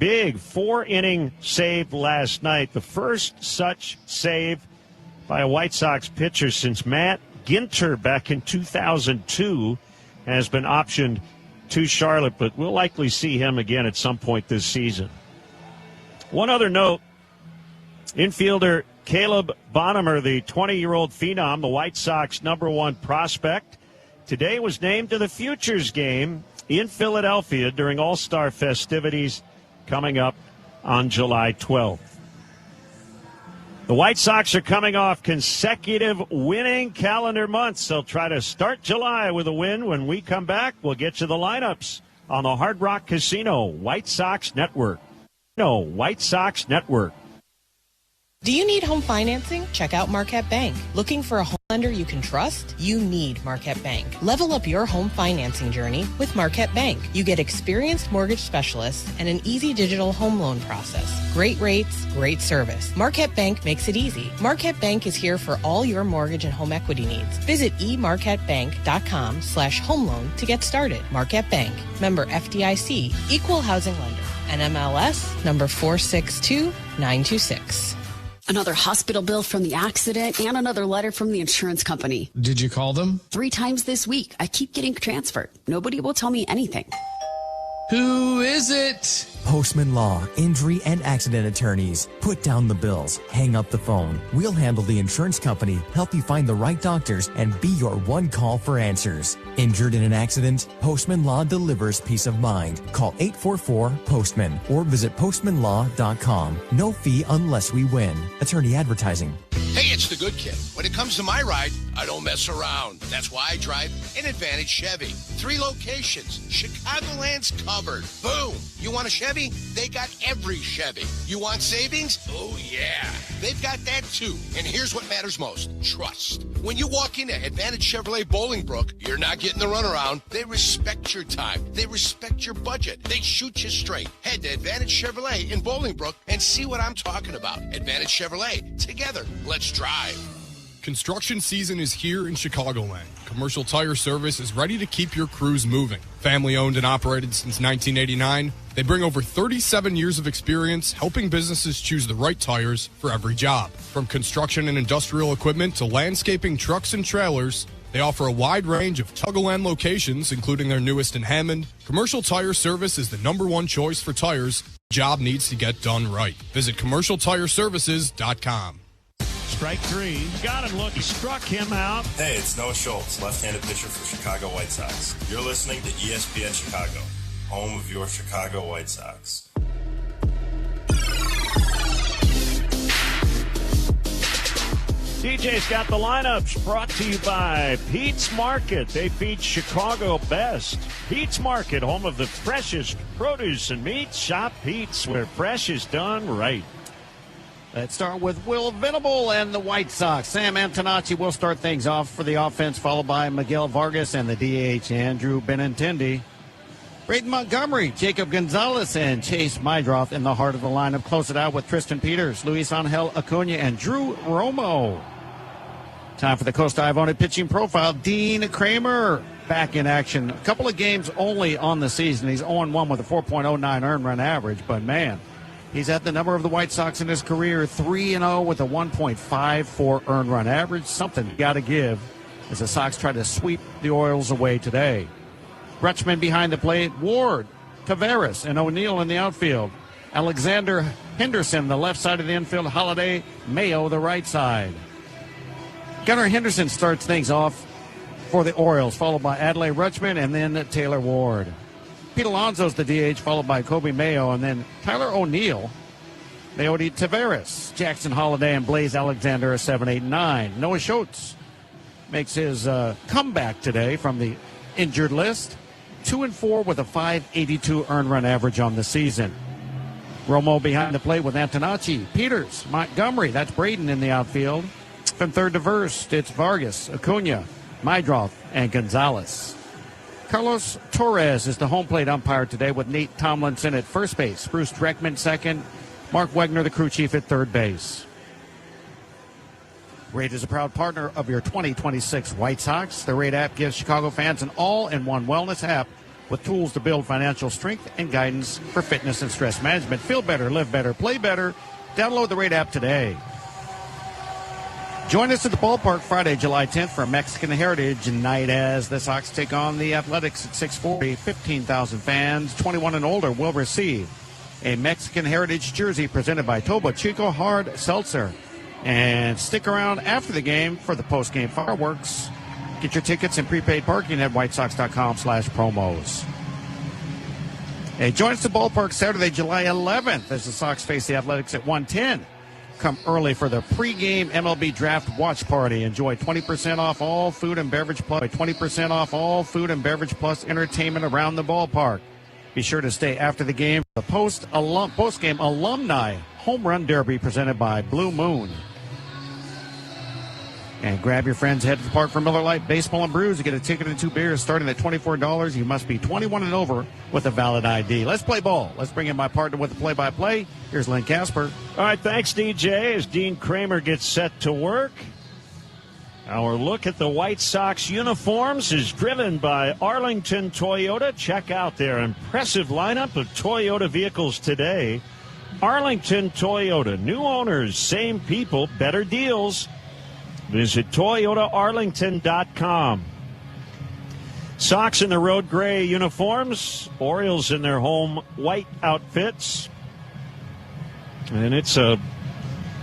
Big 4-inning save last night. The first such save by a White Sox pitcher since Matt Ginter back in 2002 has been optioned to Charlotte, but we'll likely see him again at some point this season. One other note, infielder Caleb Bonham, the 20-year-old phenom, the White Sox #1 prospect, today was named to the Futures game in Philadelphia during All-Star festivities coming up on July 12th. The White Sox are coming off consecutive winning calendar months. They'll try to start July with a win. When we come back, we'll get you the lineups on the Hard Rock Casino White Sox Network. White Sox Network. Do you need home financing? Check out Marquette Bank. Looking for a home lender you can trust? You need Marquette Bank. Level up your home financing journey with Marquette Bank. You get experienced mortgage specialists and an easy digital home loan process. Great rates, great service. Marquette Bank makes it easy. Marquette Bank is here for all your mortgage and home equity needs. Visit emarquettebank.com/home loan to get started. Marquette Bank. Member FDIC. Equal housing lender. NMLS number 462926. Another hospital bill from the accident and another letter from the insurance company. Did you call them? 3 times this week. I keep getting transferred. Nobody will tell me anything. Who is it? Postman Law, injury and accident attorneys. Put down the bills. Hang up the phone. We'll handle the insurance company, help you find the right doctors, and be your one call for answers. Injured in an accident? Postman Law delivers peace of mind. Call 844-POSTMAN or visit postmanlaw.com. No fee unless we win. Attorney advertising. Hey, it's the good kid. When it comes to my ride, I don't mess around. That's why I drive an Advantage Chevy. 3 locations. Chicagoland's covered. Boom. You want a Chevy? They got every Chevy. You want savings? Oh, yeah. They've got that, too. And here's what matters most. Trust. When you walk into Advantage Chevrolet Bolingbrook, you're not getting the runaround. They respect your time. They respect your budget. They shoot you straight. Head to Advantage Chevrolet in Bolingbrook and see what I'm talking about. Advantage Chevrolet. Together, let's drive. Construction season is here in Chicagoland. Commercial Tire Service is ready to keep your crews moving. Family owned and operated since 1989, they bring over 37 years of experience helping businesses choose the right tires for every job. From construction and industrial equipment to landscaping trucks and trailers, they offer a wide range of Chicagoland locations, including their newest in Hammond. Commercial Tire Service is the #1 choice for tires. Job needs to get done right. Visit CommercialTireServices.com. Strike 3. Got him. Look, he struck him out. Hey, it's Noah Schultz, left-handed pitcher for Chicago White Sox. You're listening to ESPN Chicago, home of your Chicago White Sox. DJ's got the lineups brought to you by Pete's Market. They feed Chicago best. Pete's Market, home of the freshest produce and meats. Shop Pete's, where fresh is done right. Let's start with Will Venable and the White Sox. Sam Antonacci will start things off for the offense, followed by Miguel Vargas and the DH, Andrew Benintendi. Braden Montgomery, Jacob Gonzalez, and Chase Mydroth in the heart of the lineup. Close it out with Tristan Peters, Luis Angel Acuna, and Drew Romo. Time for the Costa Ivona pitching profile. Dean Kramer back in action. A couple of games only on the season. He's 0-1 with a 4.09 earned run average, but man, he's at the number of the White Sox in his career, 3-0 with a 1.54 earned run average. Something got to give as the Sox try to sweep the Orioles away today. Rutschman behind the plate, Ward, Taveras, and O'Neill in the outfield. Alexander Henderson, the left side of the infield. Holiday, Mayo, the right side. Gunnar Henderson starts things off for the Orioles, followed by Adlai Rutschman and then Taylor Ward. Pete Alonso's the DH, followed by Kobe Mayo, and then Tyler O'Neill, Leody Taveras, Jackson Holiday, and Blaze Alexander, a 7, 8, 9. Noah Schultz makes his comeback today from the injured list. 2-4 with a 5.82 earned run average on the season. Romo behind the plate with Antonacci, Peters, Montgomery, that's Braden in the outfield. From third to first, it's Vargas, Acuna, Mydroth, and Gonzalez. Carlos Torres is the home plate umpire today with Nate Tomlinson at first base, Bruce Dreckman second, Mark Wegner, the crew chief, at third base. Rate is a proud partner of your 2026 White Sox. The Rate app gives Chicago fans an all-in-one wellness app with tools to build financial strength and guidance for fitness and stress management. Feel better, live better, play better. Download the Rate app today. Join us at the ballpark Friday, July 10th for Mexican Heritage Night as the Sox take on the Athletics at 6:40. 15,000 fans, 21 and older, will receive a Mexican Heritage jersey presented by Topo Chico Hard Seltzer. And stick around after the game for the post-game fireworks. Get your tickets and prepaid parking at whitesox.com/promos. Hey, join us at the ballpark Saturday, July 11th as the Sox face the Athletics at 1:10. Come early for the pregame MLB draft watch party. Enjoy 20% off all food and beverage plus 20% off all food and beverage plus entertainment around the ballpark. Be sure to stay after the game for the post-game alumni home run derby presented by Blue Moon. And grab your friends, head to the park for Miller Lite Baseball and Brews. You get a ticket and 2 beers starting at $24. You must be 21 and over with a valid ID. Let's play ball. Let's bring in my partner with the play-by-play. Here's Len Casper. All right, thanks, DJ. As Dean Kramer gets set to work, our look at the White Sox uniforms is driven by Arlington Toyota. Check out their impressive lineup of Toyota vehicles today. Arlington Toyota, new owners, same people, better deals. Visit ToyotaArlington.com. Sox in the road gray uniforms. Orioles in their home white outfits. And it's a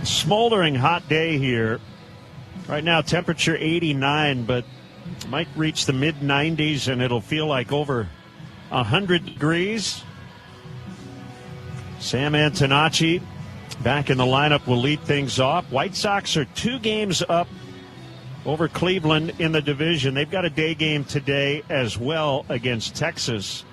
smoldering hot day here. Right now, temperature 89, but might reach the mid-90s, and it'll feel like over 100 degrees. Sam Antonacci back in the lineup will lead things off. White Sox are 2 games up over Cleveland in the division. They've got a day game today as well against Texas.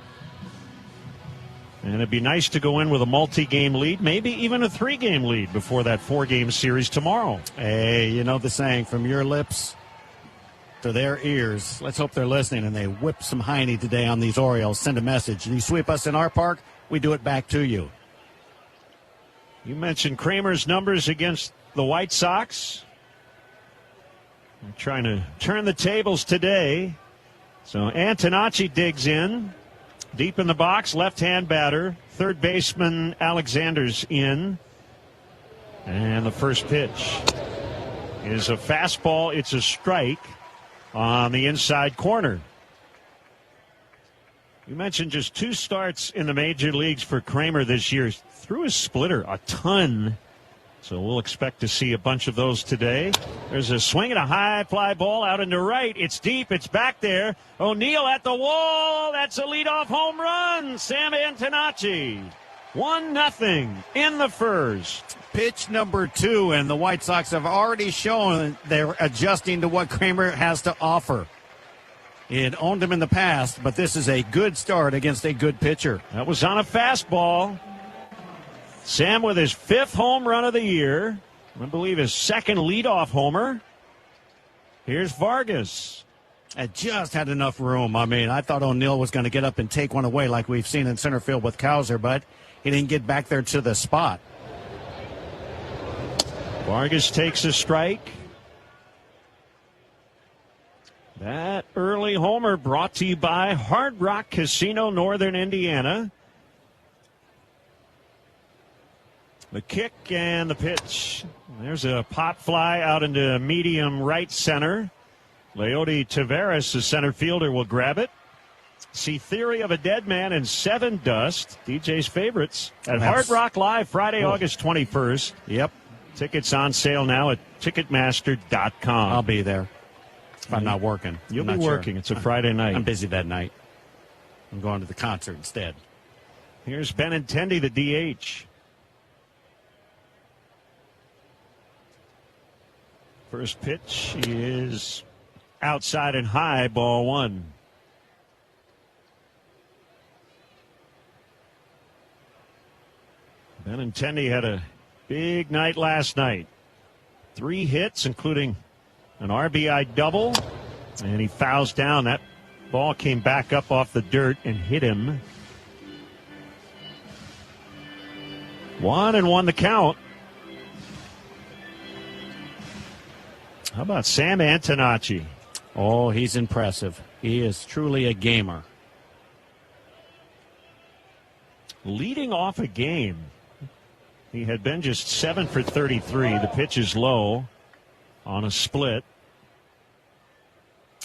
And it'd be nice to go in with a multi-game lead, maybe even a 3-game lead before that 4-game series tomorrow. Hey, you know the saying, from your lips to their ears. Let's hope they're listening and they whip some hiney today on these Orioles. Send a message. You sweep us in our park, we do it back to you. You mentioned Kramer's numbers against the White Sox. I'm trying to turn the tables today. So Antonacci digs in. Deep in the box, left-hand batter. Third baseman Alexander's in. And the first pitch is a fastball. It's a strike on the inside corner. You mentioned just 2 starts in the major leagues for Kramer this year. Threw his splitter a ton. So we'll expect to see a bunch of those today. There's a swing and a high fly ball out into right. It's deep. It's back there. O'Neill at the wall. That's a leadoff home run. Sam Antonacci. 1-0 in the first. Pitch number 2, and the White Sox have already shown they're adjusting to what Kramer has to offer. He had owned him in the past, but this is a good start against a good pitcher. That was on a fastball. Sam with his 5th home run of the year. I believe his 2nd leadoff homer. Here's Vargas. It just had enough room. I mean, I thought O'Neill was going to get up and take one away like we've seen in center field with Cowser, but he didn't get back there to the spot. Vargas takes a strike. That early homer brought to you by Hard Rock Casino, Northern Indiana. The kick and the pitch. There's a pop fly out into medium right center. Leody Taveras, the center fielder, will grab it. See Theory of a Dead Man and 7 Dust, DJ's favorites, at Hard Rock Live Friday, August 21st. Yep. Tickets on sale now at Ticketmaster.com. I'll be there if I'm not working. You'll be working. Sure. It's a Friday night. I'm busy that night. I'm going to the concert instead. Here's Benintendi, the DH. First pitch is outside and high, ball 1. Benintendi had a big night last night. 3 hits, including an RBI double, and he fouls down. That ball came back up off the dirt and hit him. 1-1 the count. How about Sam Antonacci? Oh, he's impressive. He is truly a gamer. leading off a game. He had been just 7 for 33. The pitch is low on a split.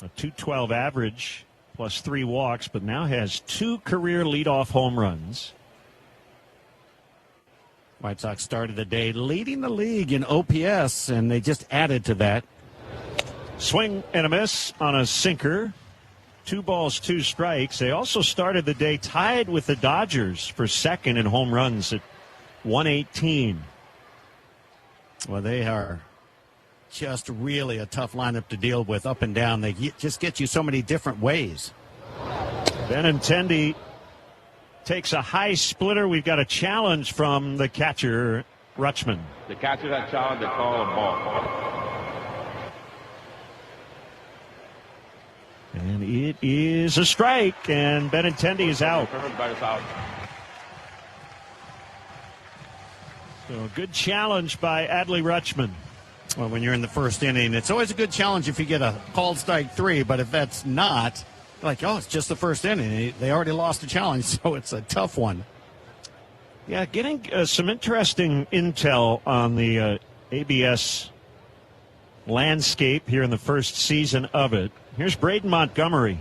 A .212 average plus 3 walks, but now has 2 career leadoff home runs. White Sox started the day leading the league in OPS, and they just added to that. Swing and a miss on a sinker. 2 balls, 2 strikes. They also started the day tied with the Dodgers for second in home runs at 118. Well, they are just really a tough lineup to deal with up and down. They just get you so many different ways. Benintendi takes a high splitter. We've got a challenge from the catcher, Rutschman. The catcher that challenged, they call a ball. And it is a strike, and Benintendi is out. So a good challenge by Adley Rutschman. Well, when you're in the first inning, it's always a good challenge if you get a called strike 3, but if that's not, like, oh, it's just the first inning. They already lost the challenge, so it's a tough one. Yeah, getting some interesting intel on the ABS landscape here in the first season of it. Here's Braden Montgomery.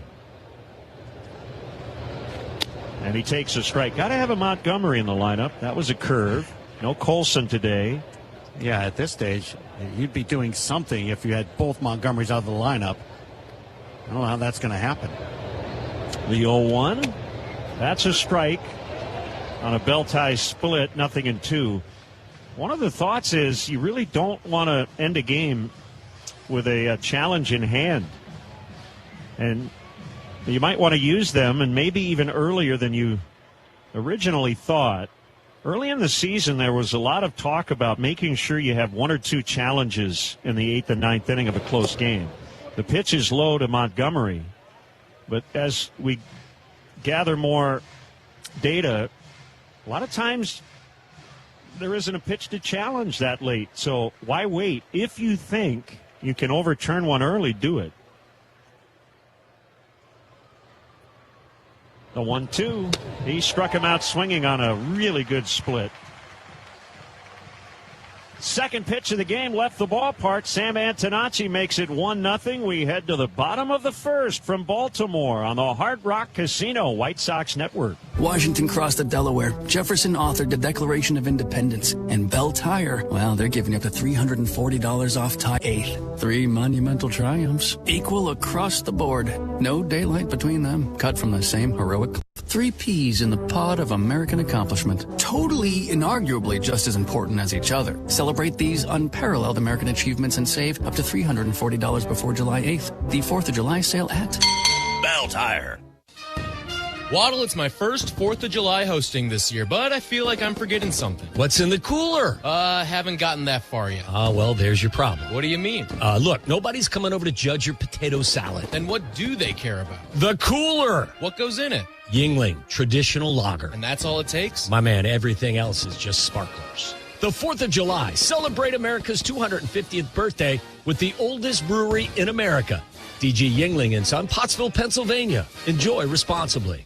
And he takes a strike. Got to have a Montgomery in the lineup. That was a curve. No Colson today. Yeah, at this stage, you'd be doing something if you had both Montgomerys out of the lineup. I don't know how that's going to happen. The 0-1. That's a strike on a bell tie split, 0-2. One of the thoughts is you really don't want to end a game with a challenge in hand. And you might want to use them, and maybe even earlier than you originally thought. Early in the season, there was a lot of talk about making sure you have 1 or 2 challenges in the 8th and 9th inning of a close game. The pitch is low to Montgomery, but as we gather more data, a lot of times there isn't a pitch to challenge that late. So why wait? If you think you can overturn one early, do it. The 1-2. He struck him out swinging on a really good split. Second pitch of the game left the ballpark. Sam Antonacci makes it 1-0. We head to the bottom of the first from Baltimore on the Hard Rock Casino White Sox Network. Washington crossed the Delaware. Jefferson authored the Declaration of Independence. And Bell Tire, well, they're giving up to $340 off tire. 8th. 3 monumental triumphs. Equal across the board. No daylight between them. Cut from the same heroic 3 peas in the pod of American accomplishment. Totally, inarguably just as important as each other. Celebrate these unparalleled American achievements and save up to $340 before July 8th. The 4th of July sale at Bell Tire. Waddle, it's my first 4th of July hosting this year, but I feel like I'm forgetting something. What's in the cooler? Haven't gotten that far yet. Well, there's your problem. What do you mean? Look, nobody's coming over to judge your potato salad. Then what do they care about? The cooler! What goes in it? Yingling, traditional lager. And that's all it takes? My man, everything else is just sparklers. The 4th of July, celebrate America's 250th birthday with the oldest brewery in America. DG Yingling & Son, Pottsville, Pennsylvania. Enjoy responsibly.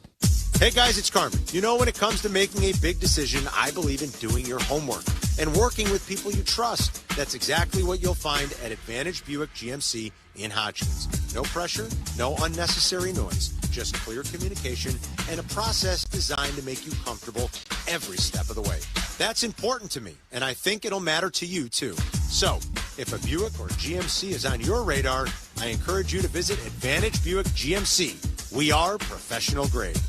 Hey guys, it's Carmen. You know, when it comes to making a big decision, I believe in doing your homework and working with people you trust. That's exactly what you'll find at Advantage Buick GMC in Hodgkins. No pressure, no unnecessary noise, just clear communication and a process designed to make you comfortable every step of the way. That's important to me, and I think it'll matter to you too. So, if a Buick or GMC is on your radar, I encourage you to visit Advantage Buick GMC. We are professional grade.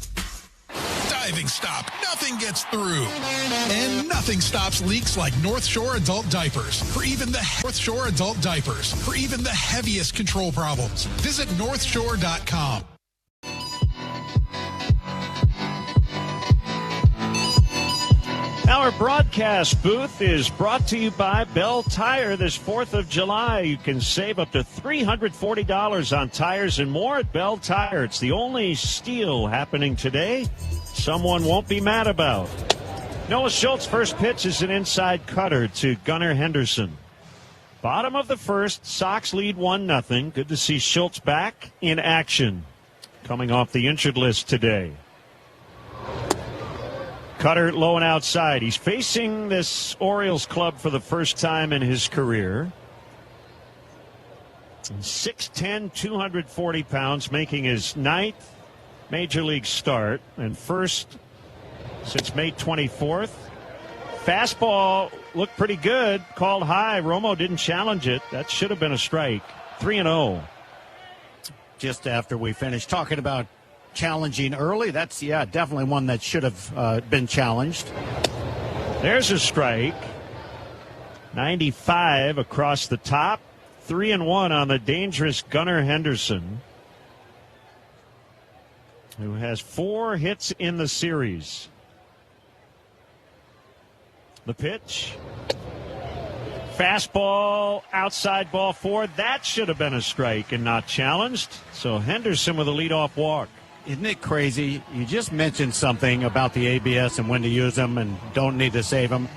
Diving stop. Nothing gets through. And nothing stops leaks like North Shore Adult Diapers. For even the heaviest control problems. Visit northshore.com. Our broadcast booth is brought to you by Bell Tire. This 4th of July, you can save up to $340 on tires and more at Bell Tire. It's the only steal happening today someone won't be mad about. Noah Schultz, first pitch is an inside cutter to Gunnar Henderson. Bottom of the first, Sox lead 1-0. Good to see Schultz back in action, coming off the injured list today. Cutter low and outside. He's facing this Orioles club for the first time in his career. 6'10", 240 pounds, making his 9th Major League start and first since May 24th. Fastball looked pretty good, called high. Romo didn't challenge it. That should have been a strike. 3-0. Just after we finished talking about challenging early, that's, definitely one that should have been challenged. There's a strike. 95 across the top. 3-1 on the dangerous Gunnar Henderson, who has 4 hits in the series. The pitch. Fastball, outside ball 4. That should have been a strike and not challenged. So Henderson with a leadoff walk. Isn't it crazy? You just mentioned something about the ABS and when to use them and don't need to save them.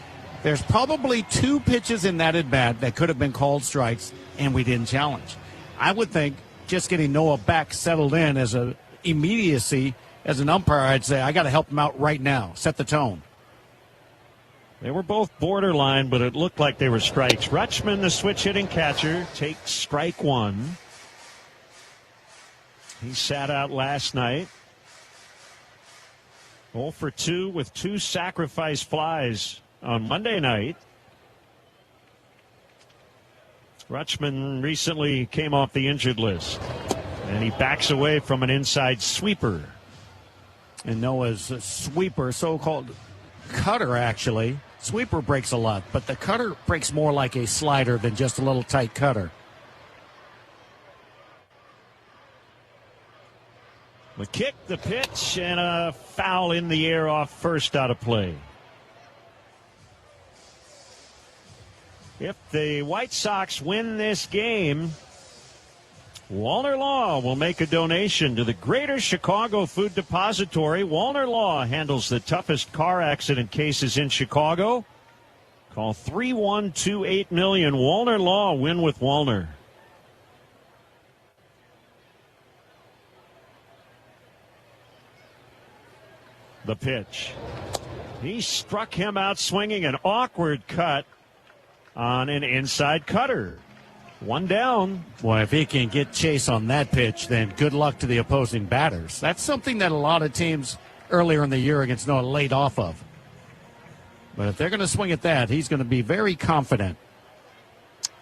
There's probably 2 pitches in that at-bat that could have been called strikes, and we didn't challenge. I would think just getting Noah back settled in as a immediacy as an umpire, I'd say, I got to help him out right now, set the tone. They were both borderline, but it looked like they were strikes. Rutschman, the switch-hitting catcher, takes strike 1. He sat out last night. 0 for 2 with 2 sacrifice flies on Monday night. Rutschman recently came off the injured list, and he backs away from an inside sweeper. And Noah's sweeper, so-called cutter, actually. Sweeper breaks a lot, but the cutter breaks more like a slider than just a little tight cutter. The kick, the pitch, and a foul in the air off first out of play. If the White Sox win this game, Walner Law will make a donation to the Greater Chicago Food Depository. Walner Law handles the toughest car accident cases in Chicago. Call 312-8-million. Walner Law, win with Walner. The pitch. He struck him out swinging, an awkward cut on an inside cutter. 1 down. Boy, if he can get Chase on that pitch, then good luck to the opposing batters. That's something that a lot of teams earlier in the year against Noah laid off of. But if they're going to swing at that, he's going to be very confident.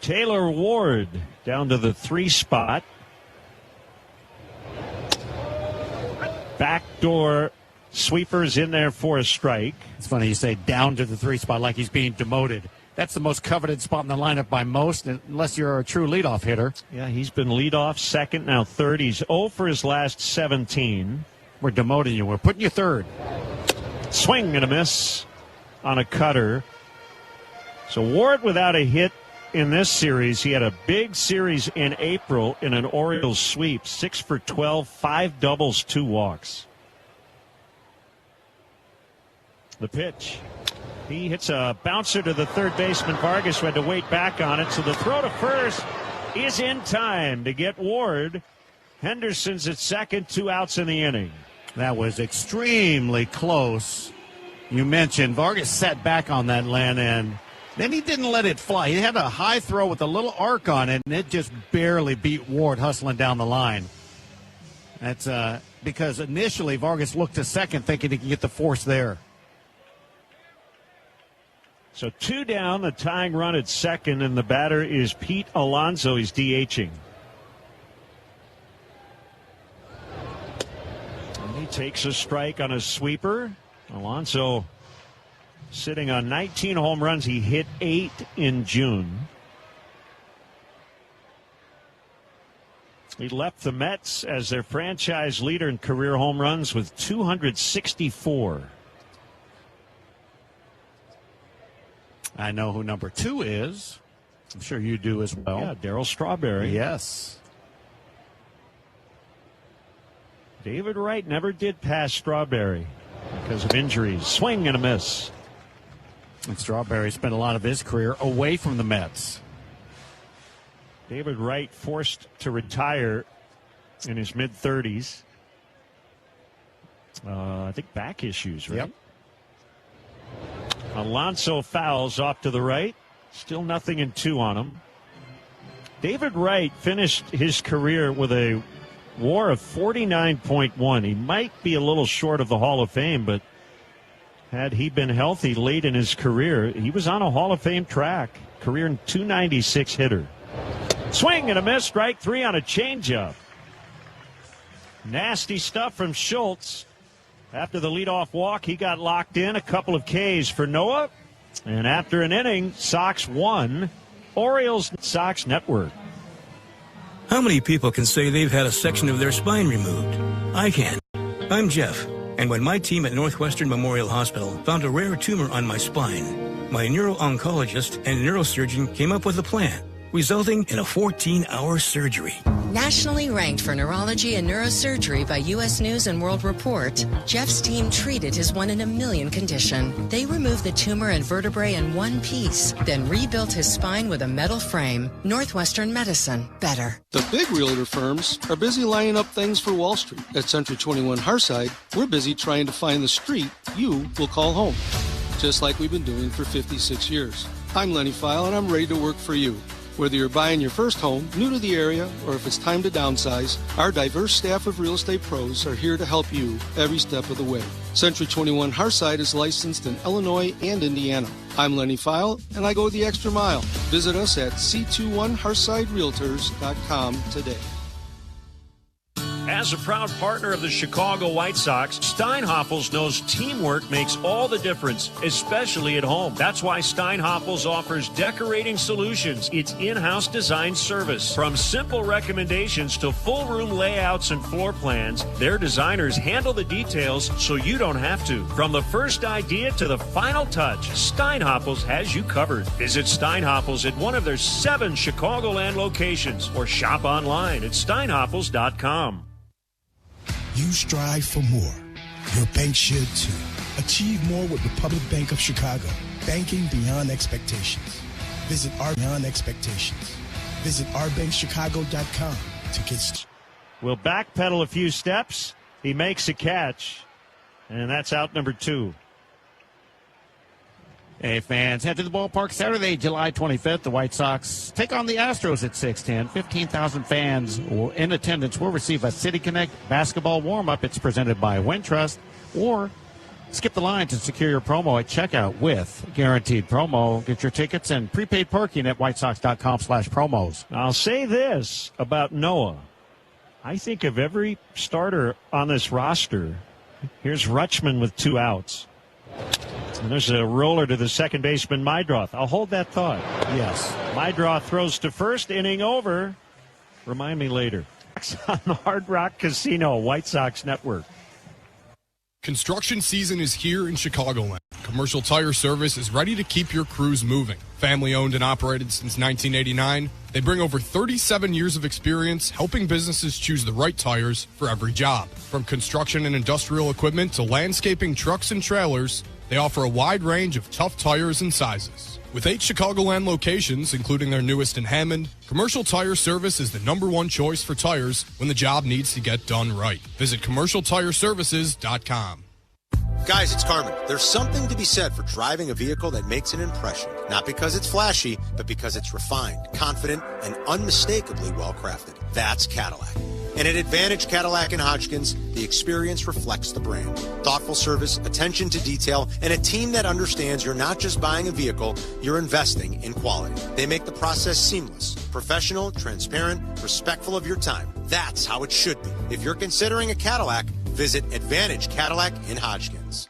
Taylor Ward down to the 3 spot. Backdoor sweepers in there for a strike. It's funny you say down to the 3 spot like he's being demoted. That's the most coveted spot in the lineup by most, unless you're a true leadoff hitter. Yeah, he's been leadoff, second, now third. He's 0 for his last 17. We're demoting you. We're putting you third. Swing and a miss on a cutter. So Ward without a hit in this series. He had a big series in April in an Orioles sweep. 6 for 12, 5 doubles, 2 walks. The pitch. He hits a bouncer to the third baseman. Vargas had to wait back on it. So the throw to first is in time to get Ward. Henderson's at second, 2 outs in the inning. That was extremely close. You mentioned Vargas sat back on that, Len, and then he didn't let it fly. He had a high throw with a little arc on it, and it just barely beat Ward hustling down the line. That's because initially Vargas looked to second thinking he could get the force there. So 2 down, the tying run at second, and the batter is Pete Alonso. He's DHing. And he takes a strike on a sweeper. Alonso sitting on 19 home runs. He hit 8 in June. He left the Mets as their franchise leader in career home runs with 264. I know who number 2 is. I'm sure you do as well. Yeah, Darryl Strawberry. Yes. David Wright never did pass Strawberry because of injuries. Swing and a miss. And Strawberry spent a lot of his career away from the Mets. David Wright forced to retire in his mid-30s. I think back issues, right? Yep. Alonso fouls off to the right. Still 0-2 on him. David Wright finished his career with a WAR of 49.1. He might be a little short of the Hall of Fame, but had he been healthy late in his career, he was on a Hall of Fame track. Career .296 hitter. Swing and a miss. Strike 3 on a changeup. Nasty stuff from Schultz. After the leadoff walk, he got locked in. A couple of Ks for Noah. And after an inning, Sox won. Orioles Sox Network. How many people can say they've had a section of their spine removed? I can. I'm Jeff. And when my team at Northwestern Memorial Hospital found a rare tumor on my spine, my neuro-oncologist and neurosurgeon came up with a plan, resulting in a 14-hour surgery. Nationally ranked for neurology and neurosurgery by U.S. News and World Report, Jeff's team treated his 1 in a million condition. They removed the tumor and vertebrae in one piece, then rebuilt his spine with a metal frame. Northwestern Medicine. Better. The big realtor firms are busy lining up things for Wall Street. At Century 21 Harside, we're busy trying to find the street you will call home, just like we've been doing for 56 years. I'm Lenny File, and I'm ready to work for you. Whether you're buying your first home, new to the area, or if it's time to downsize, our diverse staff of real estate pros are here to help you every step of the way. Century 21 Harside is licensed in Illinois and Indiana. I'm Lenny File, and I go the extra mile. Visit us at c21harsiderealtors.com today. As a proud partner of the Chicago White Sox, Steinhoffels knows teamwork makes all the difference, especially at home. That's why Steinhoffels offers decorating solutions, its in-house design service. From simple recommendations to full room layouts and floor plans, their designers handle the details so you don't have to. From the first idea to the final touch, Steinhoffels has you covered. Visit Steinhoffels at one of their 7 Chicagoland locations or shop online at steinhoffels.com. You strive for more. Your bank should too. Achieve more with Republic Bank of Chicago. Banking beyond expectations. Visit ourbankchicago.com to get started. Will backpedal a few steps. He makes a catch. And that's out number 2. Hey, fans, head to the ballpark Saturday, July 25th. The White Sox take on the Astros at 6:10. 15,000 fans in attendance will receive a City Connect basketball warm-up. It's presented by Wintrust. Or skip the lines and secure your promo at checkout with Guaranteed Promo. Get your tickets and prepaid parking at whitesox.com/promos. I'll say this about Noah. I think of every starter on this roster. Here's Rutschman with 2 outs. And there's a roller to the second baseman, Mydroth. I'll hold that thought. Yes. Mydroth throws to first, inning over. Remind me later. On the Hard Rock Casino, White Sox Network. Construction season is here in Chicagoland. Commercial Tire Service is ready to keep your crews moving. Family owned and operated since 1989, they bring over 37 years of experience helping businesses choose the right tires for every job. From construction and industrial equipment to landscaping trucks and trailers, they offer a wide range of tough tires and sizes. With 8 Chicagoland locations, including their newest in Hammond, Commercial Tire Service is the #1 choice for tires when the job needs to get done right. Visit CommercialTireServices.com. Guys, it's Carmen. There's something to be said for driving a vehicle that makes an impression. Not because it's flashy, but because it's refined, confident, and unmistakably well-crafted. That's Cadillac. And at Advantage Cadillac and Hodgkins, the experience reflects the brand. Thoughtful service, attention to detail, and a team that understands you're not just buying a vehicle, you're investing in quality. They make the process seamless, professional, transparent, respectful of your time. That's how it should be. If you're considering a Cadillac, visit Advantage Cadillac in Hodgkins.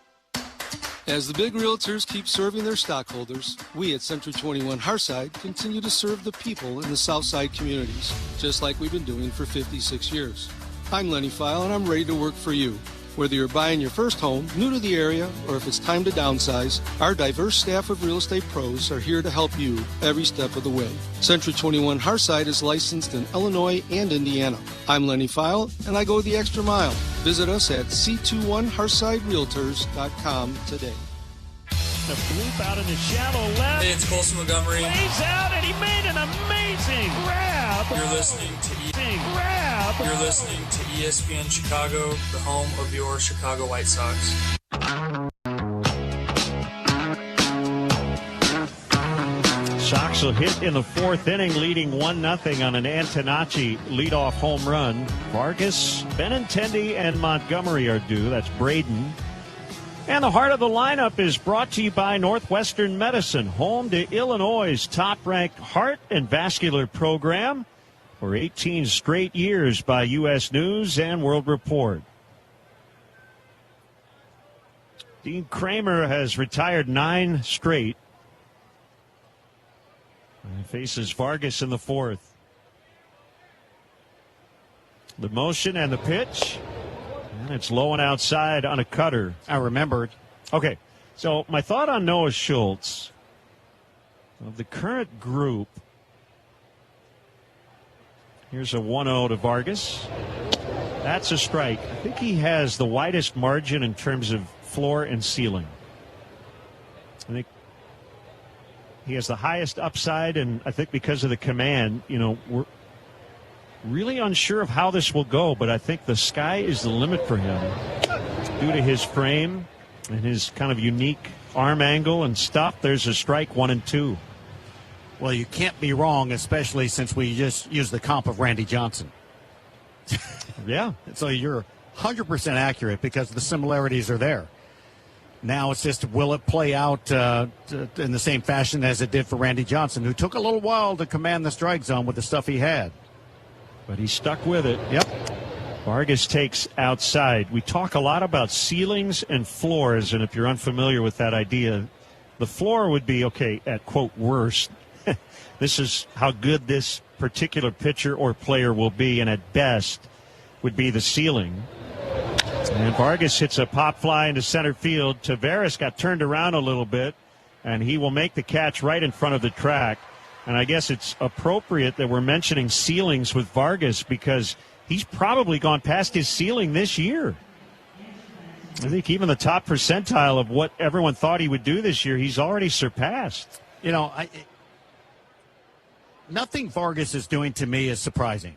As the big realtors keep serving their stockholders, we at Century 21 Harside continue to serve the people in the Southside communities, just like we've been doing for 56 years. I'm Lenny File, and I'm ready to work for you. Whether you're buying your first home, new to the area, or if it's time to downsize, our diverse staff of real estate pros are here to help you every step of the way. Century 21 Harside is licensed in Illinois and Indiana. I'm Lenny File, and I go the extra mile. Visit us at c21harsiderealtors.com today. The bloop out in the shallow left. Hey, it's Colson Montgomery. Lays out, and he made an amazing grab. You're listening to ESPN Chicago, the home of your Chicago White Sox. Sox will hit in the fourth inning, leading 1-0 on an Antonacci leadoff home run. Vargas, Benintendi, and Montgomery are due. That's Braden. And the heart of the lineup is brought to you by Northwestern Medicine, home to Illinois' top-ranked heart and vascular program for 18 straight years by U.S. News and World Report. Dean Kramer has retired 9 straight. And faces Vargas in the fourth. The motion and the pitch. And it's low and outside on a cutter. I remembered. Okay, so my thought on Noah Schultz, of the current group, here's a 1-0 to Vargas. That's a strike. I think he has the widest margin in terms of floor and ceiling. I think he has the highest upside, and I think because of the command, we're really unsure of how this will go, but I think the sky is the limit for him due to his frame and his kind of unique arm angle and stuff. There's a strike, 1-2. Well, you can't be wrong, especially since we just used the comp of Randy Johnson. Yeah. So you're 100% accurate because the similarities are there. Now it's just, will it play out in the same fashion as it did for Randy Johnson, who took a little while to command the strike zone with the stuff he had. But he stuck with it. Yep. Vargas takes outside. We talk a lot about ceilings and floors, and if you're unfamiliar with that idea, the floor would be, okay, at, quote, worst. This is how good this particular pitcher or player will be, and at best would be the ceiling. And Vargas hits a pop fly into center field. Taveras got turned around a little bit, and he will make the catch right in front of the track. And I guess it's appropriate that we're mentioning ceilings with Vargas because he's probably gone past his ceiling this year. I think even the top percentile of what everyone thought he would do this year, he's already surpassed. Nothing Vargas is doing to me is surprising.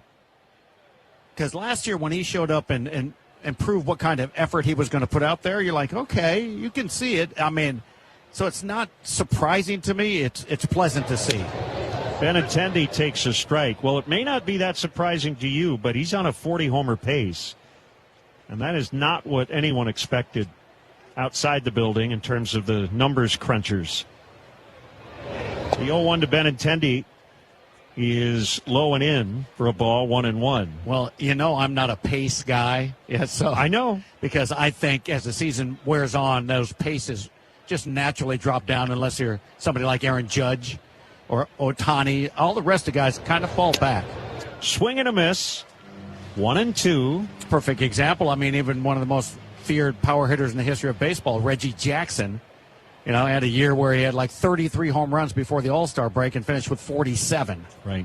Because last year when he showed up and proved what kind of effort he was going to put out there, you're like, okay, you can see it. I mean, so it's not surprising to me. It's pleasant to see. Benintendi takes a strike. Well, it may not be that surprising to you, but he's on a 40-homer pace. And that is not what anyone expected outside the building in terms of the numbers crunchers. The 0-1 to Benintendi is low and in for a ball, 1-1. Well, I'm not a pace guy. Yeah, so I know. Because I think as the season wears on, those paces just naturally drop down unless you're somebody like Aaron Judge or Ohtani. All the rest of the guys kind of fall back. Swing and a miss. 1-2. Perfect example. I mean, even one of the most feared power hitters in the history of baseball, Reggie Jackson, had a year where he had like 33 home runs before the All-Star break and finished with 47. Right.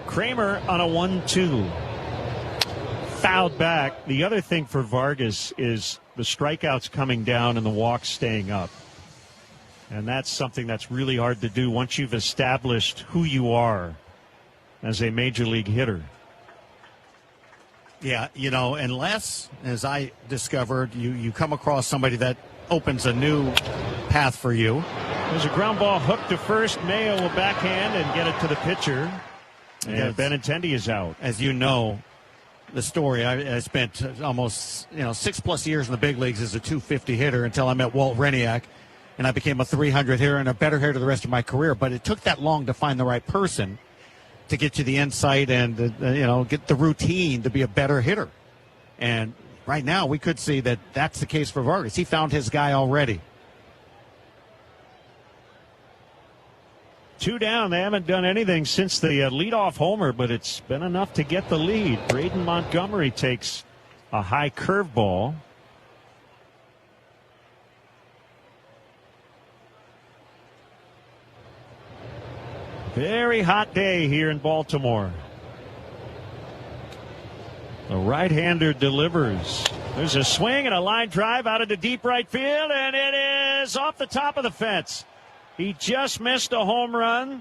Kramer on a 1-2. Fouled back. The other thing for Vargas is the strikeouts coming down and the walks staying up. And that's something that's really hard to do once you've established who you are as a major league hitter. Yeah, unless, as I discovered, you come across somebody that opens a new path for you. There's a ground ball hooked to first. Mayo will backhand and get it to the pitcher. And Benintendi is out. As you know, the story, I spent almost 6+ years in the big leagues as a 250 hitter until I met Walt Reniak, and I became a 300 hitter and a better hitter the rest of my career. But it took that long to find the right person to get you the insight and get the routine to be a better hitter. And right now we could see that that's the case for Vargas. He found his guy already. 2 down. They haven't done anything since the leadoff homer, but it's been enough to get the lead. Braden Montgomery takes a high curveball. Very hot day here in Baltimore. The right-hander delivers. There's a swing and a line drive out into deep right field, and it is off the top of the fence. He just missed a home run.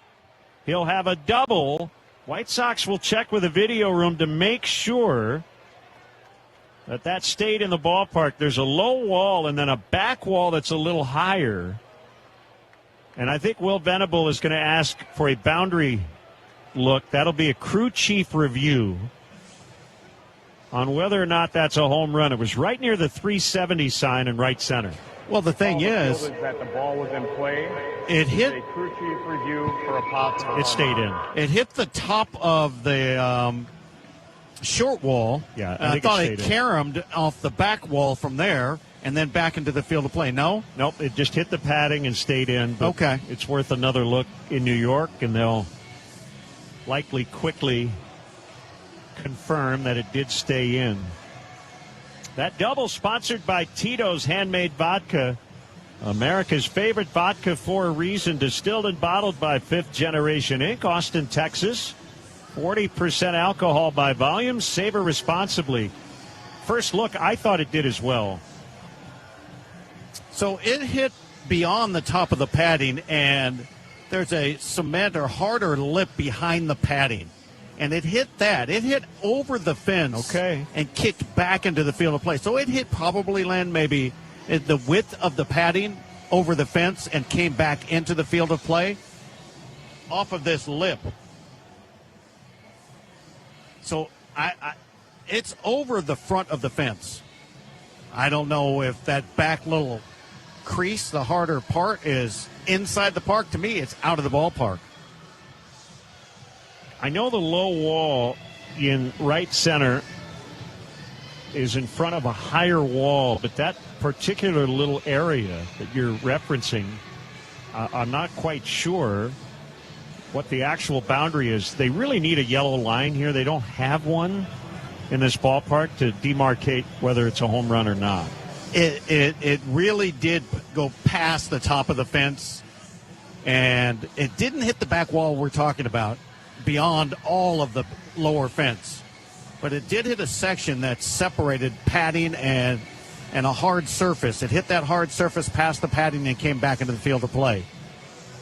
He'll have a double. White Sox will check with the video room to make sure But that stayed in the ballpark. There's a low wall and then a back wall that's a little higher. And I think Will Venable is going to ask for a boundary look. That'll be a crew chief review on whether or not that's a home run. It was right near the 370 sign in right center. Well, the thing is that the ball was in play. It hit a crew chief review for a possible. It stayed in. It hit the top of the short wall. Yeah, I thought it caromed off the back wall from there and then back into the field of play. No? Nope, it just hit the padding and stayed in. But okay. It's worth another look in New York, and they'll likely quickly confirm that it did stay in. That double sponsored by Tito's Handmade Vodka, America's favorite vodka for a reason, distilled and bottled by Fifth Generation Inc., Austin, Texas. 40% alcohol by volume. Savor responsibly. First look, I thought it did as well. So it hit beyond the top of the padding, and there's a cement or harder lip behind the padding. And it hit that. It hit over the fence and kicked back into the field of play. So it hit probably, Len, maybe the width of the padding over the fence and came back into the field of play off of this lip. So it's over the front of the fence. I don't know if that back little crease, the harder part, is inside the park. To me, it's out of the ballpark. I know the low wall in right center is in front of a higher wall, but that particular little area that you're referencing, I'm not quite sure what the actual boundary is. They really need a yellow line here. They don't have one in this ballpark to demarcate whether it's a home run or not. It really did go past the top of the fence, and it didn't hit the back wall we're talking about beyond all of the lower fence. But it did hit a section that separated padding and a hard surface. It hit that hard surface past the padding and came back into the field of play.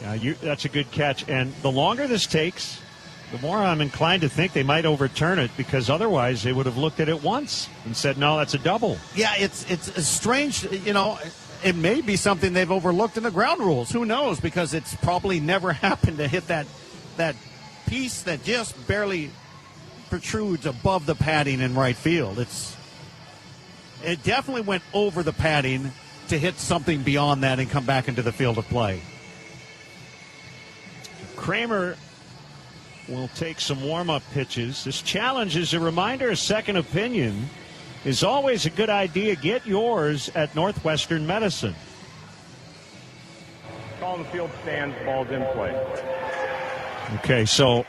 Yeah, that's a good catch. And the longer this takes, the more I'm inclined to think they might overturn it, because otherwise they would have looked at it once and said, no, that's a double. Yeah, it's strange. You know, it may be something they've overlooked in the ground rules. Who knows? Because it's probably never happened to hit that piece that just barely protrudes above the padding in right field. It definitely went over the padding to hit something beyond that and come back into the field of play. Kramer will take some warm-up pitches. This challenge is a reminder, a second opinion is always a good idea. Get yours at Northwestern Medicine. Call in the field, stands, balls in play. Okay, so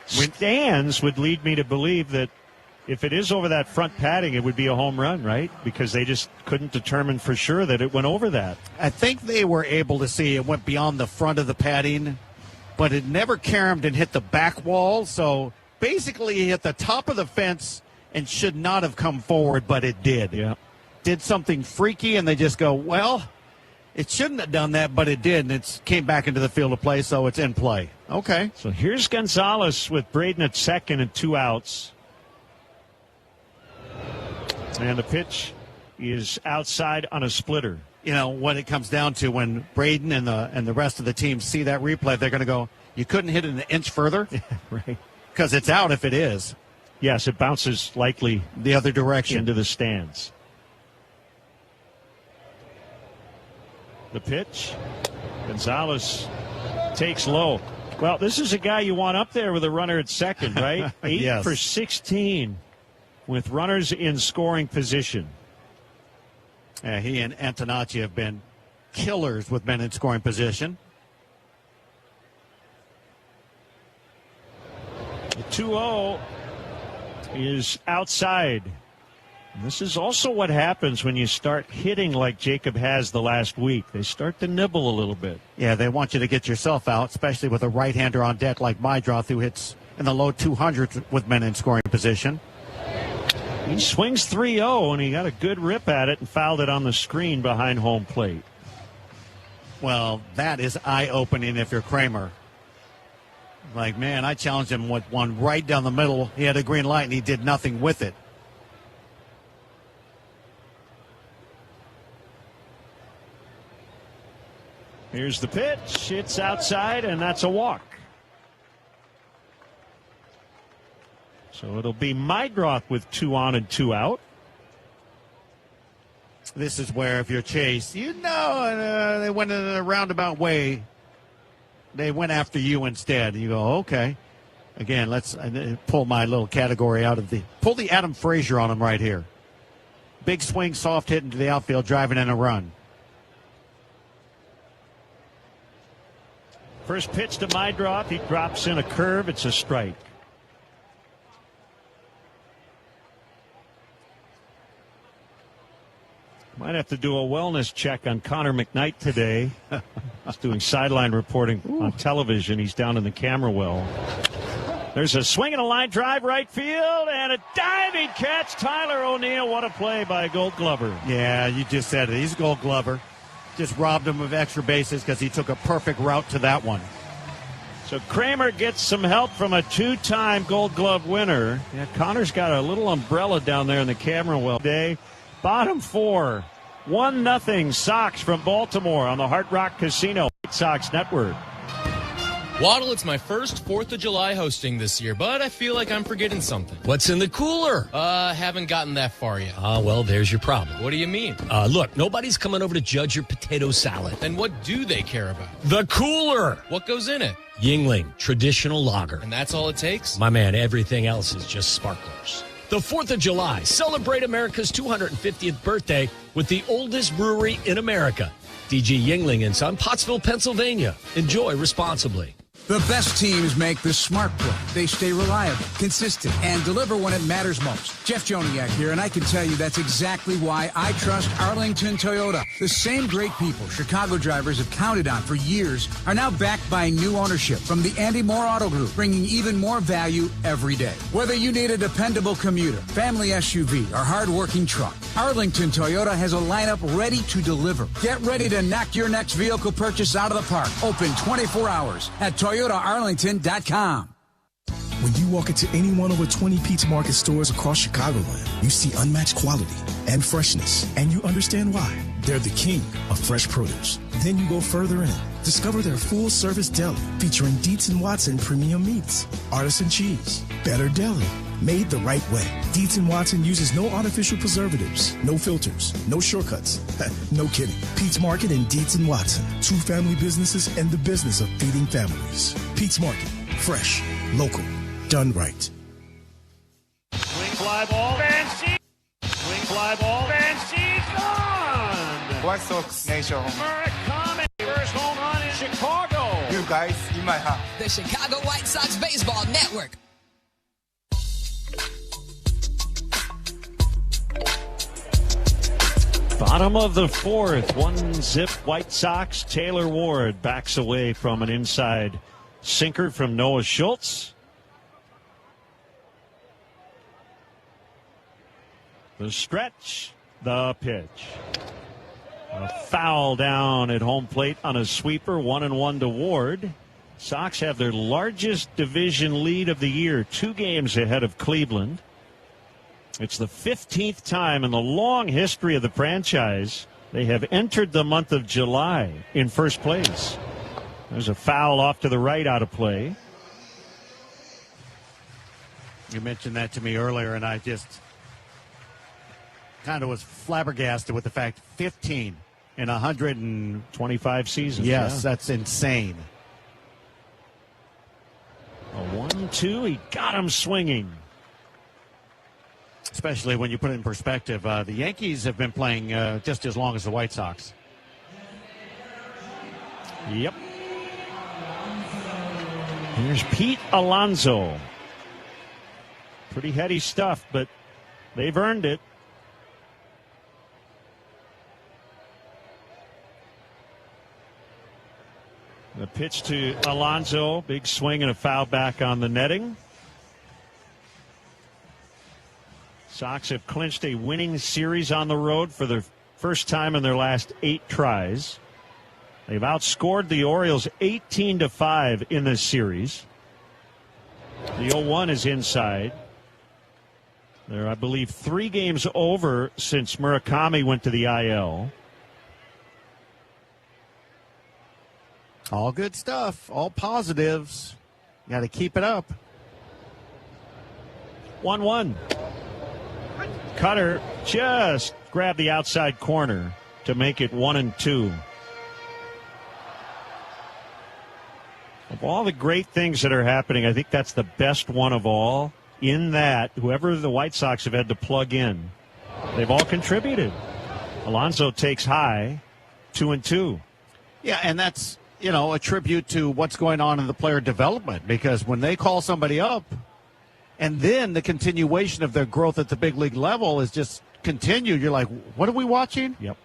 stands would lead me to believe that if it is over that front padding, it would be a home run, right? Because they just couldn't determine for sure that it went over that. I think they were able to see it went beyond the front of the padding, but it never caromed and hit the back wall. So basically it hit the top of the fence and should not have come forward, but it did. Yeah. Did something freaky, and they just go, well, it shouldn't have done that, but it did, and it came back into the field of play, so it's in play. Okay. So here's Gonzalez with Braden at second and 2 outs. And the pitch is outside on a splitter. You know, what it comes down to when Braden and the rest of the team see that replay, they're going to go, you couldn't hit it an inch further? Right. Because it's out if it is. Yes, it bounces likely the other direction into the stands. The pitch. Gonzalez takes low. Well, this is a guy you want up there with a runner at second, right? 8 Yes. for 16 with runners in scoring position. He and Antonacci have been killers with men in scoring position. The 2-0 is outside. And this is also what happens when you start hitting like Jacob has the last week. They start to nibble a little bit. Yeah, they want you to get yourself out, especially with a right-hander on deck like Mydroth, who hits in the low 200s with men in scoring position. He swings 3-0, and he got a good rip at it and fouled it on the screen behind home plate. Well, that is eye-opening if you're Kramer. Like, man, I challenged him with one right down the middle. He had a green light, and he did nothing with it. Here's the pitch. It's outside, and that's a walk. So it'll be Meidroth with 2 on and 2 out. This is where if you're Chase, they went in a roundabout way. They went after you instead. You go, okay. Again, let's pull my little category out of pull the Adam Frazier on him right here. Big swing, soft hit into the outfield, driving in a run. First pitch to Meidroth. He drops in a curve. It's a strike. Might have to do a wellness check on Connor McKnight today. He's doing sideline reporting on television. He's down in the camera well. There's a swing and a line drive right field and a diving catch. Tyler O'Neill. What a play by Gold Glover. Yeah, you just said it. He's a Gold Glover. Just robbed him of extra bases because he took a perfect route to that one. So Kramer gets some help from a 2-time Gold Glove winner. Yeah, Connor's got a little umbrella down there in the camera well today. Bottom 4, 1-0 Sox from Baltimore on the Hard Rock Casino White Sox Network. Waddle, it's my first 4th of July hosting this year, but I feel like I'm forgetting something. What's in the cooler? Haven't gotten that far yet. Well, there's your problem. What do you mean? Look, nobody's coming over to judge your potato salad. Then what do they care about? The cooler! What goes in it? Yingling, traditional lager. And that's all it takes? My man, everything else is just sparklers. The 4th of July, celebrate America's 250th birthday with the oldest brewery in America. DG Yingling and Son, Pottsville, Pennsylvania. Enjoy responsibly. The best teams make the smart play. They stay reliable, consistent, and deliver when it matters most. Jeff Joniak here, and I can tell you that's exactly why I trust Arlington Toyota. The same great people Chicago drivers have counted on for years are now backed by new ownership from the Andy Moore Auto Group, bringing even more value every day. Whether you need a dependable commuter, family SUV, or hard-working truck, Arlington Toyota has a lineup ready to deliver. Get ready to knock your next vehicle purchase out of the park. Open 24 hours at ToyotaArlington.com. When you walk into any one of over 20 Pete's Market stores across Chicagoland, you see unmatched quality and freshness, and you understand why. They're the king of fresh produce. Then you go further in. Discover their full-service deli featuring Dietz & Watson premium meats, artisan cheese, better deli, made the right way. Dietz & Watson uses no artificial preservatives, no filters, no shortcuts. No kidding. Pete's Market and Dietz & Watson, 2 family businesses in the business of feeding families. Pete's Market, fresh, local, done right. Swing fly ball and she. Swing fly ball and she's gone. White Sox Nation. Murakami, first home run in Chicago. You guys in my heart. The Chicago White Sox Baseball Network. Bottom of the 4th, 1-zip White Sox. Taylor Ward backs away from an inside sinker from Noah Schultz. The stretch, the pitch. A foul down at home plate on a sweeper, 1-1 to Ward. Sox have their largest division lead of the year, 2 games ahead of Cleveland. It's the 15th time in the long history of the franchise they have entered the month of July in first place. There's a foul off to the right out of play. You mentioned that to me earlier, and I just kind of was flabbergasted with the fact 15 in 125 seasons. Yes, yeah. That's insane. A 1-2, he got him swinging. Especially when you put it in perspective, the Yankees have been playing just as long as the White Sox. Yep. Here's Pete Alonso. Pretty heady stuff, but they've earned it. The pitch to Alonso, big swing and a foul back on the netting. Sox have clinched a winning series on the road for the first time in their last 8 tries. They've outscored the Orioles 18-5 in this series. The 0-1 is inside. They're, I believe, 3 games over since Murakami went to the IL. All good stuff. All positives. Got to keep it up. 1-1. Cutter just grabbed the outside corner to make it 1-2. Of all the great things that are happening, I think that's the best one of all. In that, whoever the White Sox have had to plug in, they've all contributed. Alonso takes high, 2-2. Yeah, and that's, a tribute to what's going on in the player development, because when they call somebody up and then the continuation of their growth at the big league level is just continued, you're like, what are we watching? Yep.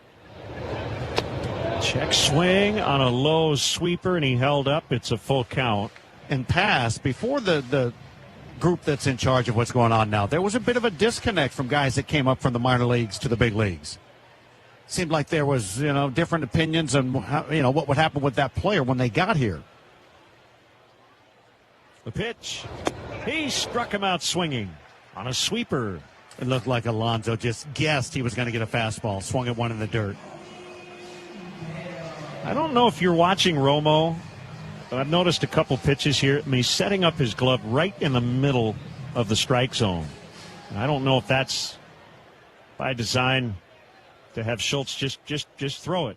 Check swing on a low sweeper, and he held up. It's a full count. And pass, before the group that's in charge of what's going on now, there was a bit of a disconnect from guys that came up from the minor leagues to the big leagues. Seemed like there was, different opinions on how, what would happen with that player when they got here. The pitch. He struck him out swinging on a sweeper. It looked like Alonso just guessed he was going to get a fastball, swung at one in the dirt. I don't know if you're watching Romo. I've noticed a couple pitches here. He's setting up his glove right in the middle of the strike zone. And I don't know if that's by design to have Schultz just throw it.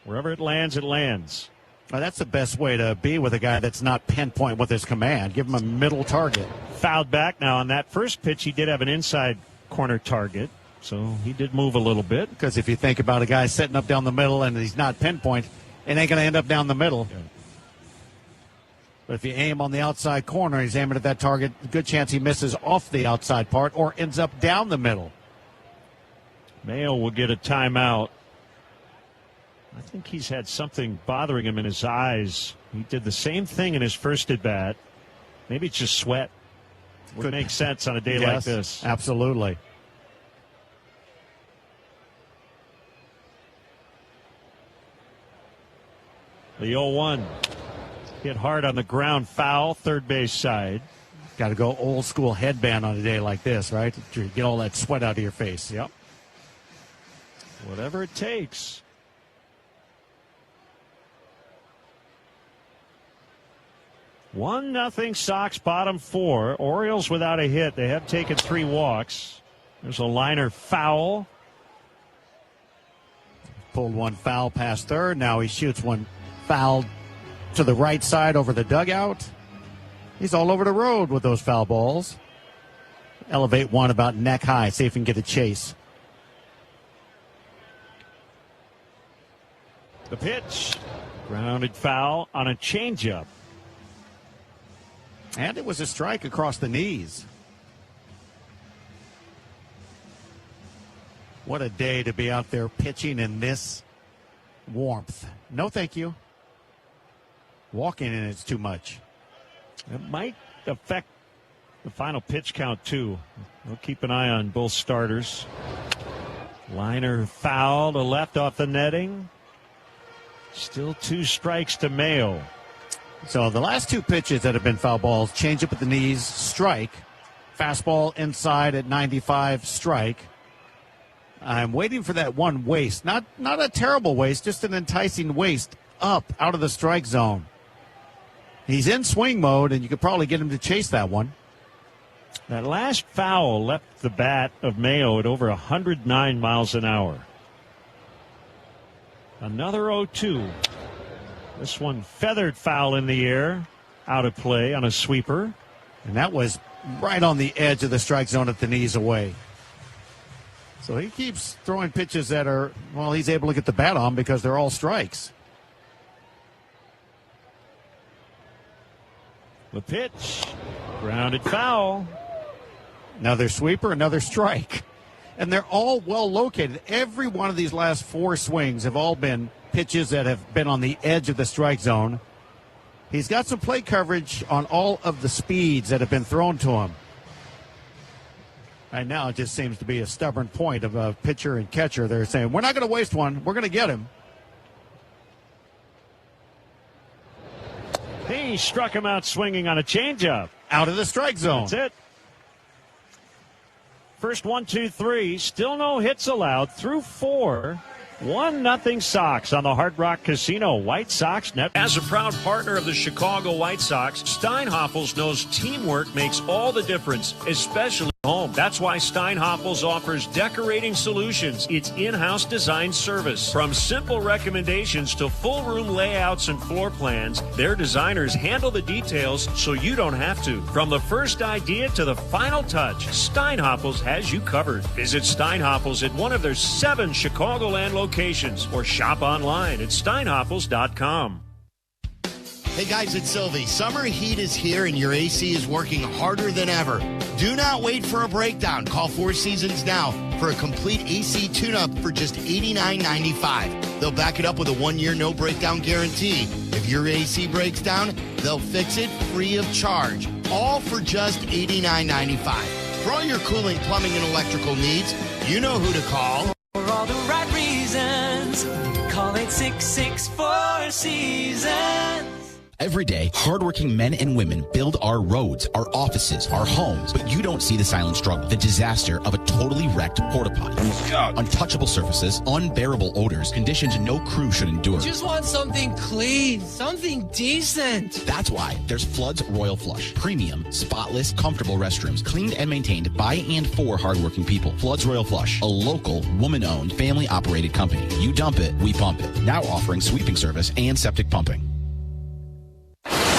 Wherever it lands, it lands. Well, that's the best way to be with a guy that's not pinpoint with his command. Give him a middle target. Fouled back now on that first pitch. He did have an inside corner target, so he did move a little bit. Because if you think about a guy setting up down the middle and he's not pinpoint, it ain't going to end up down the middle. Yeah. But if you aim on the outside corner, he's aiming at that target, good chance he misses off the outside part or ends up down the middle. Mayo will get a timeout. I think he's had something bothering him in his eyes. He did the same thing in his first at-bat. Maybe it's just sweat. Would make sense on a day like this. Absolutely. The 0-1. Hit hard on the ground, foul, third base side. Got to go old school headband on a day like this, right? To get all that sweat out of your face. Yep. Whatever it takes. One nothing Sox, bottom four. Orioles without a hit. They have taken 3 walks. There's a liner foul. Pulled one foul past third. Now he shoots one foul to the right side over the dugout. He's all over the road with those foul balls. Elevate one about neck high. See if he can get a chase. The pitch. Grounded foul on a changeup. And it was a strike across the knees. What a day to be out there pitching in this warmth. No, thank you. Walking in it's too much. It might affect the final pitch count, too. We'll keep an eye on both starters. Liner foul to left off the netting. Still 2 strikes to Mayo. So the last 2 pitches that have been foul balls, change up at the knees, strike. Fastball inside at 95, strike. I'm waiting for that one waste. Not a terrible waste, just an enticing waste up out of the strike zone. He's in swing mode, and you could probably get him to chase that one. That last foul left the bat of Mayo at over 109 miles an hour. Another 0-2. This one feathered foul in the air, out of play on a sweeper. And that was right on the edge of the strike zone at the knees away. So he keeps throwing pitches that are, well, he's able to get the bat on because they're all strikes. The pitch. Grounded foul. Another sweeper, another strike. And they're all well located. Every one of these last 4 swings have all been pitches that have been on the edge of the strike zone. He's got some plate coverage on all of the speeds that have been thrown to him. Right now, it just seems to be a stubborn point of a pitcher and catcher. They're saying, we're not going to waste one. We're going to get him. He struck him out swinging on a changeup. Out of the strike zone. That's it. First 1, 2, 3. Still no hits allowed through 4. 1-0 Sox on the Hard Rock Casino White Sox net. As a proud partner of the Chicago White Sox, Steinhoffels knows teamwork makes all the difference, especially at home. That's why Steinhoffels offers decorating solutions, its in-house design service. From simple recommendations to full room layouts and floor plans, their designers handle the details so you don't have to. From the first idea to the final touch, Steinhoffels has you covered. Visit Steinhoffels at one of their 7 Chicagoland locations or shop online at steinhoffels.com. Hey guys, it's Sylvie. Summer heat is here and your AC is working harder than ever. Do not wait for a breakdown. Call Four Seasons now for a complete AC tune-up for just $89.95. They'll back it up with a 1-year no breakdown guarantee. If your AC breaks down, they'll fix it free of charge. All for just $89.95. For all your cooling, plumbing, and electrical needs, you know who to call. For all the right reasons, call 866-4 Seasons. Every day, hardworking men and women build our roads, our offices, our homes, but you don't see the silent struggle, the disaster of a totally wrecked porta potty. Untouchable surfaces, unbearable odors, conditions no crew should endure. Just want something clean, something decent. That's why there's Flood's Royal Flush. Premium, spotless, comfortable restrooms, cleaned and maintained by and for hardworking people. Flood's Royal Flush, a local, woman-owned, family-operated company. You dump it, we pump it. Now offering sweeping service and septic pumping.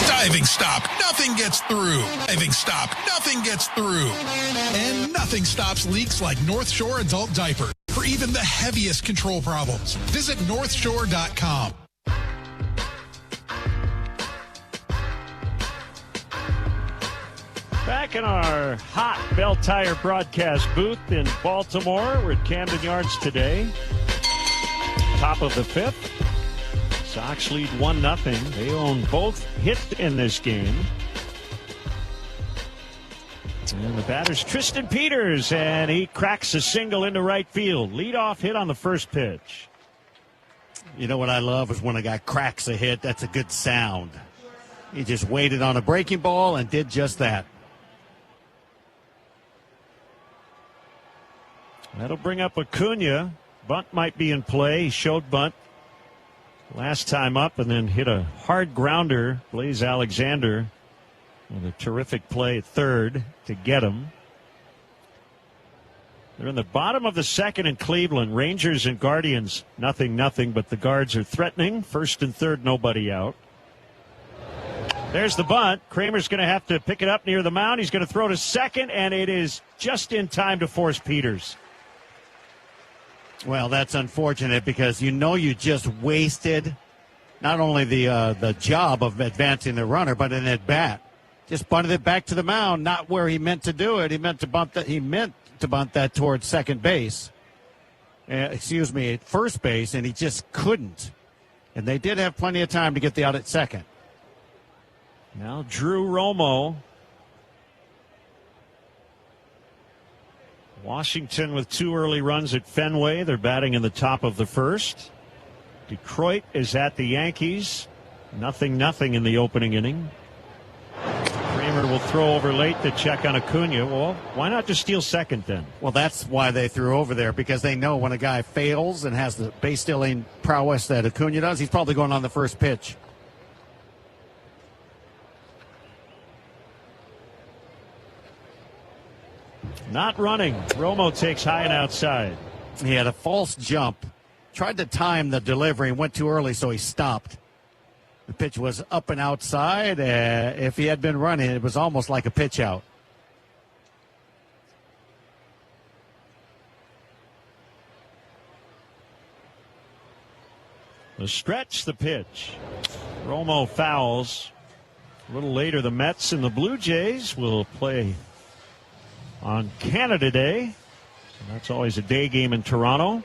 Diving stop, nothing gets through. Diving stop, nothing gets through. And nothing stops leaks like North Shore adult diapers for even the heaviest control problems. Visit northshore.com. Back in our hot Bell Tire broadcast booth in Baltimore. We're at Camden Yards today. Top of the 5th. Sox lead 1-0. They own both hits in this game. And the batter's Tristan Peters, and he cracks a single into right field. Leadoff hit on the first pitch. You know what I love is when a guy cracks a hit. That's a good sound. He just waited on a breaking ball and did just that. That'll bring up Acuna. Bunt might be in play. He showed bunt last time up and then hit a hard grounder. Blaze Alexander with a terrific play at third to get him. They're in the bottom of the second in Cleveland. Rangers and Guardians, 0-0, but the Guards are threatening. First and third, nobody out. There's the bunt. Kramer's going to have to pick it up near the mound. He's going to throw to second, and it is just in time to force Peters. Well, that's unfortunate because you just wasted not only the job of advancing the runner, but an at bat. Just bunted it back to the mound, not where he meant to do it. He meant to bunt that towards second base. First base, and he just couldn't. And they did have plenty of time to get the out at second. Now Drew Romo. Washington with 2 early runs at Fenway. They're batting in the top of the first. Detroit is at the Yankees. 0-0 in the opening inning. Kramer will throw over late to check on Acuna. Well, why not just steal second then? Well, that's why they threw over there, because they know when a guy fails and has the base stealing prowess that Acuna does, he's probably going on the first pitch. Not running. Romo takes high and outside. He had a false jump. Tried to time the delivery and went too early, so he stopped. The pitch was up and outside. If he had been running, it was almost like a pitch out. The stretch, the pitch. Romo fouls. A little later, the Mets and the Blue Jays will play on Canada Day. And that's always a day game in Toronto.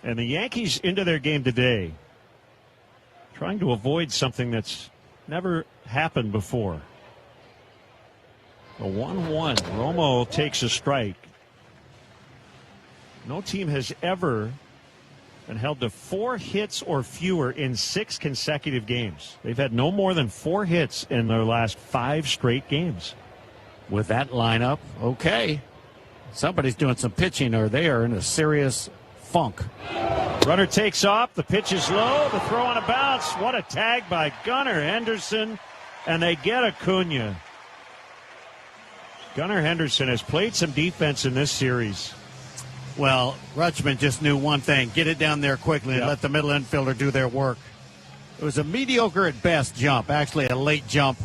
And the Yankees into their game today, trying to avoid something that's never happened before. A 1-1. Romo takes a strike. No team has ever been held to 4 hits or fewer in 6 consecutive games. They've had no more than 4 hits in their last 5 straight games. With that lineup, okay. Somebody's doing some pitching or they are in a serious funk. Runner takes off. The pitch is low. The throw on a bounce. What a tag by Gunnar Henderson. And they get Acuna. Gunnar Henderson has played some defense in this series. Well, Rutschman just knew one thing. Get it down there quickly and let the middle infielder do their work. It was a mediocre at best jump, actually a late jump.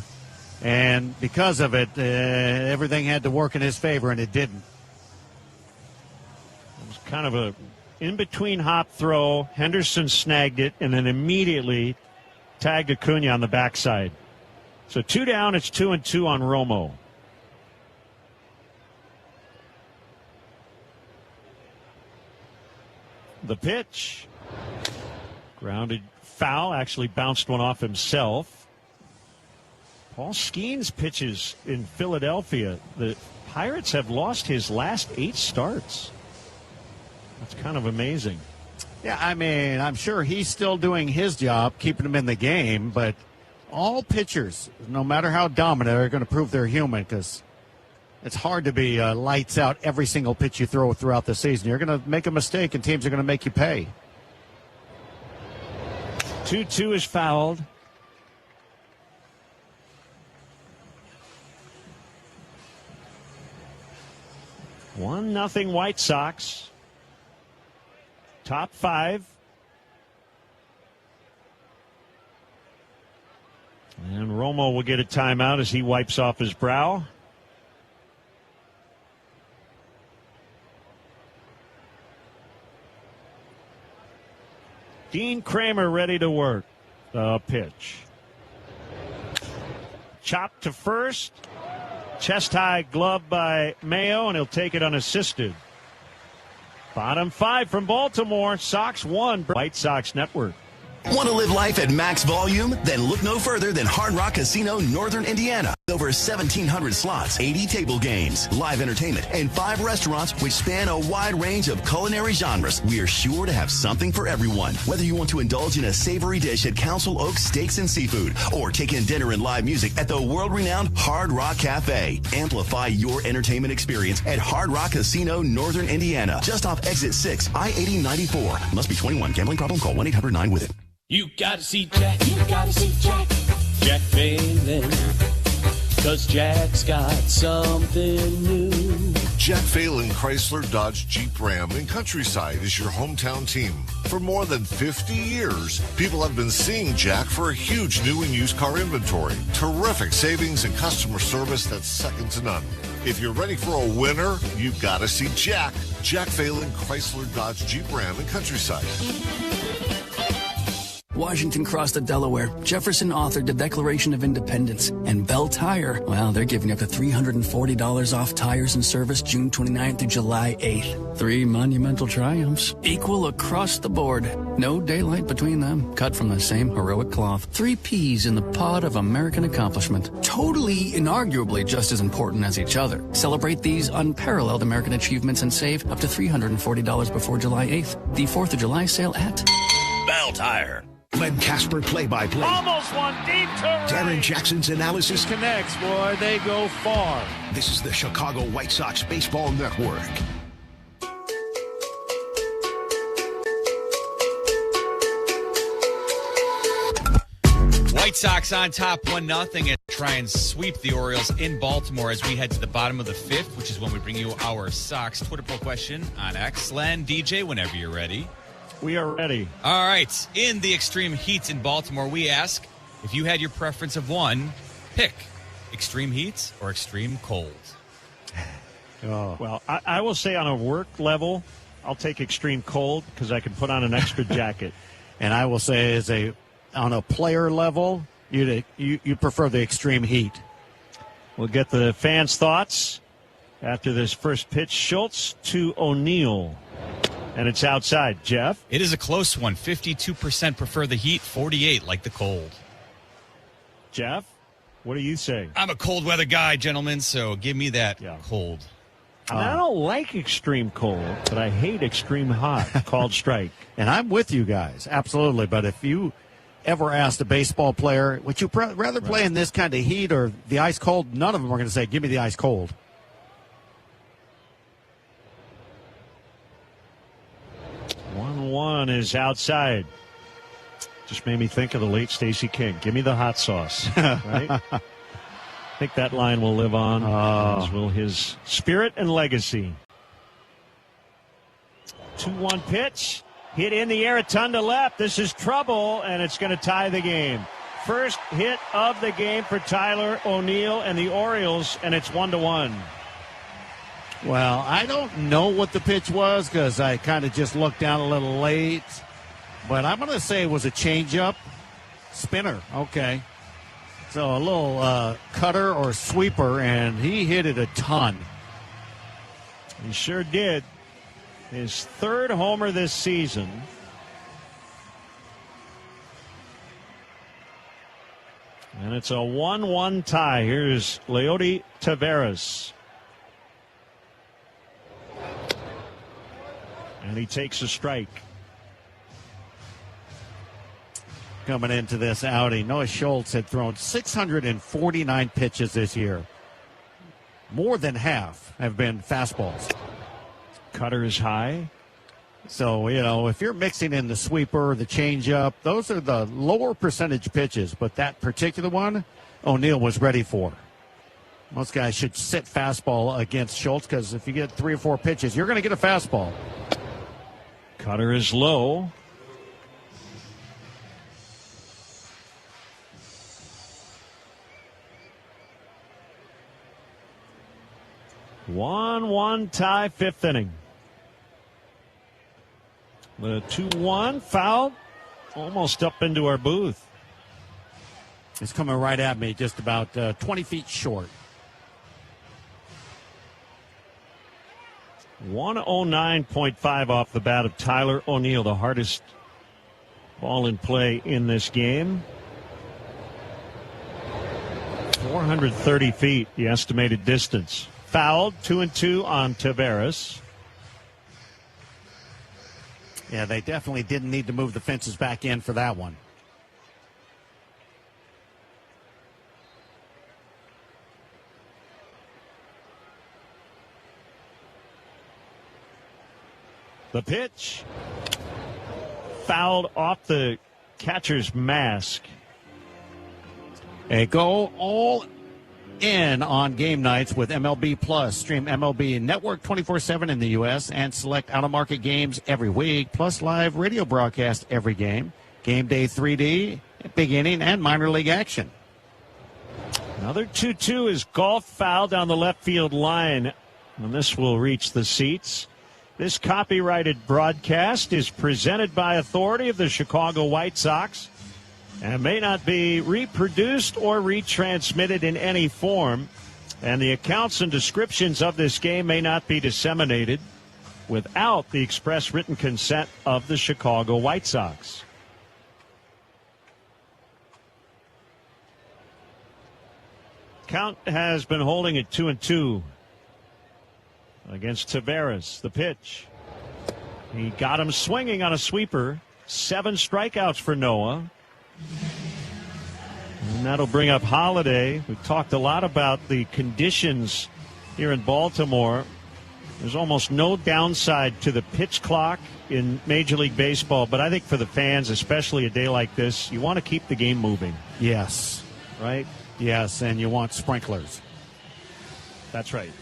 And because of it, everything had to work in his favor, and it didn't. It was kind of a in-between hop throw. Henderson snagged it and then immediately tagged Acuna on the backside. So 2 down, it's 2-2 on Romo. The pitch. Grounded foul, actually bounced one off himself. Paul Skeens pitches in Philadelphia. The Pirates have lost his last 8 starts. That's kind of amazing. Yeah, I mean, I'm sure he's still doing his job, keeping them in the game, but all pitchers, no matter how dominant, are going to prove they're human because it's hard to be lights out every single pitch you throw throughout the season. You're going to make a mistake, and teams are going to make you pay. 2-2 is fouled. One nothing White Sox. Top 5. And Romo will get a timeout as he wipes off his brow. Dean Kramer ready to work. The pitch. Chopped to first. Chest high glove by Mayo, and he'll take it unassisted. Bottom 5 from Baltimore. Sox 1. White Sox Network. Want to live life at max volume? Then look no further than Hard Rock Casino, Northern Indiana. Over 1,700 slots, 80 table games, live entertainment, and 5 restaurants which span a wide range of culinary genres. We are sure to have something for everyone. Whether you want to indulge in a savory dish at Council Oaks Steaks and Seafood or take in dinner and live music at the world-renowned Hard Rock Cafe. Amplify your entertainment experience at Hard Rock Casino, Northern Indiana. Just off Exit 6, I-8094. Must be 21. Gambling problem? Call 1-800-9-WITH-IT. You gotta see Jack. You gotta see Jack. Jack Phelan. 'Cause Jack's got something new. Jack Phelan Chrysler Dodge Jeep Ram in Countryside is your hometown team. For more than 50 years, people have been seeing Jack for a huge new and used car inventory. Terrific savings and customer service that's second to none. If you're ready for a winner, you've got to see Jack. Jack Phelan Chrysler Dodge Jeep Ram in Countryside. Washington crossed the Delaware. Jefferson authored the Declaration of Independence. And Bell Tire, well, they're giving up to $340 off tires and service June 29th through July 8th. 3 monumental triumphs, equal across the board. No daylight between them, cut from the same heroic cloth. 3 Ps in the pod of American accomplishment. Totally, inarguably just as important as each other. Celebrate these unparalleled American achievements and save up to $340 before July 8th. The 4th of July sale at Bell Tire. Len Casper play-by-play. Almost one deep to right. Darren Jackson's analysis. Connects, boy. They go far. This is the Chicago White Sox Baseball Network. White Sox on top 1-0 and try and sweep the Orioles in Baltimore as we head to the bottom of the 5th, which is when we bring you our Sox Twitter poll question on X. Len, DJ, whenever you're ready. We are ready. All right. In the extreme heat in Baltimore, we ask if you had your preference of one, pick extreme heat or extreme cold. Oh. Well, I will say on a work level, I'll take extreme cold because I can put on an extra jacket. And I will say on a player level, you prefer the extreme heat. We'll get the fans' thoughts after this first pitch. Schultz to O'Neill. And it's outside. Jeff? It is a close one. 52% prefer the heat, 48% like the cold. Jeff, what do you say? I'm a cold weather guy, gentlemen, so give me that cold. I don't like extreme cold, but I hate extreme hot. Called strike. And I'm with you guys, absolutely. But if you ever asked a baseball player, would you rather play in this kind of heat or the ice cold? None of them are going to say, give me the ice cold. one is outside. Just made me think of the late Stacey King. Give me the hot sauce. Right? I think that line will live on, as will his spirit and legacy. 2-1 pitch. Hit in the air, a ton to left. This is trouble, and it's going to tie the game. First hit of the game for Tyler O'Neill and the Orioles, and it's 1-1. Well, I don't know what the pitch was because I kind of just looked down a little late. But I'm going to say it was a changeup spinner. Okay. So a little cutter or sweeper, and he hit it a ton. He sure did. His third homer this season. And it's a 1-1 tie. Here's Leody Taveras. And he takes a strike. Coming into this outing, Noah Schultz had thrown 649 pitches this year. More than half have been fastballs. Cutter is high. So, if you're mixing in the sweeper, the changeup, those are the lower percentage pitches. But that particular one, O'Neill was ready for. Most guys should sit fastball against Schultz because if you get 3 or 4 pitches, you're going to get a fastball. Cutter is low. One tie, 5th inning. The 2-1 foul, almost up into our booth. It's coming right at me, just about 20 feet short. 109.5 off the bat of Tyler O'Neill, the hardest ball in play in this game. 430 feet, the estimated distance. Fouled, 2-2 on Taveras. Yeah, they definitely didn't need to move the fences back in for that one. The pitch. Fouled off the catcher's mask. They go all in on game nights with MLB Plus. Stream MLB Network 24/7 in the U.S. and select out-of-market games every week, plus live radio broadcast every game. Game day 3D, big inning, and minor league action. Another 2-2 is golf foul down the left field line, and this will reach the seats. This copyrighted broadcast is presented by authority of the Chicago White Sox and may not be reproduced or retransmitted in any form. And the accounts and descriptions of this game may not be disseminated without the express written consent of the Chicago White Sox. Count has been holding at 2-2 against Taveras. The pitch. He got him swinging on a sweeper. 7 strikeouts for Noah. And that'll bring up Holiday. We've talked a lot about the conditions here in Baltimore. There's almost no downside to the pitch clock in Major League Baseball, but I think for the fans, especially a day like this, you want to keep the game moving. Yes. Right? Yes, and you want sprinklers. That's right.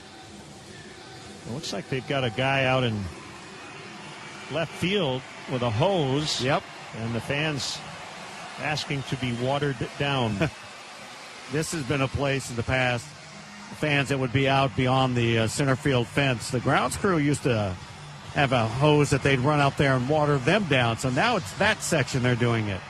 It looks like they've got a guy out in left field with a hose. Yep. And the fans asking to be watered down. This has been a place in the past, fans that would be out beyond the center field fence. The grounds crew used to have a hose that they'd run out there and water them down. So now it's that section they're doing it.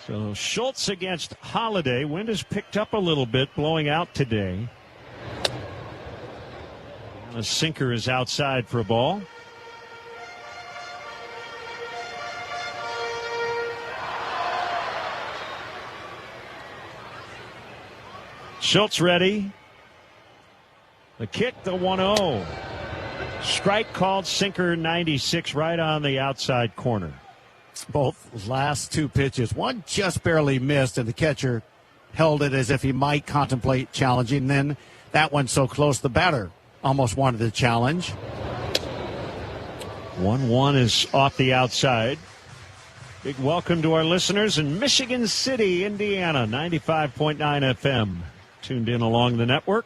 So Schultz against Holiday. Wind has picked up a little bit, blowing out today. A sinker is outside for a ball. Schultz ready. The kick, the 1-0. Strike called, sinker 96 right on the outside corner. Both last 2 pitches. One just barely missed, and the catcher held it as if he might contemplate challenging. Then that one so close, the batter almost wanted the challenge. 1-1 is off the outside. Big welcome to our listeners in Michigan City, Indiana, 95.9 FM. Tuned in along the network.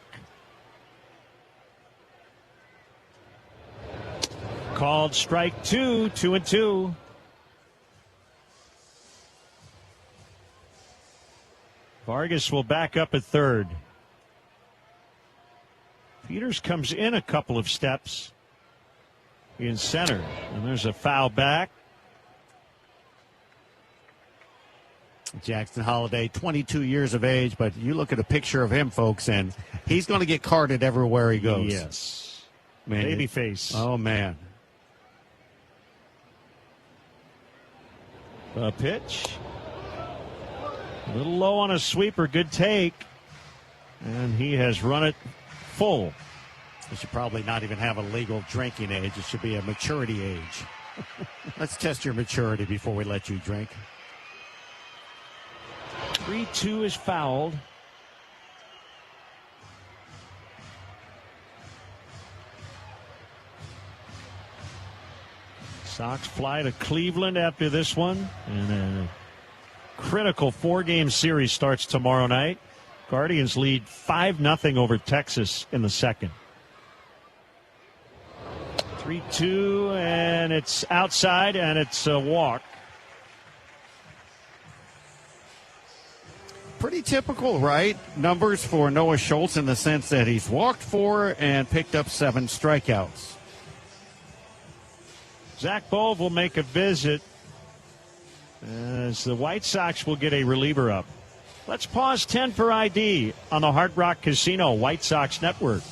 Called strike 2, 2-2. Vargas will back up at third. Peters comes in a couple of steps in center, and there's a foul back. Jackson Holliday, 22 years of age, but you look at a picture of him, folks, and he's going to get carded everywhere he goes. Yes. Man, Baby face. Oh, man. A pitch. A little low on a sweeper. Good take. And he has run it full. It should probably not even have a legal drinking age. It should be a maturity age. Let's test your maturity before we let you drink. 3-2 is fouled. Sox fly to Cleveland after this one. And a critical 4-game series starts tomorrow night. Guardians lead 5-0 over Texas in the second. 3-2, and it's outside, and it's a walk. Pretty typical, right? Numbers for Noah Schultz in the sense that he's walked 4 and picked up 7 strikeouts. Zach Bove will make a visit as the White Sox will get a reliever up. Let's pause 10 for ID on the Hard Rock Casino White Sox Network.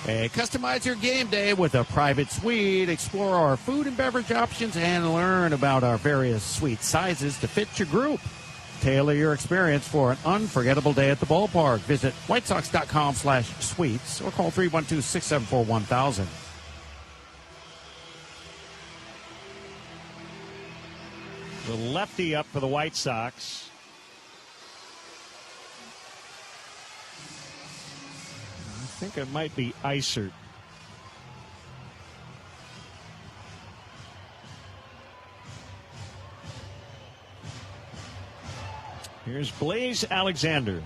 Hey, customize your game day with a private suite. Explore our food and beverage options and learn about our various suite sizes to fit your group. Tailor your experience for an unforgettable day at the ballpark. Visit whitesox.com/suites or call 312-674-1000. The lefty up for the White Sox. I think it might be Isert. Here's Blaze Alexander.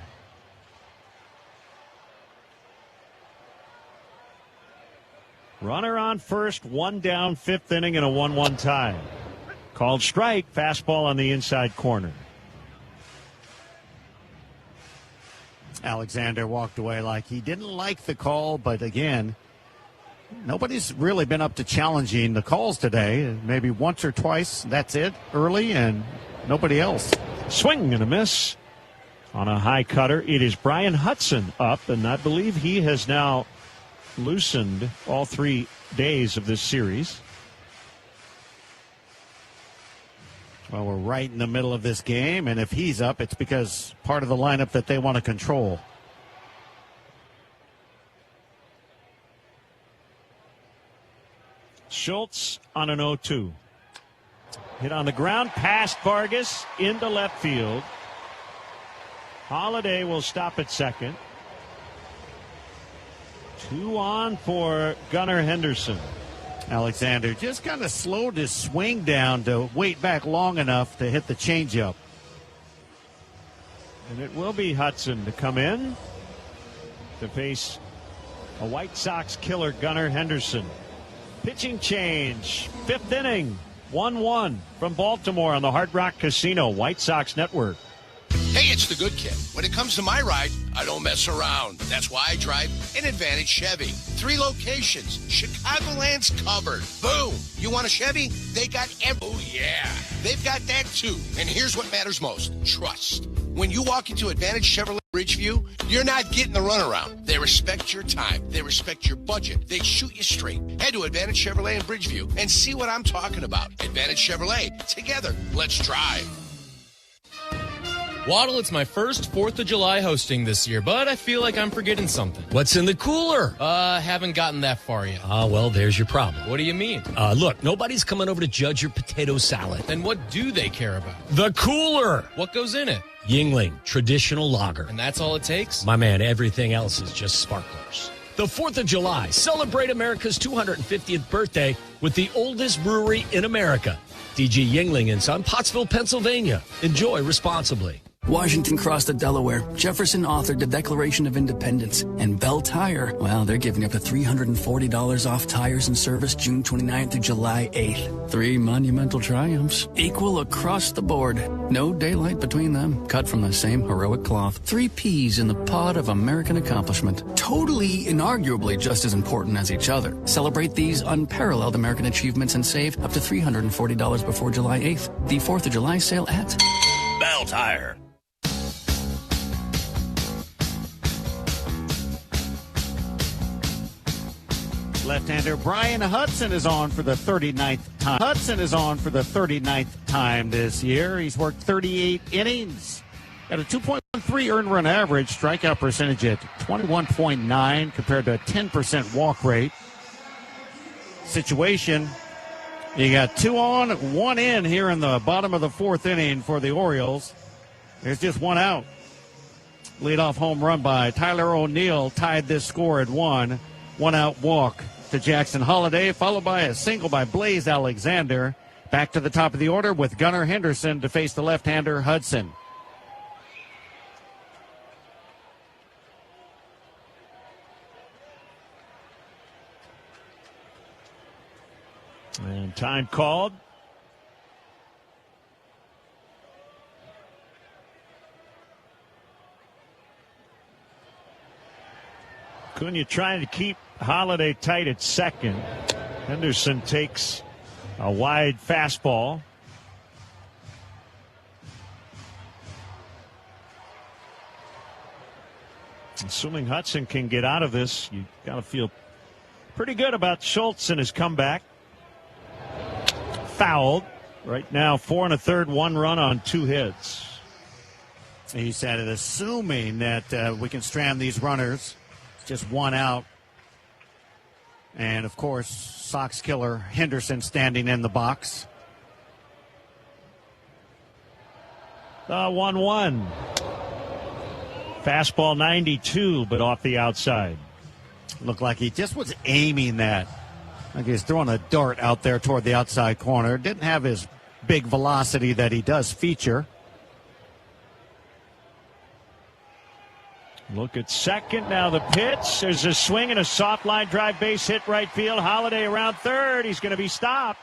Runner on first, 1 down, 5th inning, and a 1-1 tie. Called strike, fastball on the inside corner. Alexander walked away like he didn't like the call, but again, nobody's really been up to challenging the calls today. Maybe once or twice, that's it, early, and nobody else. Swing and a miss on a high cutter. It is Brian Hudson up, and I believe he has now loosened all 3 days of this series. Well, we're right in the middle of this game, and if he's up, it's because part of the lineup that they want to control. Schultz on an 0-2. Hit on the ground, past Vargas, into left field. Holliday will stop at second. 2 on for Gunnar Henderson. Alexander just kind of slowed his swing down to wait back long enough to hit the changeup. And it will be Hudson to come in to face a White Sox killer, Gunnar Henderson. Pitching change, 5th inning, 1-1 from Baltimore on the Hard Rock Casino White Sox Network. Hey, it's the good kid. When it comes to my ride, I don't mess around. That's why I drive an Advantage Chevy. 3 locations. Chicagoland's covered. Boom. You want a Chevy? They got oh, yeah. They've got that, too. And here's what matters most. Trust. When you walk into Advantage Chevrolet Bridgeview, you're not getting the runaround. They respect your time. They respect your budget. They shoot you straight. Head to Advantage Chevrolet in Bridgeview and see what I'm talking about. Advantage Chevrolet. Together, let's drive. Waddle, it's my first 4th of July hosting this year, but I feel like I'm forgetting something. What's in the cooler? Haven't gotten that far yet. Well, there's your problem. What do you mean? Look, nobody's coming over to judge your potato salad. Then what do they care about? The cooler! What goes in it? Yingling, traditional lager. And that's all it takes? My man, everything else is just sparklers. The 4th of July, celebrate America's 250th birthday with the oldest brewery in America. DG Yingling and Son, Pottsville, Pennsylvania. Enjoy responsibly. Washington crossed the Delaware. Jefferson authored the Declaration of Independence. And Bell Tire, well, they're giving up to $340 off tires and service June 29th through July 8th. 3 monumental triumphs, equal across the board. No daylight between them, cut from the same heroic cloth. 3 peas in the pod of American accomplishment. Totally, inarguably just as important as each other. Celebrate these unparalleled American achievements and save up to $340 before July 8th. The 4th of July sale at Bell Tire. Left-hander Brian Hudson is on for the 39th time. Hudson is on for the 39th time this year. He's worked 38 innings. Got a 2.13 earned run average, strikeout percentage at 21.9 compared to a 10% walk rate. Situation, you got 2 on, 1 in here in the bottom of the 4th inning for the Orioles. There's just 1 out. Leadoff home run by Tyler O'Neill tied this score at 1. 1 out walk to Jackson Holliday, followed by a single by Blaze Alexander. Back to the top of the order with Gunnar Henderson to face the left-hander Hudson. And time called. Cunha trying to keep Holiday tight at second. Henderson takes a wide fastball. Assuming Hudson can get out of this, you got to feel pretty good about Schultz and his comeback. Fouled. Right now, 4 1/3, 1 run on 2 hits. He said it, assuming that we can strand these runners. Just 1 out. And, of course, Sox killer Henderson standing in the box. 1-1. Fastball 92, but off the outside. Looked like he just was aiming that. Like he was throwing a dart out there toward the outside corner. Didn't have his big velocity that he does feature. Look at second. Now the pitch. There's a swing and a soft line drive base hit right field. Holiday around third. He's going to be stopped.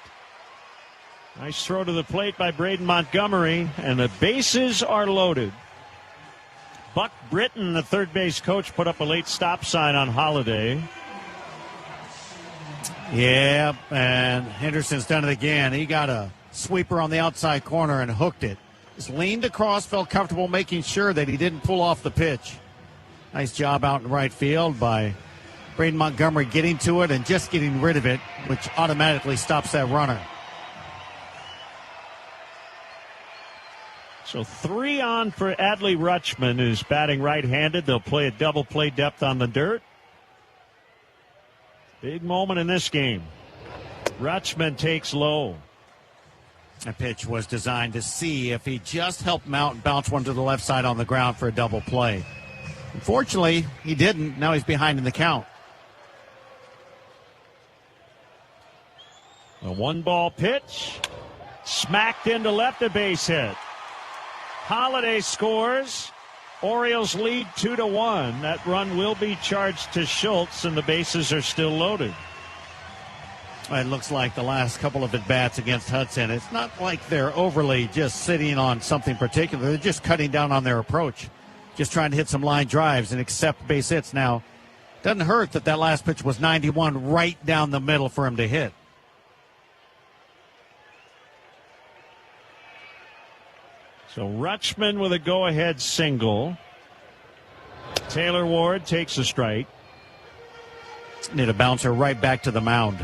Nice throw to the plate by Braden Montgomery. And the bases are loaded. Buck Britton, the third base coach, put up a late stop sign on Holiday. Yeah, and Henderson's done it again. He got a sweeper on the outside corner and hooked it. Just leaned across, felt comfortable making sure that he didn't pull off the pitch. Nice job out in right field by Braden Montgomery getting to it and just getting rid of it, which automatically stops that runner. So 3 on for Adley Rutschman, who's batting right-handed. They'll play a double play depth on the dirt. Big moment in this game. Rutschman takes low. That pitch was designed to see if he just helped Mount and bounce one to the left side on the ground for a double play. Unfortunately, he didn't. Now he's behind in the count. A 1-ball pitch. Smacked into left, a base hit. Holiday scores. Orioles lead 2-1. That run will be charged to Schultz, and the bases are still loaded. It looks like the last couple of at-bats against Hudson, it's not like they're overly just sitting on something particular. They're just cutting down on their approach. Just trying to hit some line drives and accept base hits. Now, doesn't hurt that last pitch was 91 right down the middle for him to hit. So Rutschman with a go-ahead single. Taylor Ward takes a strike. Need a bouncer right back to the mound.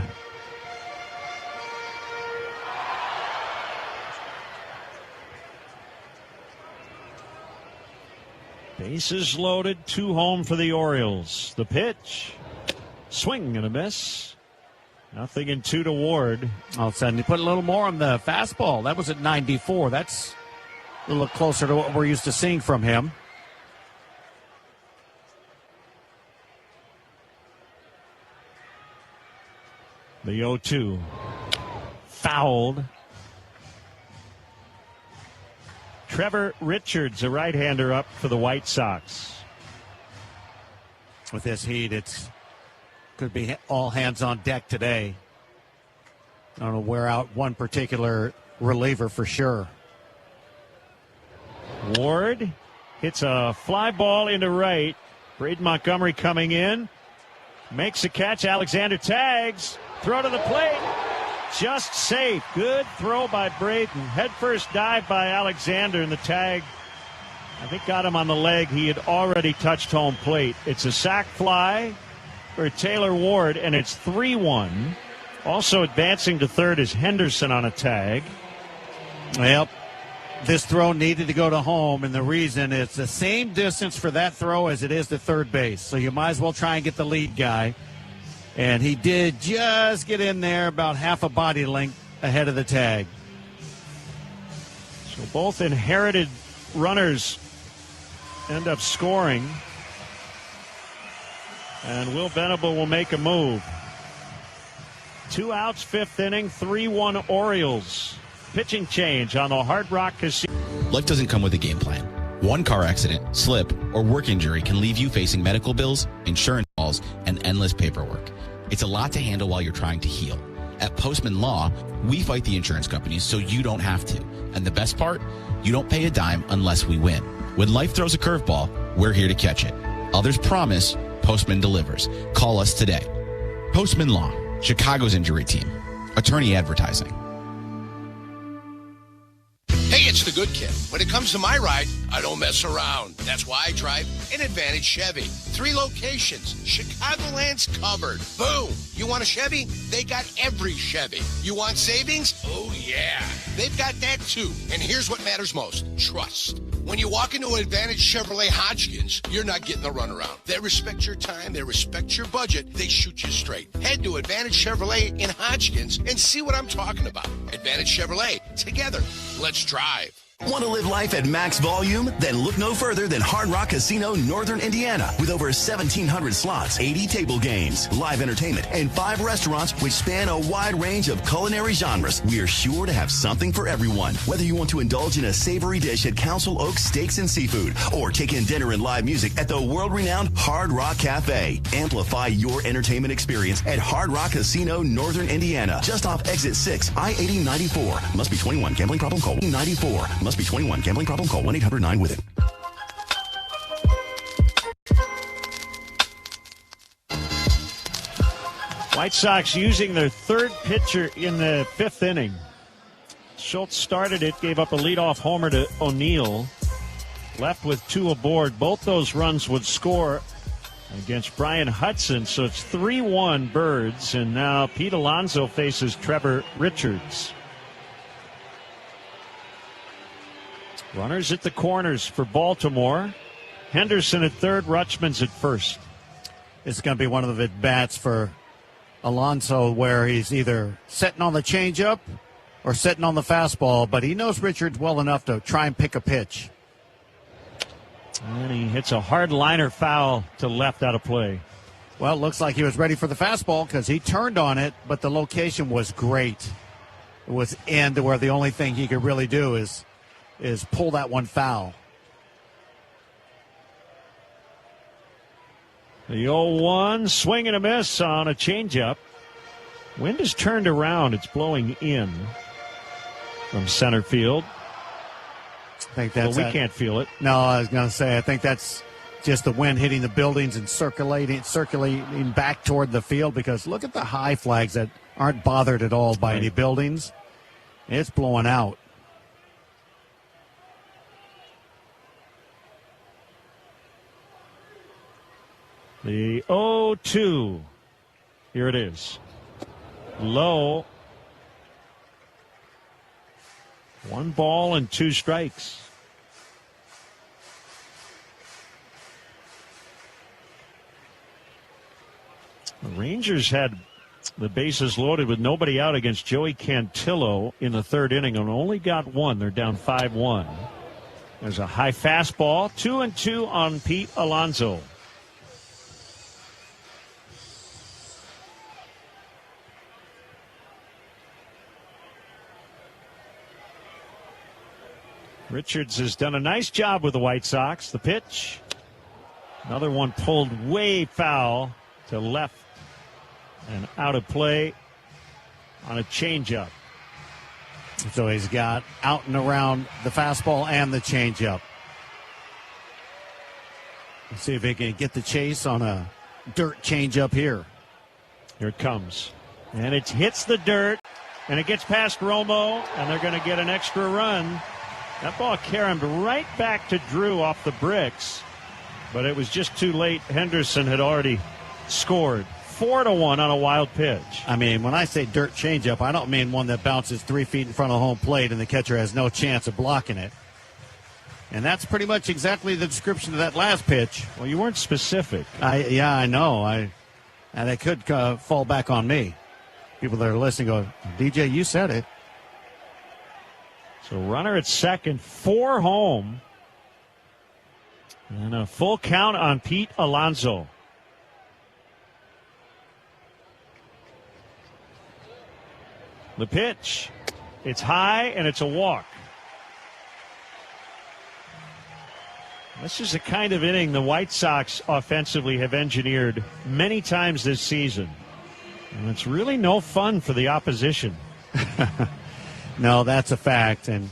Bases loaded, 2 home for the Orioles. The pitch. Swing and a miss. Nothing in 2 to Ward. All of a sudden, he put a little more on the fastball. That was at 94. That's a little closer to what we're used to seeing from him. The 0-2. Fouled. Trevor Richards, a right-hander, up for the White Sox. With this heat, it's could be all hands on deck today. I don't know, wear out one particular reliever for sure. Ward hits a fly ball into right. Braden Montgomery coming in. Makes a catch. Alexander tags. Throw to the plate. Just safe. Good throw by Braden. Head first dive by Alexander, and the tag, I think, got him on the leg. He had already touched home plate. It's a sac fly for Taylor Ward, and it's 3-1. Also advancing to third is Henderson on a tag. Yep. This throw needed to go to home, and the reason it's the same distance for that throw as it is to third base. So you might as well try and get the lead guy. And he did just get in there about half a body length ahead of the tag. So both inherited runners end up scoring. And Will Venable will make a move. 2 outs, 5th inning, 3-1 Orioles. Pitching change on the Hard Rock Casino. Life doesn't come with a game plan. One car accident, slip, or work injury can leave you facing medical bills, insurance calls, and endless paperwork. It's a lot to handle while you're trying to heal. At Postman Law, we fight the insurance companies so you don't have to. And the best part, you don't pay a dime unless we win. When life throws a curveball, we're here to catch it. Others promise, Postman delivers. Call us today. Postman Law, Chicago's injury team. Attorney advertising. Hey, it's the good kid. When it comes to my ride, I don't mess around. That's why I drive an Advantage Chevy. 3 locations. Chicagoland's covered. Boom. You want a Chevy? They got every Chevy. You want savings? Oh, yeah. They've got that, too. And here's what matters most. Trust. When you walk into an Advantage Chevrolet Hodgkins, you're not getting the runaround. They respect your time. They respect your budget. They shoot you straight. Head to Advantage Chevrolet in Hodgkins and see what I'm talking about. Advantage Chevrolet. Together. Let's drive. Want to live life at max volume? Then look no further than Hard Rock Casino, Northern Indiana. With over 1,700 slots, 80 table games, live entertainment, and 5 restaurants which span a wide range of culinary genres, we are sure to have something for everyone. Whether you want to indulge in a savory dish at Council Oaks Steaks and Seafood, or take in dinner and live music at the world-renowned Hard Rock Cafe. Amplify your entertainment experience at Hard Rock Casino, Northern Indiana. Just off Exit 6, I-80-94. Must be 21. Gambling problem? Call 94. Must be 21. Gambling problem? Call 1-800-9-WITH-IT. White Sox using their third pitcher in the 5th inning. Schultz started it, gave up a leadoff homer to O'Neill. Left with 2 aboard. Both those runs would score against Brian Hudson. So it's 3-1 Birds. And now Pete Alonso faces Trevor Richards. Runners at the corners for Baltimore. Henderson at third, Rutschman's at first. It's going to be one of the at-bats for Alonso where he's either setting on the changeup or setting on the fastball, but he knows Richards well enough to try and pick a pitch. And he hits a hard liner foul to left out of play. Well, it looks like he was ready for the fastball because he turned on it, but the location was great. It was in to where the only thing he could really do is pull that one foul. The 0-1, swing and a miss on a changeup. Wind has turned around. It's blowing in from center field. I think that's we can't feel it. No, I was going to say, I think that's just the wind hitting the buildings and circulating back toward the field, because look at the high flags that aren't bothered at all by any buildings. It's blowing out. The 0-2. Here it is. Low. 1 ball and 2 strikes. Rangers had the bases loaded with nobody out against Joey Cantillo in the third inning and only got one. They're down 5-1. There's a high fastball. 2-2 on Pete Alonso. Richards has done a nice job with the White Sox. The pitch. Another one pulled way foul to left and out of play on a changeup. So he's got out and around the fastball and the changeup. Let's see if he can get the chase on a dirt changeup here. Here it comes. And it hits the dirt, and it gets past Romo, and they're going to get an extra run. That ball carried right back to Drew off the bricks, but it was just too late. Henderson had already scored. 4-1 on a wild pitch. I mean, when I say dirt changeup, I don't mean one that bounces 3 feet in front of home plate and the catcher has no chance of blocking it. And that's pretty much exactly the description of that last pitch. Well, you weren't specific. I know. And it could fall back on me. People that are listening go, DJ, you said it. So runner at second, 4 home. And a full count on Pete Alonso. The pitch. It's high and it's a walk. This is the kind of inning the White Sox offensively have engineered many times this season. And it's really no fun for the opposition. No, that's a fact. And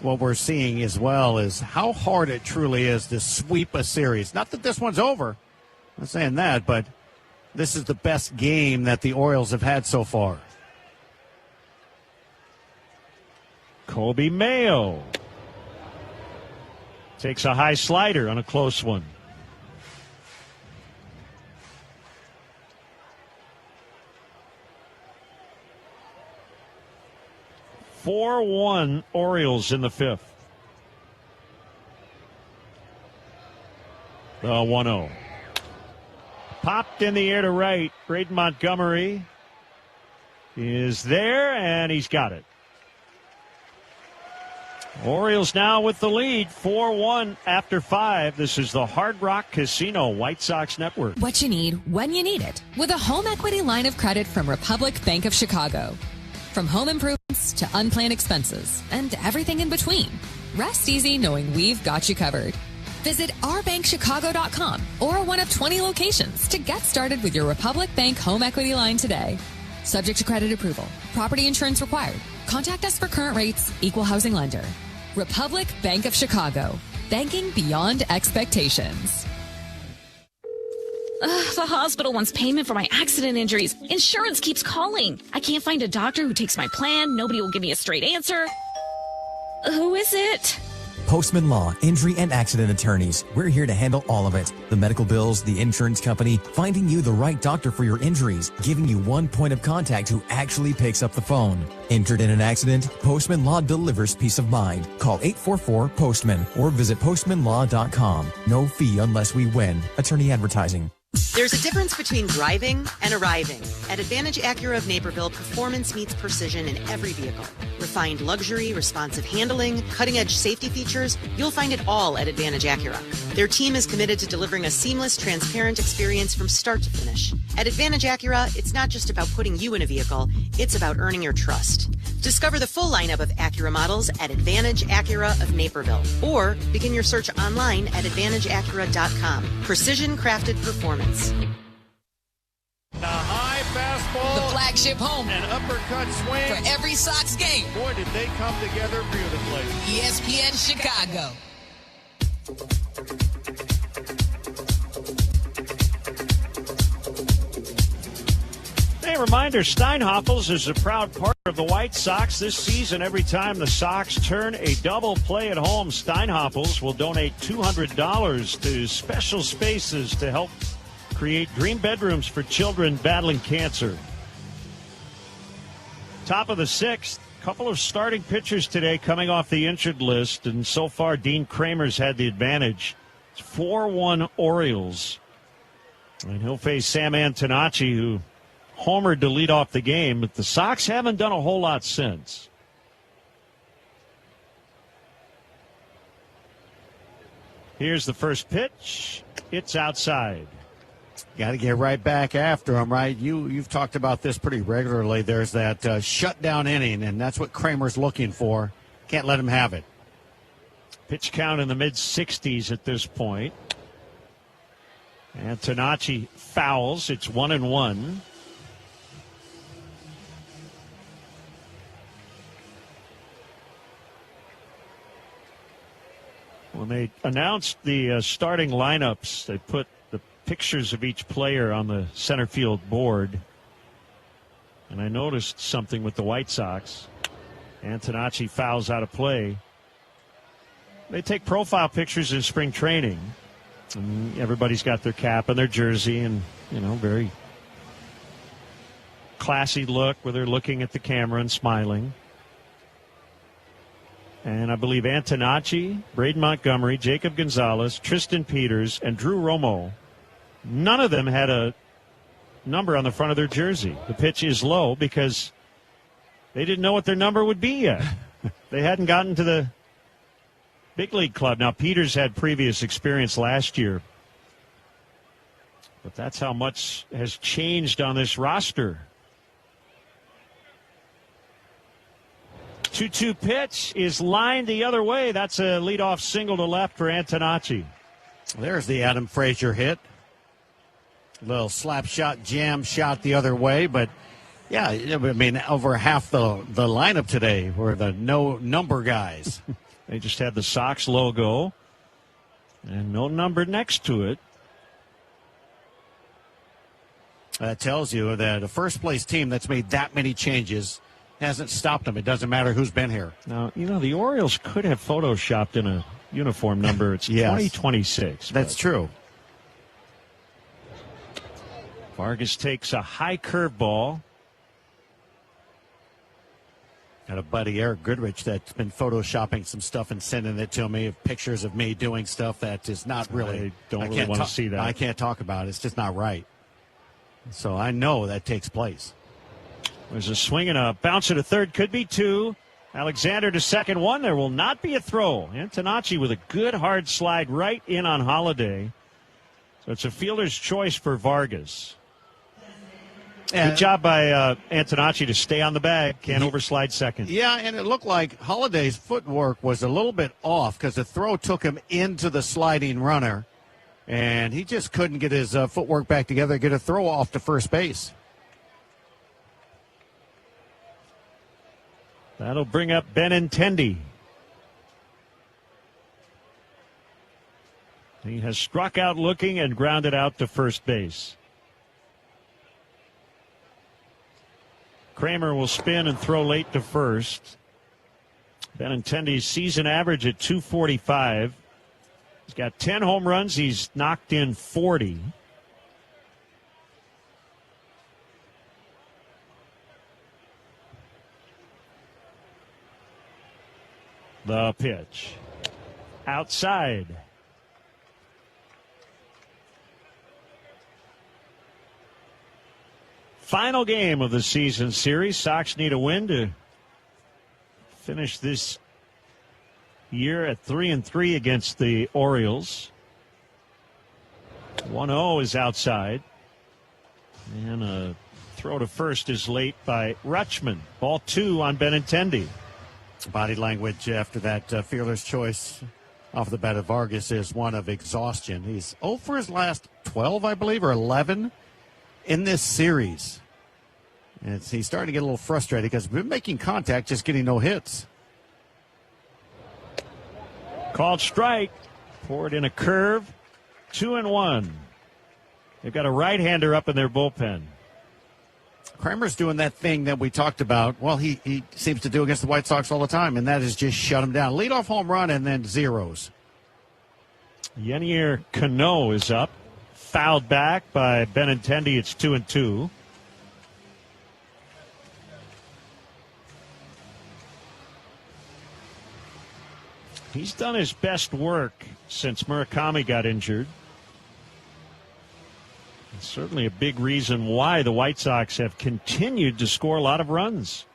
what we're seeing as well is how hard it truly is to sweep a series. Not that this one's over. I'm not saying that, but this is the best game that the Orioles have had so far. Kobe Mayo takes a high slider on a close one. (4-1) Orioles in the fifth. The 1-0. Popped in the air to right. Braden Montgomery is there, and he's got it. Orioles now with the lead, 4-1 after 5. This is the Hard Rock Casino White Sox Network. What you need when you need it with a home equity line of credit from Republic Bank of Chicago. From home improvements to unplanned expenses and everything in between. Rest easy knowing we've got you covered. Visit ourbankchicago.com or one of 20 locations to get started with your Republic Bank home equity line today. Subject to credit approval. Property insurance required. Contact us for current rates. Equal housing lender. Republic Bank of Chicago. Banking beyond expectations. The hospital wants payment for my accident injuries. Insurance keeps calling. I can't find a doctor who takes my plan. Nobody will give me a straight answer. Who is it? Postman Law, Injury and Accident Attorneys. We're here to handle all of it. The medical bills, the insurance company, finding you the right doctor for your injuries, giving you one point of contact who actually picks up the phone. Injured in an accident? Postman Law delivers peace of mind. Call 844-POSTMAN or visit postmanlaw.com. No fee unless we win. Attorney advertising. There's a difference between driving and arriving. At Advantage Acura of Naperville, performance meets precision in every vehicle. Refined luxury, responsive handling, cutting-edge safety features, you'll find it all at Advantage Acura. Their team is committed to delivering a seamless, transparent experience from start to finish. At Advantage Acura, it's not just about putting you in a vehicle, it's about earning your trust. Discover the full lineup of Acura models at Advantage Acura of Naperville, or begin your search online at AdvantageAcura.com. Precision-crafted performance. The high fastball. The flagship home. An uppercut swing. For every Sox game. Boy, did they come together beautifully. ESPN Chicago. Hey, reminder, Steinhoffels is a proud partner of the White Sox this season. Every time the Sox turn a double play at home, Steinhoffels will donate $200 to Special Spaces to help create dream bedrooms for children battling cancer. Top of the sixth, couple of starting pitchers today coming off the injured list, and so far Dean Kramer's had the advantage. It's 4-1 Orioles. And he'll face Sam Antonacci, who homered to lead off the game, but the Sox haven't done a whole lot since. Here's the first pitch. It's outside. Got to get right back after him, right? You've talked about this pretty regularly. There's that shutdown inning, and that's what Kramer's looking for. Can't let him have it. Pitch count in the mid-60s at this point. Antonacci fouls. It's 1-1. When they announced the starting lineups, they put the pictures of each player on the center field board. And I noticed something with the White Sox. Antonacci fouls out of play. They take profile pictures in spring training. And everybody's got their cap and their jersey and, very classy look where they're looking at the camera and smiling. And I believe Antonacci, Braden Montgomery, Jacob Gonzalez, Tristan Peters, and Drew Romo, none of them had a number on the front of their jersey. The pitch is low because they didn't know what their number would be yet. They hadn't gotten to the big league club. Now, Peters had previous experience last year. But that's how much has changed on this roster. 2-2 pitch is lined the other way. That's a leadoff single to left for Antonacci. There's the Adam Frazier hit. Little slap shot, jam shot the other way. But, yeah, I mean, over half the lineup today were the no number guys. They just had the Sox logo and no number next to it. That tells you that a first-place team that's made that many changes hasn't stopped them. It doesn't matter who's been here. Now, the Orioles could have photoshopped in a uniform number. It's yes. 2026. That's true. Vargas takes a high curveball. Got a buddy, Eric Goodrich, that's been photoshopping some stuff and sending it to me of pictures of me doing stuff that is not really. I don't really want to see that. I can't talk about it. It's just not right. So I know that takes place. There's a swing and a bounce to third. Could be two. Alexander to second one. There will not be a throw. Antonacci with a good hard slide right in on Holiday. So it's a fielder's choice for Vargas. Good job by Antonacci to stay on the bag. Can't overslide second. Yeah, and it looked like Holiday's footwork was a little bit off because the throw took him into the sliding runner. And he just couldn't get his footwork back together, get a throw off to first base. That'll bring up Benintendi. He has struck out looking and grounded out to first base. Kramer will spin and throw late to first. Benintendi's season average at 245. He's got 10 home runs. He's knocked in 40. The pitch. Outside. Final game of the season series. Sox need a win to finish this year at 3-3 against the Orioles. 1-0 is outside. And a throw to first is late by Rutschman. Ball 2 on Benintendi. Body language after that fielder's choice off the bat of Vargas is one of exhaustion. He's 0 for his last 12, I believe, or 11 in this series. And he's starting to get a little frustrated because we've been making contact, just getting no hits. Called strike. Poured in a curve. 2-1. They've got a right-hander up in their bullpen. Kramer's doing that thing that we talked about. Well, he seems to do against the White Sox all the time, and that is just shut him down. Leadoff home run and then zeros. Yenier Cano is up. Fouled back by Benintendi. It's 2-2. He's done his best work since Murakami got injured. Certainly a big reason why the White Sox have continued to score a lot of runs.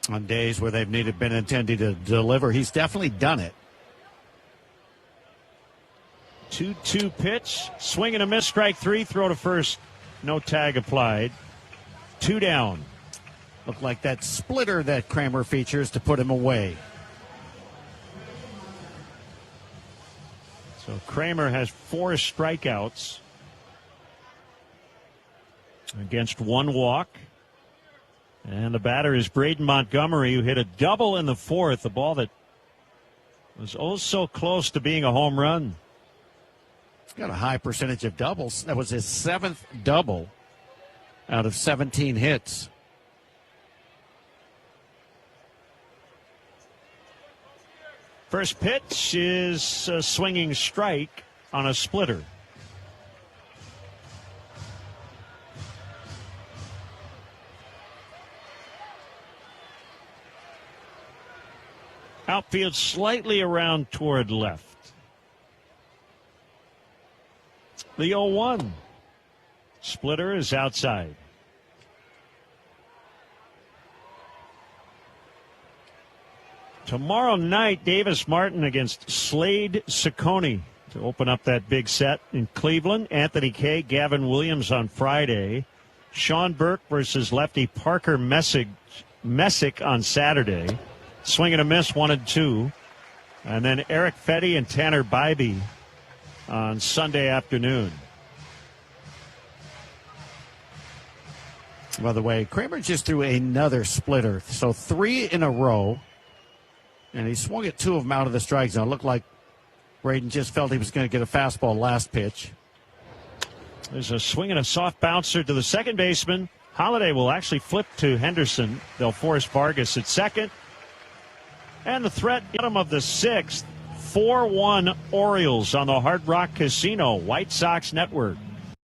On days where they've needed Benintendi to deliver, he's definitely done it. 2-2 pitch. Swing and a miss, strike three. Throw to first. No tag applied. 2 down. Looked like that splitter that Kramer features to put him away. So Kramer has 4 strikeouts against 1 walk. And the batter is Braden Montgomery, who hit a double in the 4th, a ball that was oh so close to being a home run. He's got a high percentage of doubles. That was his 7th double out of 17 hits. First pitch is a swinging strike on a splitter. Outfield slightly around toward left. The 0-1. Splitter is outside. Tomorrow night, Davis Martin against Slade Ciccone to open up that big set in Cleveland. Anthony Kay, Gavin Williams on Friday. Sean Burke versus lefty Parker Messick on Saturday. Swing and a miss, 1-2. And then Eric Fetty and Tanner Bybee on Sunday afternoon. By the way, Kramer just threw another splitter. So 3 in a row. And he swung at 2 of them out of the strike zone. It looked like Braden just felt he was going to get a fastball last pitch. There's a swing and a soft bouncer to the second baseman. Holiday will actually flip to Henderson. They'll force Vargas at second. And the threat bottom of the 6th. 4-1 Orioles on the Hard Rock Casino White Sox Network.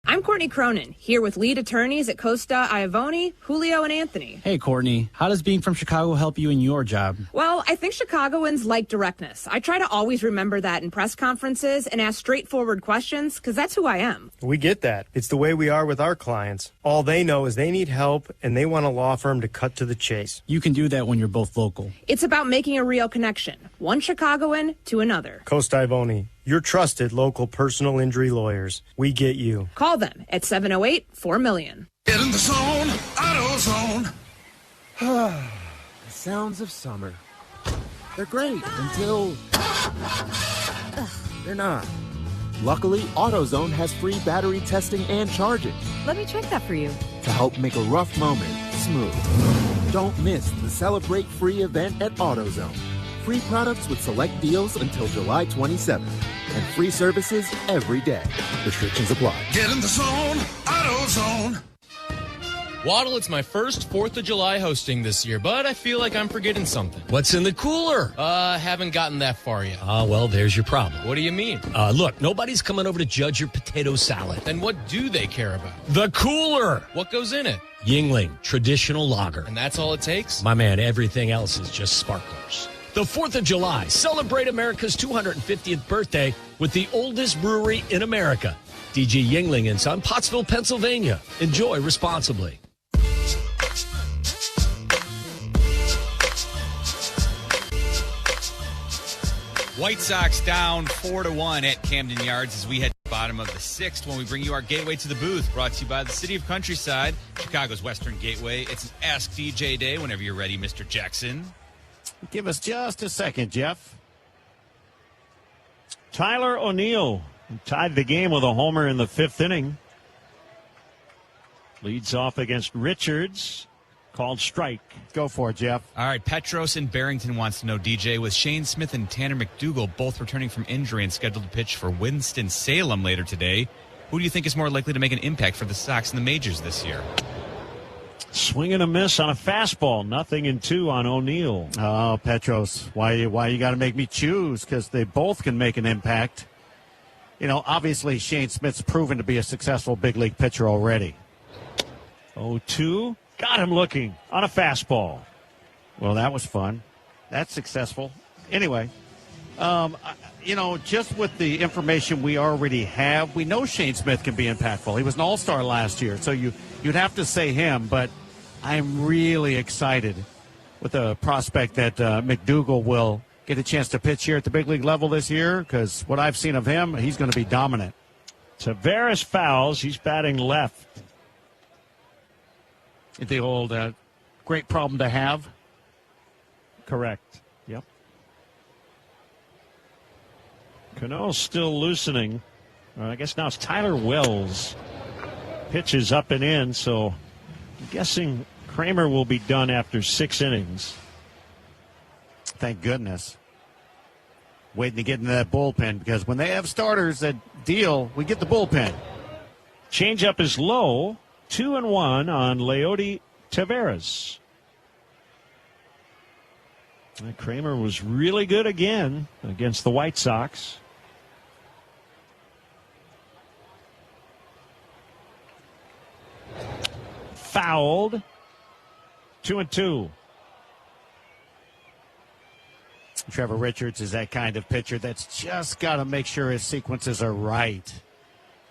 I'm Courtney Cronin, here with lead attorneys at Costa Iavoni, Julio, and Anthony. Hey, Courtney. How does being from Chicago help you in your job? Well, I think Chicagoans like directness. I try to always remember that in press conferences and ask straightforward questions, because that's who I am. We get that. It's the way we are with our clients. All they know is they need help, and they want a law firm to cut to the chase. You can do that when you're both local. It's about making a real connection, one Chicagoan to another. Costa Iavoni, your trusted local personal injury lawyers. We get you. Call them at 708-4-MILLION. Get in the zone, AutoZone. The sounds of summer. They're great until they're not. Luckily, AutoZone has free battery testing and charging Let me check that for you. to help make a rough moment smooth. Don't miss the Celebrate Free event at AutoZone. Free products with select deals until July 27th. And free services every day. Restrictions apply. Get in the zone, AutoZone. Waddle, it's my first 4th of July hosting this year, but I feel like I'm forgetting something. What's in the cooler? Haven't gotten that far yet. Well, there's your problem. What do you mean? Look, nobody's coming over to judge your potato salad. Then what do they care about? The cooler! What goes in it? Yingling, traditional lager. And that's all it takes? My man, everything else is just sparklers. The 4th of July, celebrate America's 250th birthday with the oldest brewery in America. DG Yingling and Son, Pottsville, Pennsylvania. Enjoy responsibly. White Sox down 4-1 at Camden Yards as we head to the bottom of the 6th when we bring you our Gateway to the Booth, brought to you by the City of Countryside, Chicago's Western Gateway. It's an Ask DJ Day whenever you're ready, Mr. Jackson. Give us just a second, Jeff. Tyler O'Neill tied the game with a homer in the 5th inning. Leads off against Richards. Called strike. Go for it, Jeff. All right, Petros in Barrington wants to know, DJ, with Shane Smith and Tanner McDougal both returning from injury and scheduled to pitch for Winston-Salem later today, who do you think is more likely to make an impact for the Sox in the majors this year? Swing and a miss on a fastball. 0-2 on O'Neill. Oh, Petros, why you got to make me choose? Because they both can make an impact. You know, obviously Shane Smith's proven to be a successful big league pitcher already. 0-2. Got him looking on a fastball. Well, that was fun. That's successful. Anyway, Just with the information we already have, we know Shane Smith can be impactful. He was an all-star last year, so you'd have to say him, but I'm really excited with the prospect that McDougal will get a chance to pitch here at the big league level this year, because what I've seen of him, he's going to be dominant. Taveras fouls. He's batting left. The old great problem to have. Correct. Yep. Cano's still loosening. I guess now it's Tyler Wells. Pitches up and in, so I'm guessing Kramer will be done after 6 innings. Thank goodness. Waiting to get into that bullpen, because when they have starters that deal, we get the bullpen. Changeup is low. 2-1 on Leody Taveras. Kramer was really good again against the White Sox. Fouled. 2-2. Trevor Richards is that kind of pitcher that's just got to make sure his sequences are right.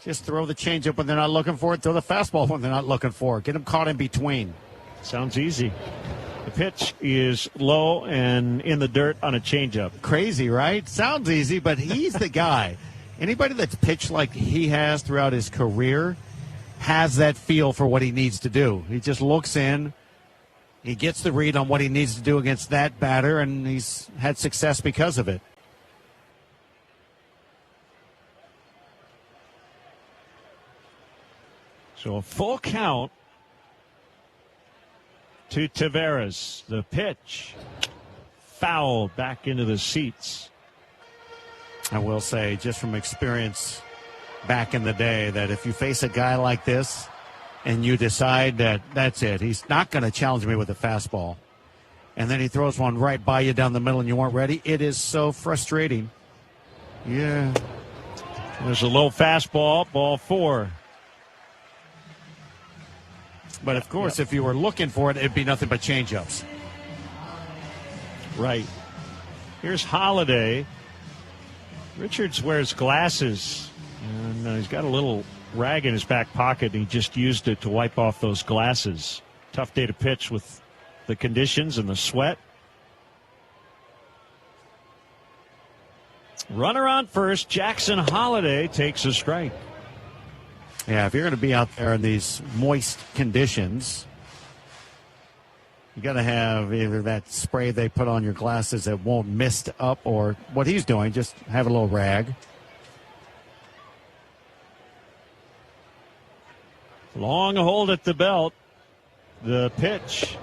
Just throw the changeup when they're not looking for it. Throw the fastball when they're not looking for it. Get them caught in between. Sounds easy. The pitch is low and in the dirt on a changeup. Crazy, right? Sounds easy, but he's the guy. Anybody that's pitched like he has throughout his career has that feel for what he needs to do. He just looks in. He gets the read on what he needs to do against that batter, and he's had success because of it. So a full count to Taveras. The pitch foul back into the seats. I will say, just from experience back in the day, that if you face a guy like this and you decide that that's it, he's not going to challenge me with a fastball, and then he throws one right by you down the middle and you weren't ready, it is so frustrating. Yeah. There's a low fastball, ball 4. But, of course, if you were looking for it, it'd be nothing but changeups. Right. Here's Holiday. Richards wears glasses, and he's got a little rag in his back pocket, and he just used it to wipe off those glasses. Tough day to pitch with the conditions and the sweat. Runner on first. Jackson Holiday takes a strike. Yeah, if you're going to be out there in these moist conditions, you got to have either that spray they put on your glasses that won't mist up, or what he's doing, just have a little rag. Long hold at the belt. The pitch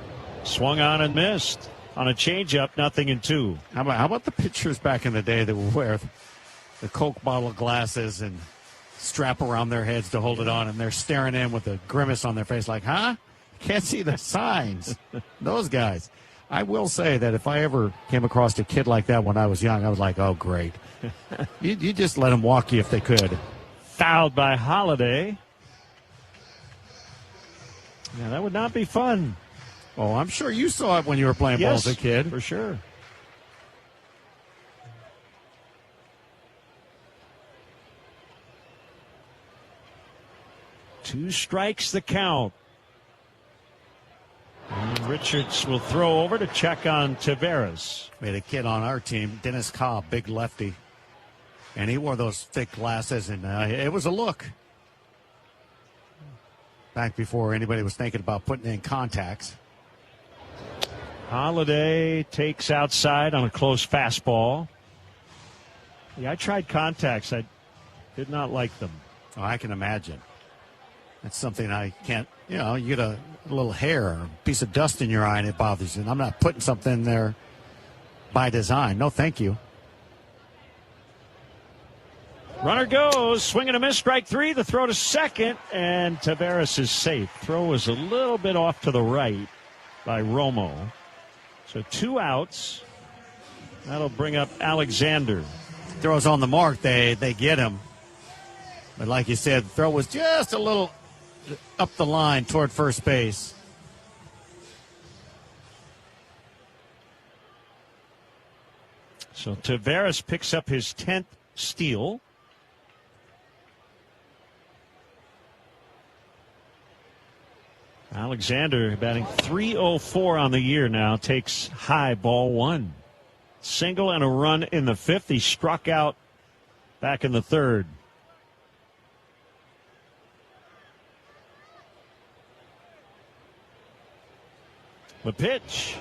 swung on and missed on a changeup. 0-2. How about the pitchers back in the day that would wear the Coke bottle glasses and strap around their heads to hold it on, and they're staring in with a grimace on their face like, huh? Can't see the signs. Those guys. I will say that if I ever came across a kid like that when I was young, I was like, oh, great. you just let them walk you if they could. Fouled by Holiday. Yeah, that would not be fun. Oh, I'm sure you saw it when you were playing ball as a kid. For sure. Two strikes the count. And Richards will throw over to check on Taveras. We had a kid on our team, Dennis Cobb, big lefty. And he wore those thick glasses, and it was a look. Back before anybody was thinking about putting in contacts. Holiday takes outside on a close fastball. Yeah, I tried contacts. I did not like them. Oh, I can imagine. That's something I can't, you get a little hair or a piece of dust in your eye and it bothers you. And I'm not putting something in there by design. No, thank you. Runner goes, swing and a miss, strike 3. The throw to second, and Taveras is safe. Throw was a little bit off to the right by Romo. So 2 outs. That'll bring up Alexander. Throws on the mark. They get him. But like you said, the throw was just a little up the line toward first base. So Taveras picks up his 10th steal. Alexander batting .304 on the year now, takes high, ball one. Single and a run in the fifth. He struck out back in the third. The pitch.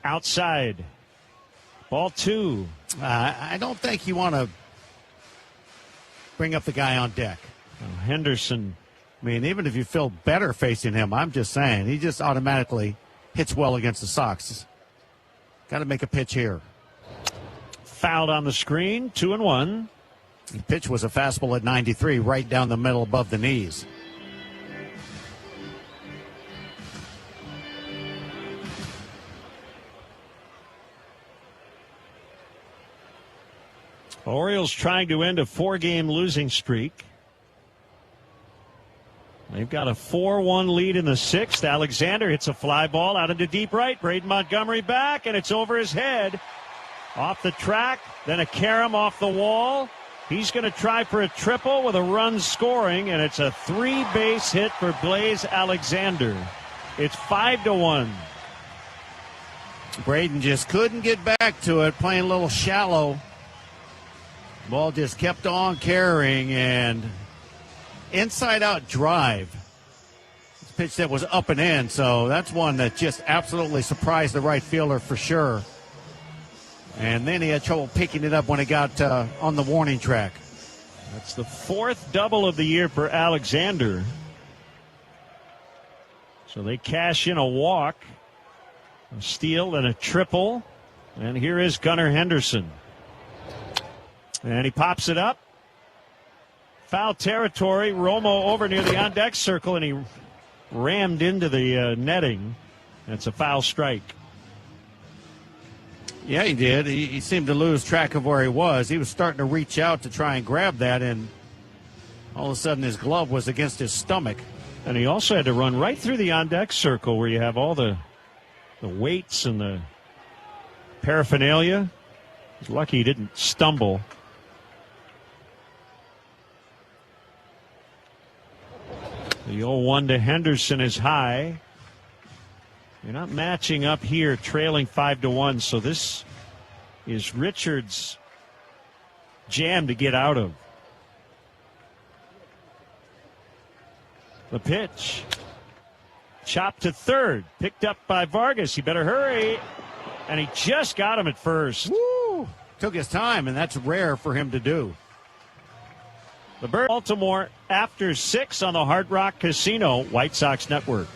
Outside. Ball two. I don't think you want to bring up the guy on deck. Henderson. I mean, even if you feel better facing him, I'm just saying, he just automatically hits well against the Sox. Got to make a pitch here. Fouled on the screen, 2-1. The pitch was a fastball at 93, right down the middle above the knees. Orioles trying to end a 4-game losing streak. They've got a 4-1 lead in the sixth. Alexander hits a fly ball out into deep right. Braden Montgomery back, and it's over his head. Off the track, then a carom off the wall. He's going to try for a triple with a run scoring, and it's a 3-base hit for Blaze Alexander. It's 5-1. Braden just couldn't get back to it, playing a little shallow. Ball just kept on carrying, and inside-out drive. It's a pitch that was up and in, so that's one that just absolutely surprised the right fielder for sure. And then he had trouble picking it up when it got on the warning track. That's the fourth double of the year for Alexander. So they cash in a walk, a steal, and a triple. And here is Gunnar Henderson. And he pops it up. Foul territory. Romo over near the on-deck circle, and he rammed into the netting. That's a foul strike. Yeah, he did. He seemed to lose track of where he was. He was starting to reach out to try and grab that, and all of a sudden his glove was against his stomach. And he also had to run right through the on-deck circle where you have all the weights and the paraphernalia. He's lucky he didn't stumble. The 0-1 to Henderson is high. You're not matching up here, trailing 5-1, so this is Richards' jam to get out of. The pitch. Chopped to third. Picked up by Vargas. He better hurry. And he just got him at first. Woo! Took his time, and that's rare for him to do. The Bird, Baltimore after 6 on the Hard Rock Casino White Sox Network.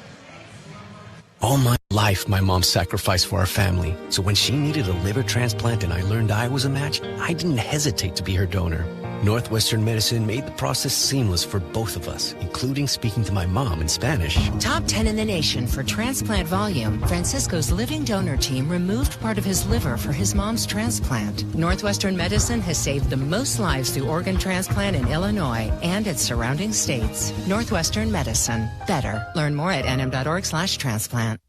All my life, my mom sacrificed for our family. So when she needed a liver transplant and I learned I was a match, I didn't hesitate to be her donor. Northwestern Medicine made the process seamless for both of us, including speaking to my mom in Spanish. Top 10 in the nation for transplant volume, Francisco's living donor team removed part of his liver for his mom's transplant. Northwestern Medicine has saved the most lives through organ transplant in Illinois and its surrounding states. Northwestern Medicine. Better. Learn more at nm.org/transplant.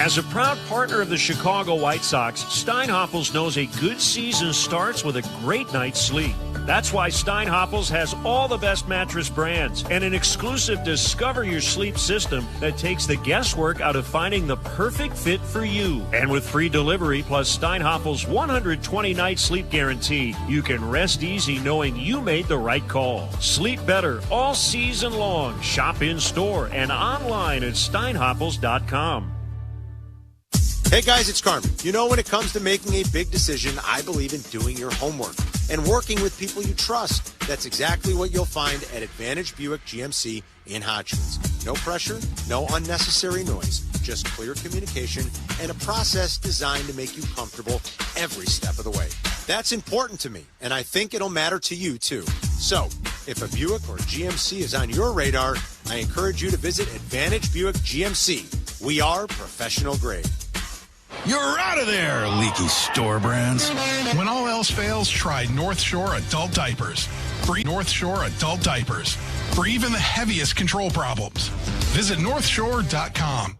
As a proud partner of the Chicago White Sox, Steinhoffels knows a good season starts with a great night's sleep. That's why Steinhoffels has all the best mattress brands and an exclusive Discover Your Sleep system that takes the guesswork out of finding the perfect fit for you. And with free delivery plus Steinhoffels' 120-night sleep guarantee, you can rest easy knowing you made the right call. Sleep better all season long. Shop in-store and online at steinhoffels.com. Hey guys, it's Carmen. You know, when it comes to making a big decision, I believe in doing your homework and working with people you trust. That's exactly what you'll find at Advantage Buick GMC in Hodgkins. No pressure, no unnecessary noise, just clear communication and a process designed to make you comfortable every step of the way. That's important to me, and I think it'll matter to you too. So, if a Buick or GMC is on your radar, I encourage you to visit Advantage Buick GMC. We are professional grade. You're out of there, leaky store brands. When all else fails, try North Shore Adult Diapers. Free North Shore Adult Diapers for even the heaviest control problems. Visit northshore.com.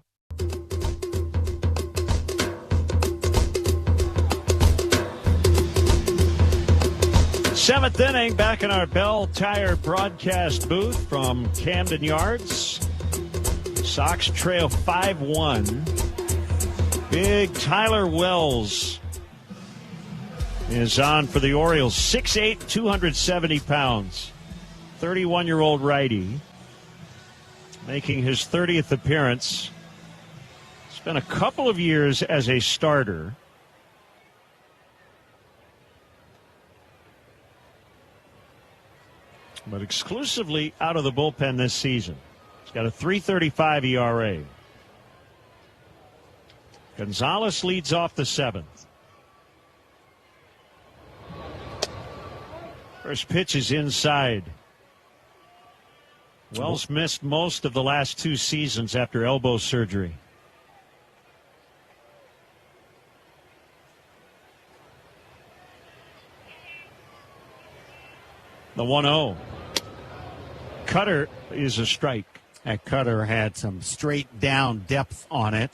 Seventh inning, back in our Bell Tire broadcast booth from Camden Yards. Sox trail 5-1. Big Tyler Wells is on for the Orioles. 6'8", 270 pounds. 31-year-old righty. Making his 30th appearance. Spent a couple of years as a starter. But exclusively out of the bullpen this season. He's got a 3.35 ERA. Gonzalez leads off the seventh. First pitch is inside. Wells missed most of the last two seasons after elbow surgery. The 1-0. Cutter is a strike. That cutter had some straight down depth on it.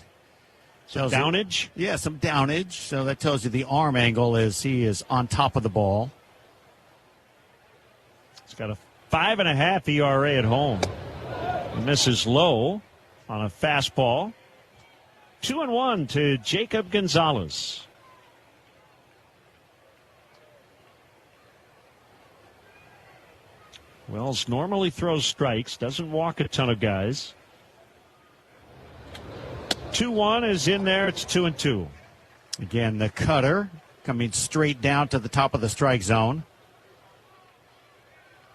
Some downage? Yeah, some downage. So that tells you the arm angle is he is on top of the ball. He's got a 5.5 ERA at home. He misses low on a fastball. 2-1 to Jacob Gonzalez. Wells normally throws strikes, doesn't walk a ton of guys. 2-1 is in there. It's 2-2. Again, the cutter coming straight down to the top of the strike zone.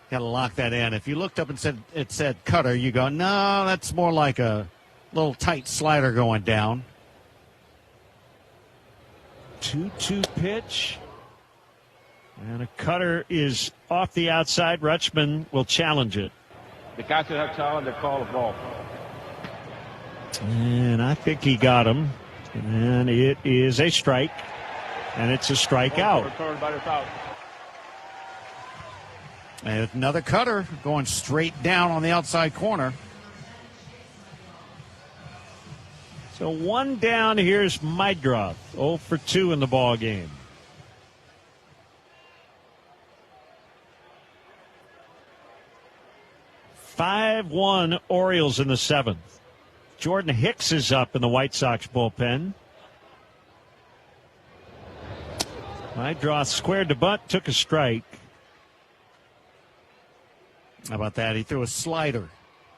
Got to lock that in. If you looked up and it said cutter, you go, no, that's more like a little tight slider going down. 2-2 pitch. And a cutter is off the outside. Rutschman will challenge it. The catcher have challenged the call of ball. And I think he got him. And it is a strike. And it's a strikeout. And another cutter going straight down on the outside corner. So one down. Here's Mydroth. 0 for 2 in the ball game. (5-1) Orioles in the seventh. Jordan Hicks is up in the White Sox bullpen. Mydroth squared to bunt, took a strike. How about that? He threw a slider.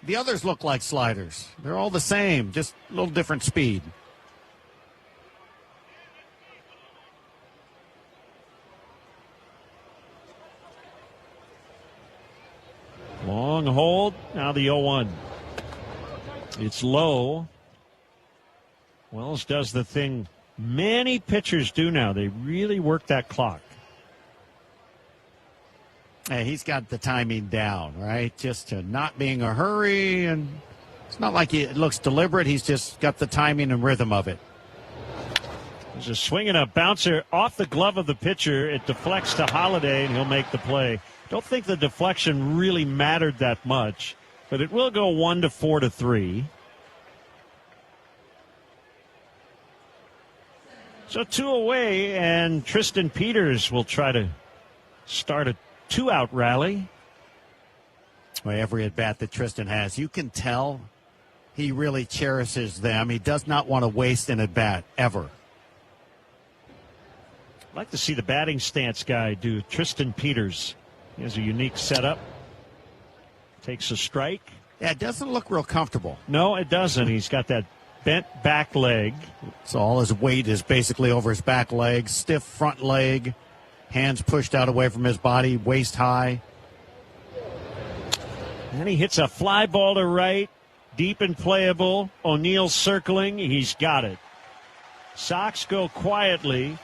The others look like sliders. They're all the same, just a little different speed. Long hold. Now the 0-1. It's low. Wells does the thing many pitchers do now. They really work that clock. Hey, he's got the timing down, right? Just to not being a hurry, and it's not like it looks deliberate. He's just got the timing and rhythm of it. There's a swing and a bouncer off the glove of the pitcher. It deflects to Holiday, and he'll make the play. Don't think the deflection really mattered that much, but it will go 1-4-3. So 2 away, and Tristan Peters will try to start a 2-out rally. Well, every at-bat that Tristan has, you can tell he really cherishes them. He does not want to waste an at-bat, ever. I'd like to see the batting stance guy do. Tristan Peters. He has a unique setup. Takes a strike. Yeah, it doesn't look real comfortable. No, it doesn't. He's got that bent back leg. So all his weight is basically over his back leg. Stiff front leg. Hands pushed out away from his body. Waist high. And he hits a fly ball to right. Deep and playable. O'Neill circling. He's got it. Sox go quietly.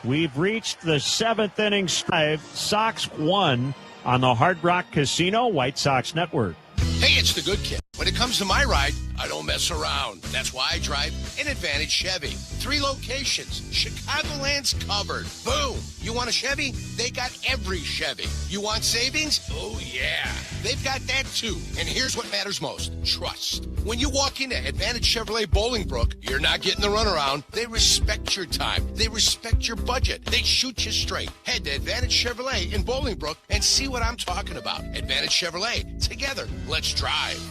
We've reached the seventh inning drive. Sox 1 on the Hard Rock Casino White Sox Network. Hey, Hey, it's the good kid. When it comes to my ride, I don't mess around. That's why I drive an Advantage Chevy. 3 locations. Chicagoland's covered. Boom. You want a Chevy? They got every Chevy. You want savings? Oh, yeah. They've got that, too. And here's what matters most. Trust. When you walk into Advantage Chevrolet Bolingbrook, you're not getting the runaround. They respect your time. They respect your budget. They shoot you straight. Head to Advantage Chevrolet in Bolingbrook and see what I'm talking about. Advantage Chevrolet. Together, let's drive.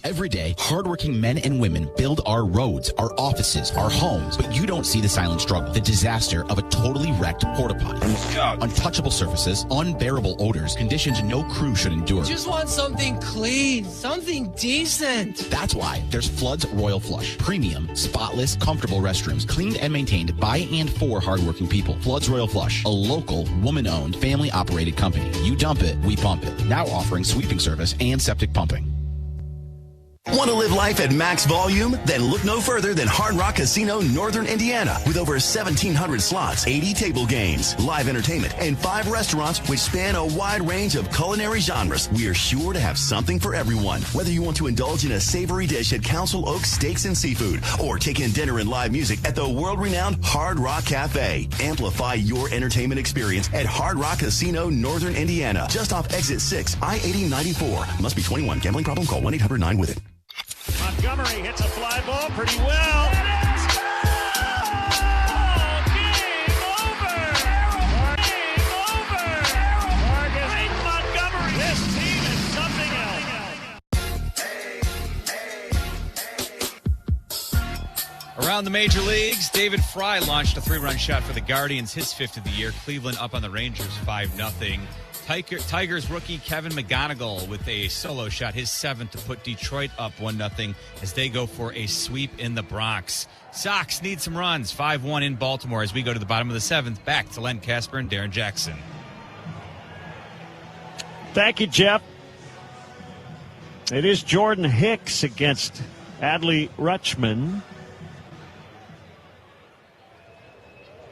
Every day, hardworking men and women build our roads, our offices, our homes, but you don't see the silent struggle, the disaster of a totally wrecked porta potty. Untouchable surfaces, unbearable odors, conditions no crew should endure. Just want something clean, something decent. That's why there's Flood's Royal Flush. Premium, spotless, comfortable restrooms, cleaned and maintained by and for hardworking people. Flood's Royal Flush, a local, woman-owned, family-operated company. You dump it, we pump it. Now offering sweeping service and septic pumping. Want to live life at max volume? Then look no further than Hard Rock Casino Northern Indiana. With over 1,700 slots, 80 table games, live entertainment, and 5 restaurants which span a wide range of culinary genres, we are sure to have something for everyone. Whether you want to indulge in a savory dish at Council Oaks Steaks and Seafood or take in dinner and live music at the world-renowned Hard Rock Cafe. Amplify your entertainment experience at Hard Rock Casino Northern Indiana. Just off Exit 6, I-8094. Must be 21. Gambling problem? Call 1-800-9-WITH-IT. Montgomery hits a fly ball pretty well. Game over. Vargas Montgomery. This team is something else. Around the major leagues, David Fry launched a 3-run shot for the Guardians, his 5th of the year. Cleveland up on the Rangers 5-0. Tigers rookie Kevin McGonigal with a solo shot, his 7th, to put Detroit up 1-0 as they go for a sweep in the Bronx. Sox need some runs, 5-1 in Baltimore as we go to the bottom of the 7th. Back to Len Casper and Darren Jackson. Thank you, Jeff. It is Jordan Hicks against Adley Rutschman.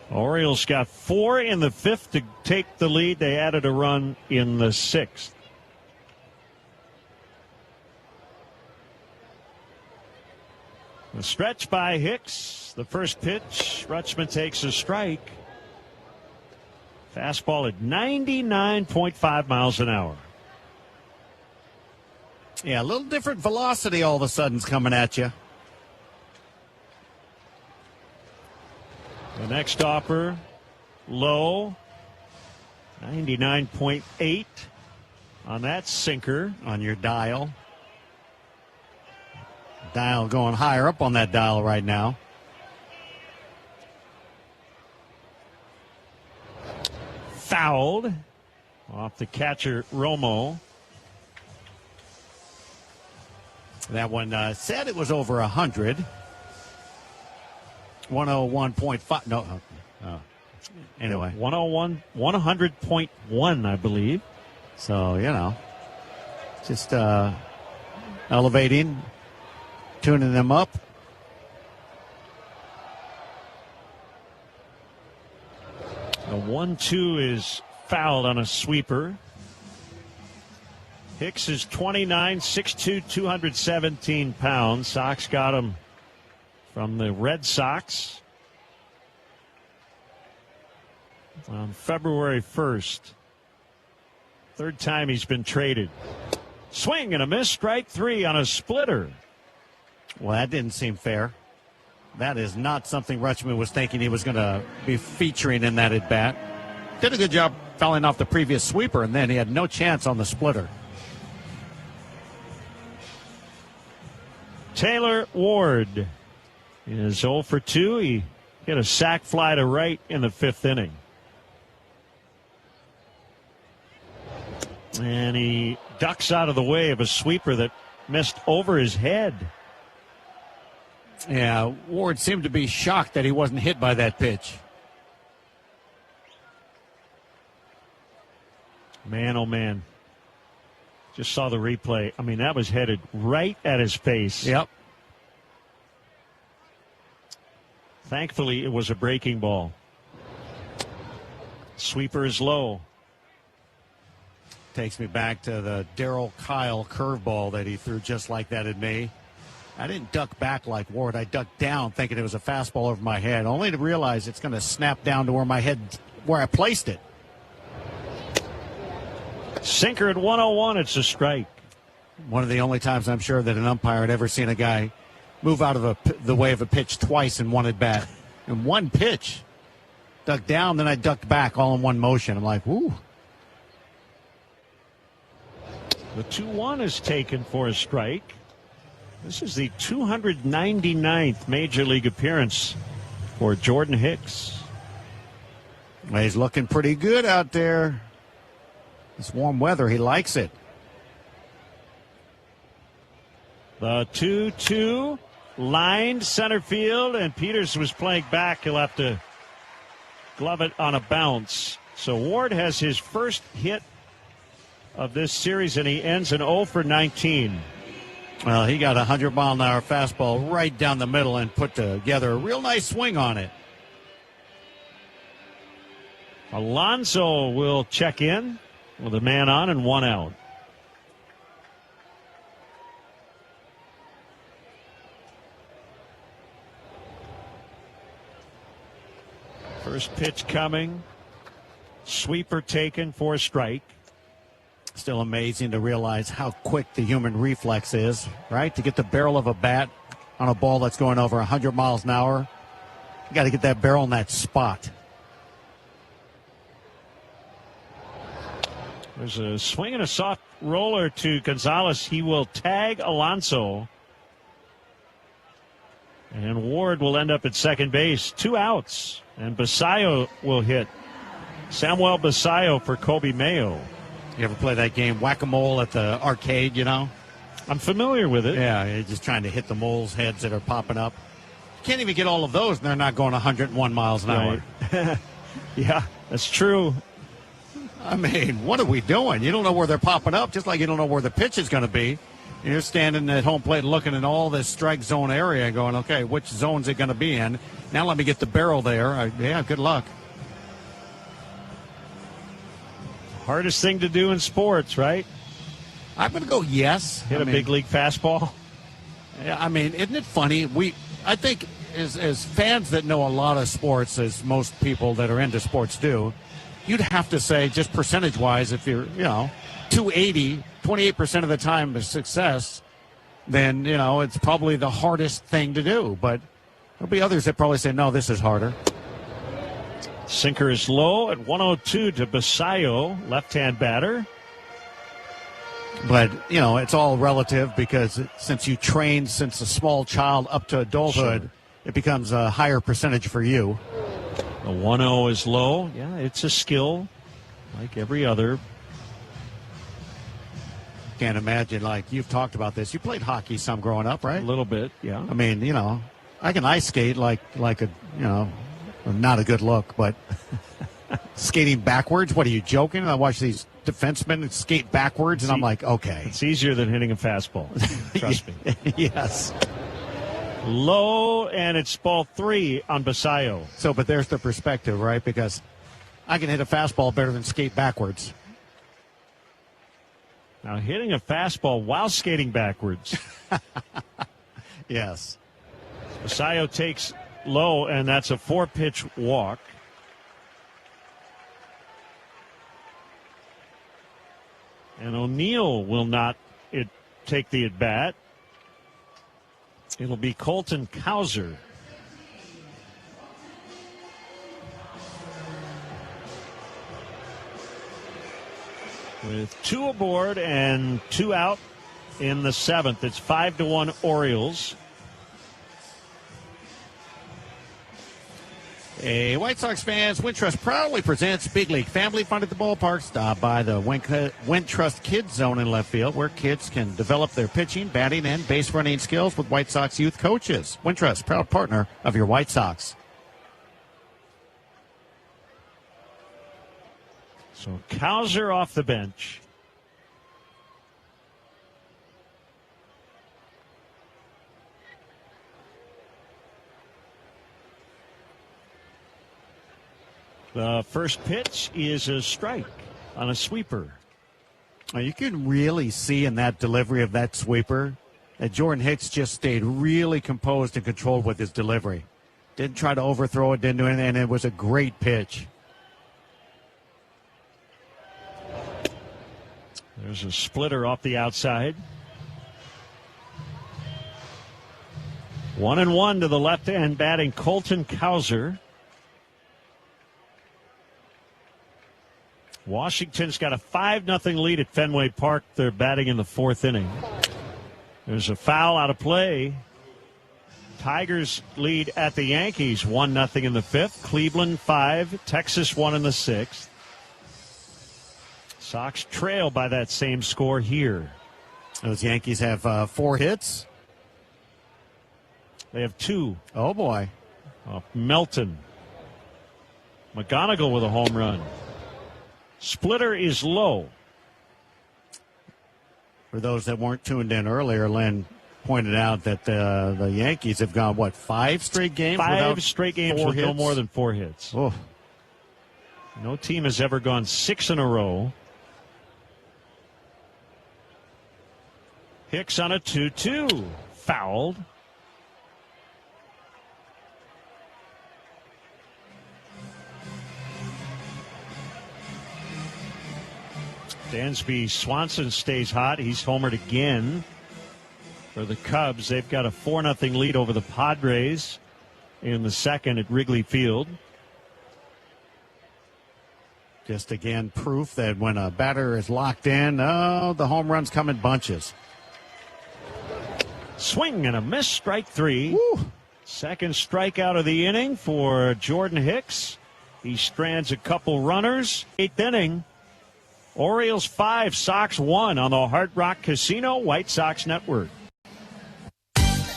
Orioles got 4 in the 5th to take the lead. They added a run in the 6th. The stretch by Hicks. The first pitch. Rutschman takes a strike. Fastball at 99.5 miles an hour. Yeah, a little different velocity all of a sudden's coming at you. The next offer, low, 99.8 on that sinker on your dial. Dial going higher up on that dial right now. Fouled off the catcher, Romo. That one said it was over 100. 101.5. No. Anyway. 100.1, I believe. So, just elevating, tuning them up. The 1-2 is fouled on a sweeper. Hicks is 29, 6'2", 217 pounds. Sox got him from the Red Sox on February 1st. 3rd time he's been traded. Swing and a miss, strike 3 on a splitter. Well, that didn't seem fair. That is not something Rutschman was thinking he was going to be featuring in that at-bat. Did a good job fouling off the previous sweeper, and then he had no chance on the splitter. Taylor Ward is 0 for 2. He hit a sac fly to right in the 5th inning. And he ducks out of the way of a sweeper that missed over his head. Yeah, Ward seemed to be shocked that he wasn't hit by that pitch. Man, oh man. Just saw the replay. I mean, that was headed right at his face. Yep. Thankfully, it was a breaking ball. Sweeper is low. Takes me back to the Darryl Kyle curveball that he threw just like that at me. I didn't duck back like Ward. I ducked down thinking it was a fastball over my head, only to realize it's going to snap down to where I placed it. Sinker at 101. It's a strike. One of the only times I'm sure that an umpire had ever seen a guy move out of the way of a pitch twice in one at bat. In one pitch, ducked down, then I ducked back all in one motion. I'm like, whoo. The 2-1 is taken for a strike. This is the 299th Major League appearance for Jordan Hicks. Well, he's looking pretty good out there. It's warm weather. He likes it. The 2-2 lined center field, and Peters was playing back. He'll have to glove it on a bounce. So Ward has his first hit of this series, and he ends an 0 for 19. Well, he got a 100-mile-an-hour fastball right down the middle and put together a real nice swing on it. Alonso will check in with a man on and one out. First pitch coming. Sweeper taken for a strike. Still amazing to realize how quick the human reflex is, right? To get the barrel of a bat on a ball that's going over 100 miles an hour, you got to get that barrel in that spot. There's a swing and a soft roller to Gonzalez. He will tag Alonso. And Ward will end up at second base. 2 outs. And Basayo will hit. Samuel Basayo for Kobe Mayo. You ever play that game, Whack-A-Mole, at the arcade, you know? I'm familiar with it. Yeah, you're just trying to hit the moles' heads that are popping up. You can't even get all of those, and they're not going 101 miles an hour. Yeah, that's true. I mean, what are we doing? You don't know where they're popping up, just like you don't know where the pitch is going to be. And you're standing at home plate looking at all this strike zone area going, okay, which zone's it going to be in? Now let me get the barrel there. Yeah, good luck. Hardest thing to do in sports, right? I'm going to go yes. Hit a big league fastball. Yeah, I mean, isn't it funny? I think as fans that know a lot of sports, as most people that are into sports do, you'd have to say just percentage-wise, if you're, 280, 28% of the time is success, then, it's probably the hardest thing to do. But there'll be others that probably say, no, this is harder. Sinker is low at 102 to Basayo, left-hand batter. But, it's all relative because since you train since a small child up to adulthood, sure, it becomes a higher percentage for you. The 1-0 is low. Yeah, it's a skill like every other. Can't imagine, like you've talked about this. You played hockey some growing up, right? A little bit, yeah. I mean, I can ice skate like a, not a good look, but skating backwards? What, are you joking? I watch these defensemen skate backwards, and I'm like, okay. It's easier than hitting a fastball. Trust me. Yes. Low, and it's ball 3 on Basayo. So, but there's the perspective, right? Because I can hit a fastball better than skate backwards. Now, hitting a fastball while skating backwards. Yes. Basayo takes low, and that's a 4-pitch walk. And O'Neill will not take the at-bat. It'll be Colton Cowser. With 2 aboard and 2 out in the 7th. It's 5-1 Orioles. A White Sox fans, Wintrust proudly presents Big League Family Fun at the ballpark. Stop by the Wintrust Kids Zone in left field, where kids can develop their pitching, batting, and base running skills with White Sox youth coaches. Wintrust, proud partner of your White Sox. So Cowser off the bench. The first pitch is a strike on a sweeper. You can really see in that delivery of that sweeper that Jordan Hicks just stayed really composed and controlled with his delivery. Didn't try to overthrow it, didn't do anything, and it was a great pitch. There's a splitter off the outside. 1-1 to the left end, batting Colton Cowser. Washington's got a 5-0 lead at Fenway Park. They're batting in the fourth inning. There's a foul out of play. Tigers lead at the Yankees 1-0 in the fifth. Cleveland 5, Texas 1 in the sixth. Sox trail by that same score here. Those Yankees have 4 hits. They have 2. Oh, boy. Melton. McGonigal with a home run. Splitter is low. For those that weren't tuned in earlier, Len pointed out that the Yankees have gone, 5 straight games? 5 straight games with no more than 4 hits. Oh. No team has ever gone 6 in a row. Hicks on a 2-2. Fouled. Dansby Swanson stays hot. He's homered again for the Cubs. They've got a 4-0 lead over the Padres in the second at Wrigley Field. Just again, proof that when a batter is locked in, the home runs come in bunches. Swing and a miss, strike 3. Woo. Second strikeout of the inning for Jordan Hicks. He strands a couple runners. 8th inning. Orioles 5, Sox 1 on the Hard Rock Casino White Sox Network.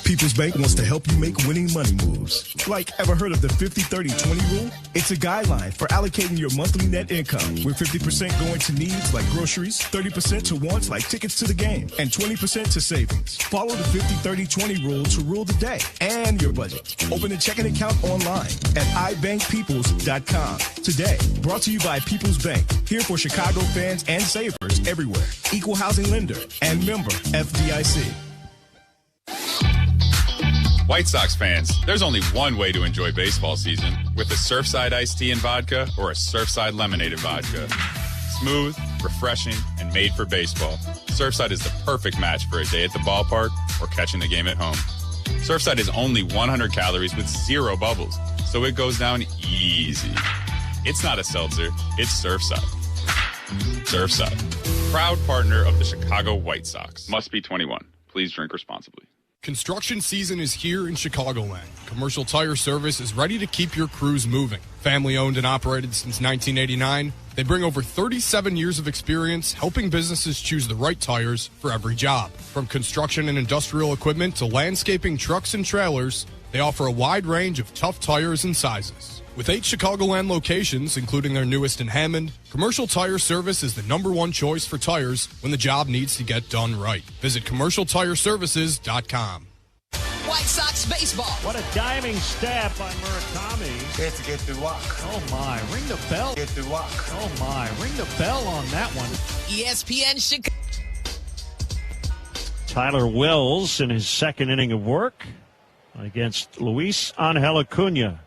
People's Bank wants to help you make winning money moves. Like, ever heard of the 50-30-20 rule? It's a guideline for allocating your monthly net income, with 50% going to needs like groceries, 30% to wants like tickets to the game, and 20% to savings. Follow the 50-30-20 rule to rule the day and your budget. Open a checking account online at ibankpeoples.com today. Brought to you by People's Bank, here for Chicago fans and savers everywhere. Equal housing lender and member FDIC. White Sox fans, there's only one way to enjoy baseball season, with a Surfside iced tea and vodka or a Surfside lemonade and vodka. Smooth, refreshing, and made for baseball. Surfside is the perfect match for a day at the ballpark or catching the game at home. Surfside is only 100 calories with 0 bubbles, so it goes down easy. It's not a seltzer, it's Surfside. Surfside, proud partner of the Chicago White Sox. Must be 21. Please drink responsibly. Construction season is here in Chicagoland. Commercial Tire Service is ready to keep your crews moving. Family owned and operated since 1989, they bring over 37 years of experience helping businesses choose the right tires for every job. From construction and industrial equipment to landscaping trucks and trailers, they offer a wide range of tough tires and sizes. With 8 Chicagoland locations, including their newest in Hammond, Commercial Tire Service is the #1 choice for tires when the job needs to get done right. Visit CommercialTireServices.com. White Sox baseball. What a diving stab by Murakami. Let's get to walk. Oh, my. Ring the bell. Get to walk. Oh, my. Ring the bell on that one. ESPN Chicago. Tyler Wells in his second inning of work against Luis Angel Acuna.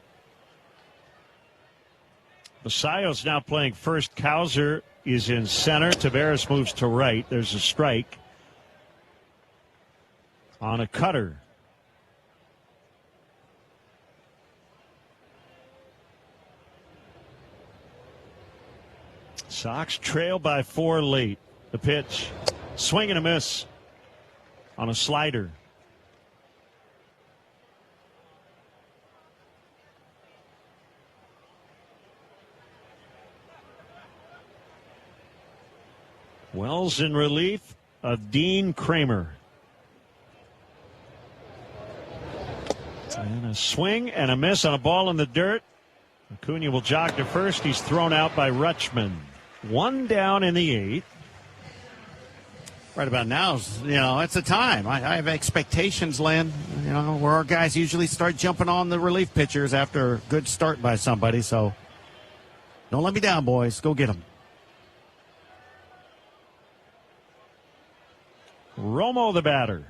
Basayo's now playing first. Cowser is in center. Taveras moves to right. There's a strike on a cutter. Sox trail by 4 late. The pitch. Swing and a miss on a slider. Wells in relief of Dean Kramer. And a swing and a miss on a ball in the dirt. Acuna will jog to first. He's thrown out by Rutschman. 1 down in the 8th. Right about now, it's the time. I have expectations, Len, where our guys usually start jumping on the relief pitchers after a good start by somebody. So don't let me down, boys. Go get them. Romo, the batter.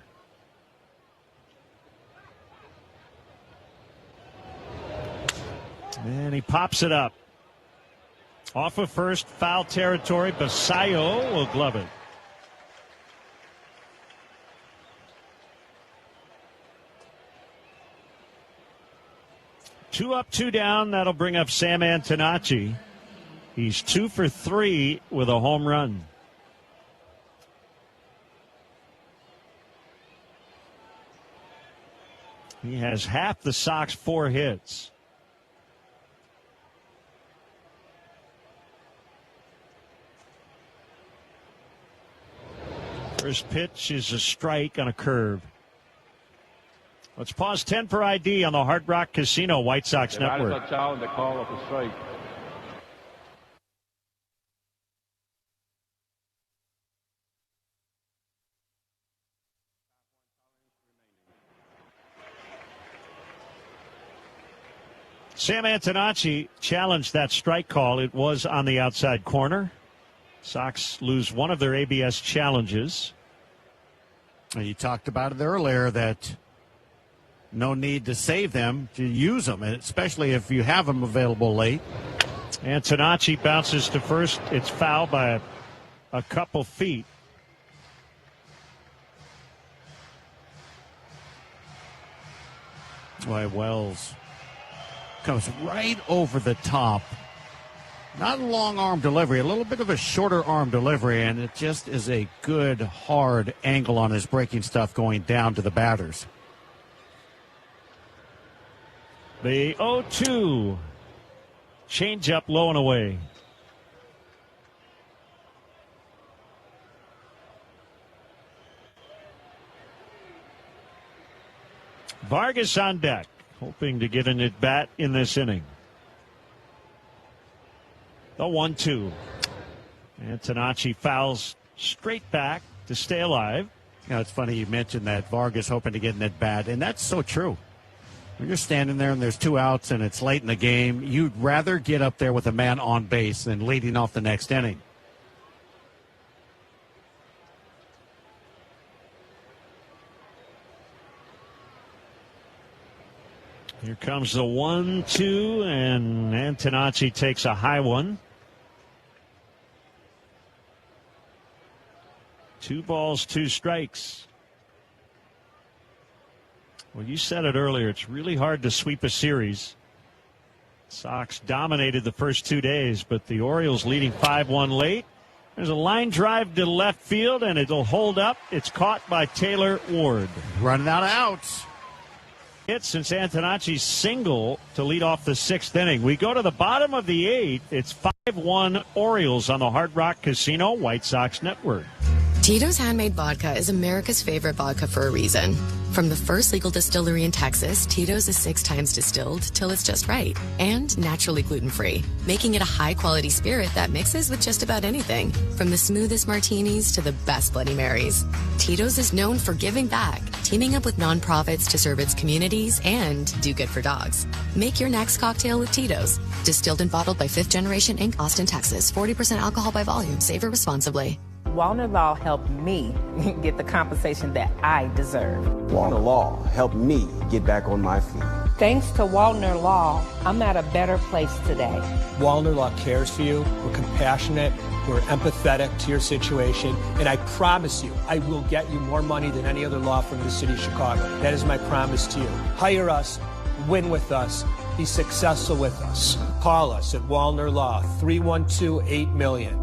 And he pops it up. Off of first, foul territory. Basayo will glove it. Two up, two down. That'll bring up Sam Antonacci. He's 2 for 3 with a home run. He has half the Sox 4 hits. First pitch is a strike on a curve. Let's pause 10 for ID on the Hard Rock Casino White Sox Network. The call of the strike. Sam Antonacci challenged that strike call. It was on the outside corner. Sox lose one of their ABS challenges. You talked about it earlier that no need to save them, to use them, and especially if you have them available late. Antonacci bounces to first. It's foul by a couple feet. Boy, Wells comes right over the top. Not a long arm delivery, a little bit of a shorter arm delivery, and it just is a good, hard angle on his breaking stuff going down to the batters. The 0-2. Change up low and away. Vargas on deck, hoping to get an at-bat in this inning. The 1-2. Antonacci fouls straight back to stay alive. You know, it's funny you mentioned that Vargas hoping to get an at-bat, and that's so true. When you're standing there and there's 2 outs and it's late in the game, you'd rather get up there with a man on base than leading off the next inning. Here comes the 1-2, and Antonacci takes a high one. 2 balls, 2 strikes. Well, you said it earlier. It's really hard to sweep a series. Sox dominated the first 2 days, but the Orioles leading 5-1 late. There's a line drive to left field, and it'll hold up. It's caught by Taylor Ward. Running out of outs. Hit since Antonacci's single to lead off the 6th inning. We go to the bottom of the 8th. It's 5-1 Orioles on the Hard Rock Casino White Sox Network. Tito's Handmade Vodka is America's favorite vodka for a reason. From the first legal distillery in Texas, Tito's is 6 times distilled till it's just right and naturally gluten-free, making it a high-quality spirit that mixes with just about anything, from the smoothest martinis to the best Bloody Marys. Tito's is known for giving back, teaming up with nonprofits to serve its communities and do good for dogs. Make your next cocktail with Tito's. Distilled and bottled by 5th Generation Inc., Austin, Texas. 40% alcohol by volume. Savor responsibly. Wallner Law helped me get the compensation that I deserve. Wallner Law helped me get back on my feet. Thanks to Wallner Law, I'm at a better place today. Wallner Law cares for you. We're compassionate. We're empathetic to your situation. And I promise you, I will get you more money than any other law firm in the city of Chicago. That is my promise to you. Hire us, win with us, be successful with us. Call us at Wallner Law, 312-8-million.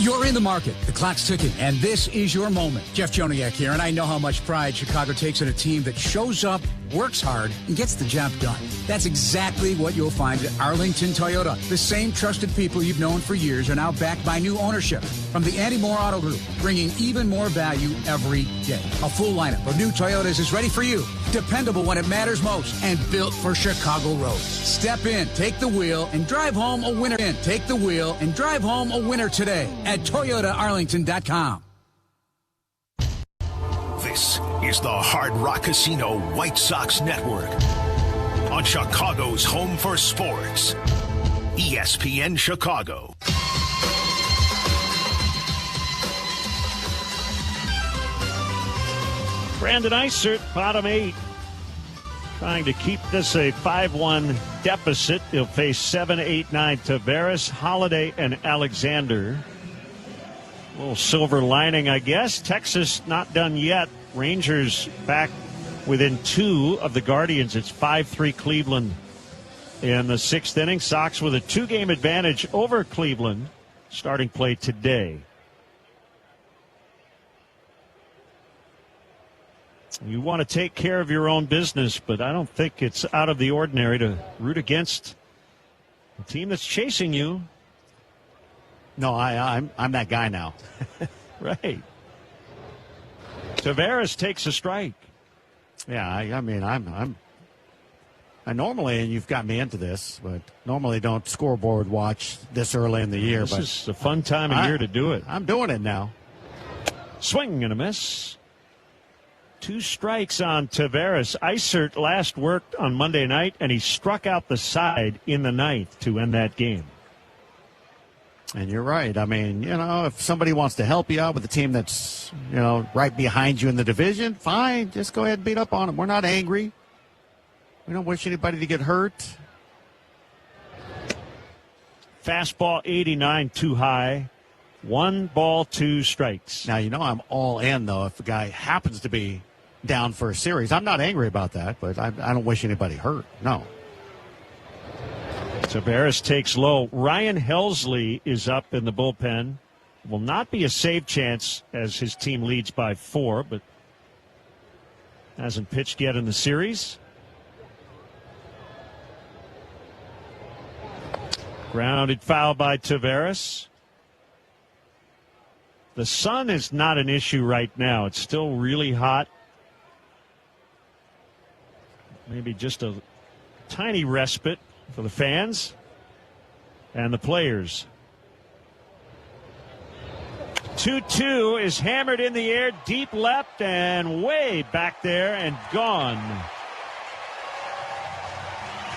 You're in the market. The clock's ticking, and this is your moment. Jeff Joniak here, and I know how much pride Chicago takes in a team that shows up, works hard, and gets the job done. That's exactly what you'll find at Arlington Toyota. The same trusted people you've known for years are now backed by new ownership. From the Andy Moore Auto Group, bringing even more value every day. A full lineup of new Toyotas is ready for you. Dependable when it matters most, and built for Chicago roads. Step in, take the wheel, and drive home a winner. Take the wheel and drive home a winner today at ToyotaArlington.com. This is the Hard Rock Casino White Sox Network on Chicago's home for sports, ESPN Chicago. Brandon Isert, bottom 8. Trying to keep this a 5-1 deficit. They'll face 7, 8, 9 Tavares, Holiday, and Alexander. A little silver lining, I guess. Texas not done yet. Rangers back within 2 of the Guardians. It's 5-3 Cleveland in the 6th inning. Sox with a 2-game advantage over Cleveland. Starting play today. You want to take care of your own business, but I don't think it's out of the ordinary to root against a team that's chasing you. No, I'm that guy now. Right. Tavares takes a strike. Yeah, I mean, I normally, and you've got me into this, but normally don't scoreboard watch this early in the year. This but is a fun time of year to do it. I'm doing it now. Swing and a miss. 2 strikes on Tavares. Isert last worked on Monday night, and he struck out the side in the 9th to end that game. And you're right. I mean, if somebody wants to help you out with a team that's, right behind you in the division, fine. Just go ahead and beat up on them. We're not angry. We don't wish anybody to get hurt. Fastball 89, too high. 1 ball, 2 strikes. Now, I'm all in, though, if a guy happens to be down for a series. I'm not angry about that, but I don't wish anybody hurt. No. Tavares takes low. Ryan Helsley is up in the bullpen. Will not be a save chance as his team leads by 4, but hasn't pitched yet in the series. Grounded foul by Tavares. The sun is not an issue right now. It's still really hot. Maybe just a tiny respite for the fans and the players. 2-2 is hammered in the air, deep left and way back there and gone.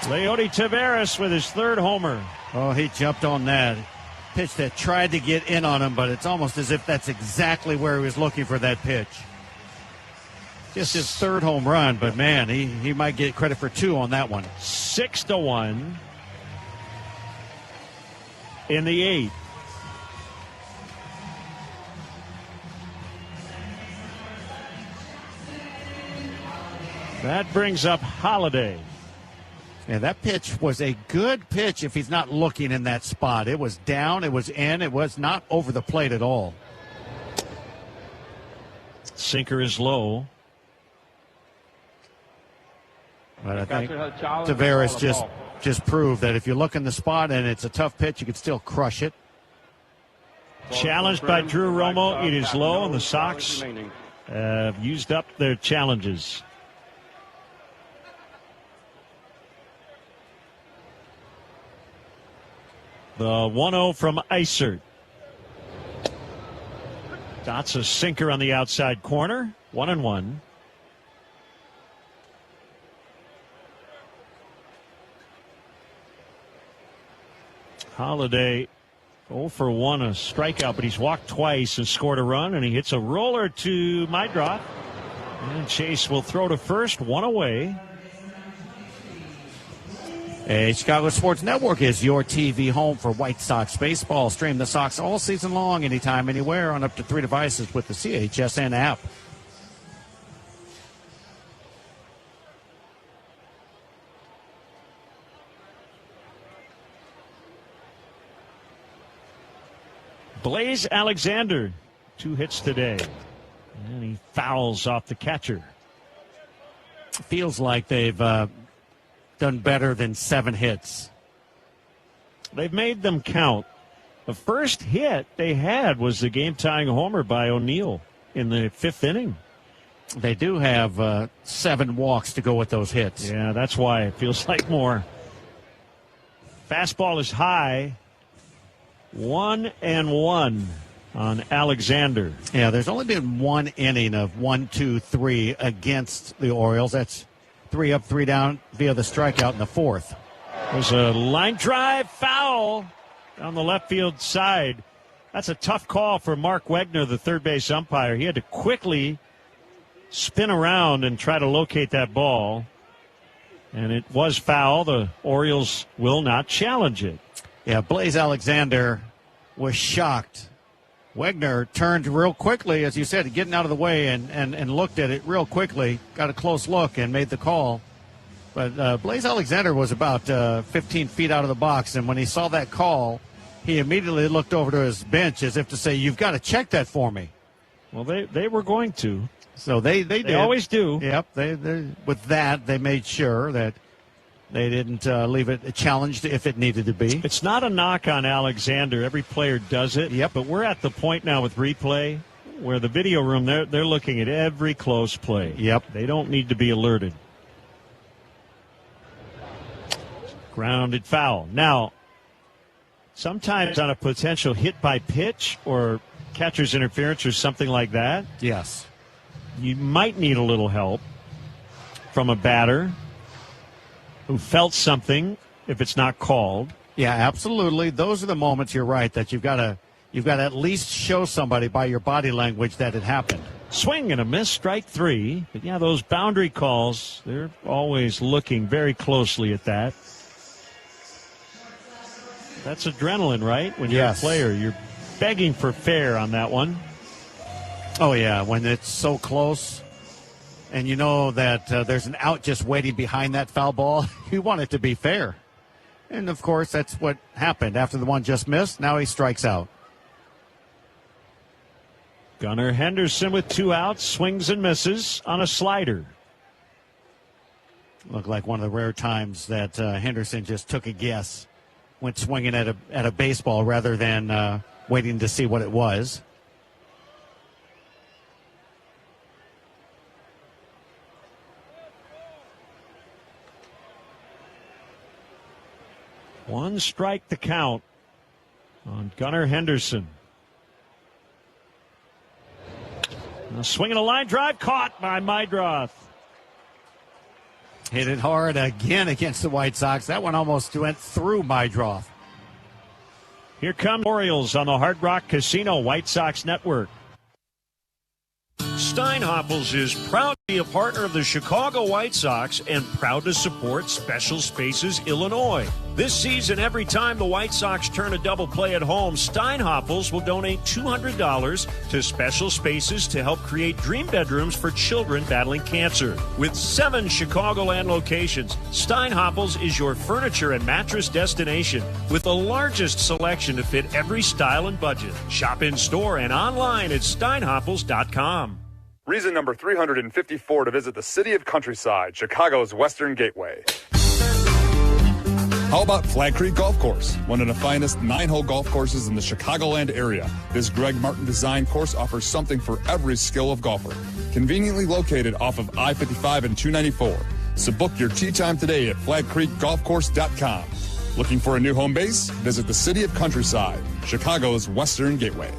Leody Taveras with his 3rd homer. Oh, he jumped on that pitch that tried to get in on him, but it's almost as if that's exactly where he was looking for that pitch. Just his 3rd home run, but man, he might get credit for 2 on that one. 6-1 in the 8th. That brings up Holiday. Yeah, that pitch was a good pitch if he's not looking in that spot. It was down, it was in, it was not over the plate at all. Sinker is low. But I think Tavares just proved that if you look in the spot and it's a tough pitch, you can still crush it. Challenged by Drew Romo. It is low, and the Sox have used up their challenges. The 1-0 from Isert. Dots a sinker on the outside corner. 1-1. Holiday 0 for 1, a strikeout, but he's walked twice and scored a run, and he hits a roller to Mydroth. And Chase will throw to first, 1 away. A Chicago Sports Network is your TV home for White Sox baseball. Stream the Sox all season long, anytime, anywhere, on up to 3 devices with the CHSN app. Blaze Alexander, 2 hits today. And he fouls off the catcher. Feels like they've done better than 7 hits. They've made them count. The first hit they had was the game-tying homer by O'Neill in the 5th inning. They do have 7 walks to go with those hits. Yeah, that's why it feels like more. Fastball is high. 1-1 on Alexander. Yeah, there's only been 1 inning of 1-2-3 against the Orioles. That's 3 up, 3 down via the strikeout in the 4th. There's a line drive foul down the left field side. That's a tough call for Mark Wegner, the third base umpire. He had to quickly spin around and try to locate that ball. And it was foul. The Orioles will not challenge it. Yeah, Blaze Alexander was shocked. Wegner turned real quickly, as you said, getting out of the way and looked at it real quickly, got a close look and made the call. But Blaze Alexander was about 15 feet out of the box, and when he saw that call, he immediately looked over to his bench as if to say, "You've got to check that for me." Well, they were going to. So they did. They always do. Yep. They with that, they made sure that they didn't leave it challenged if it needed to be. It's not a knock on Alexander. Every player does it. Yep. But we're at the point now with replay where the video room, they're looking at every close play. Yep. They don't need to be alerted. Grounded foul. Now, sometimes on a potential hit by pitch or catcher's interference or something like that, yes, you might need a little help from a batter who felt something if it's not called. Yeah, absolutely. Those are the moments, you're right, that you've got to at least show somebody by your body language that it happened. Swing and a miss, strike three. But yeah, those boundary calls, they're always looking very closely at that. That's adrenaline, right? When you're a player, you're begging for fair on that one. Oh, yeah, when it's so close and you know that there's an out just waiting behind that foul ball, you want it to be fair. And, of course, that's what happened. After the one just missed, now he strikes out. Gunnar Henderson with 2 outs, swings and misses on a slider. Looked like one of the rare times that Henderson just took a guess, went swinging at a baseball rather than waiting to see what it was. One strike to count on Gunnar Henderson. Now swinging a line drive, caught by Mydroth. Hit it hard again against the White Sox. That one almost went through Mydroth. Here come Orioles on the Hard Rock Casino White Sox Network. Steinhoppels is proud to be a partner of the Chicago White Sox and proud to support Special Spaces Illinois. This season, every time the White Sox turn a double play at home, Steinhoppels will donate $200 to Special Spaces to help create dream bedrooms for children battling cancer. With 7 Chicagoland locations, Steinhoppels is your furniture and mattress destination with the largest selection to fit every style and budget. Shop in store and online at steinhoppels.com. Reason number 354 to visit the city of Countryside, Chicago's Western Gateway. How about Flag Creek Golf Course, one of the finest 9-hole golf courses in the Chicagoland area? This Greg Martin designed course offers something for every skill of golfer. Conveniently located off of I-55 and 294. So book your tee time today at flagcreekgolfcourse.com. Looking for a new home base? Visit the city of Countryside, Chicago's Western Gateway.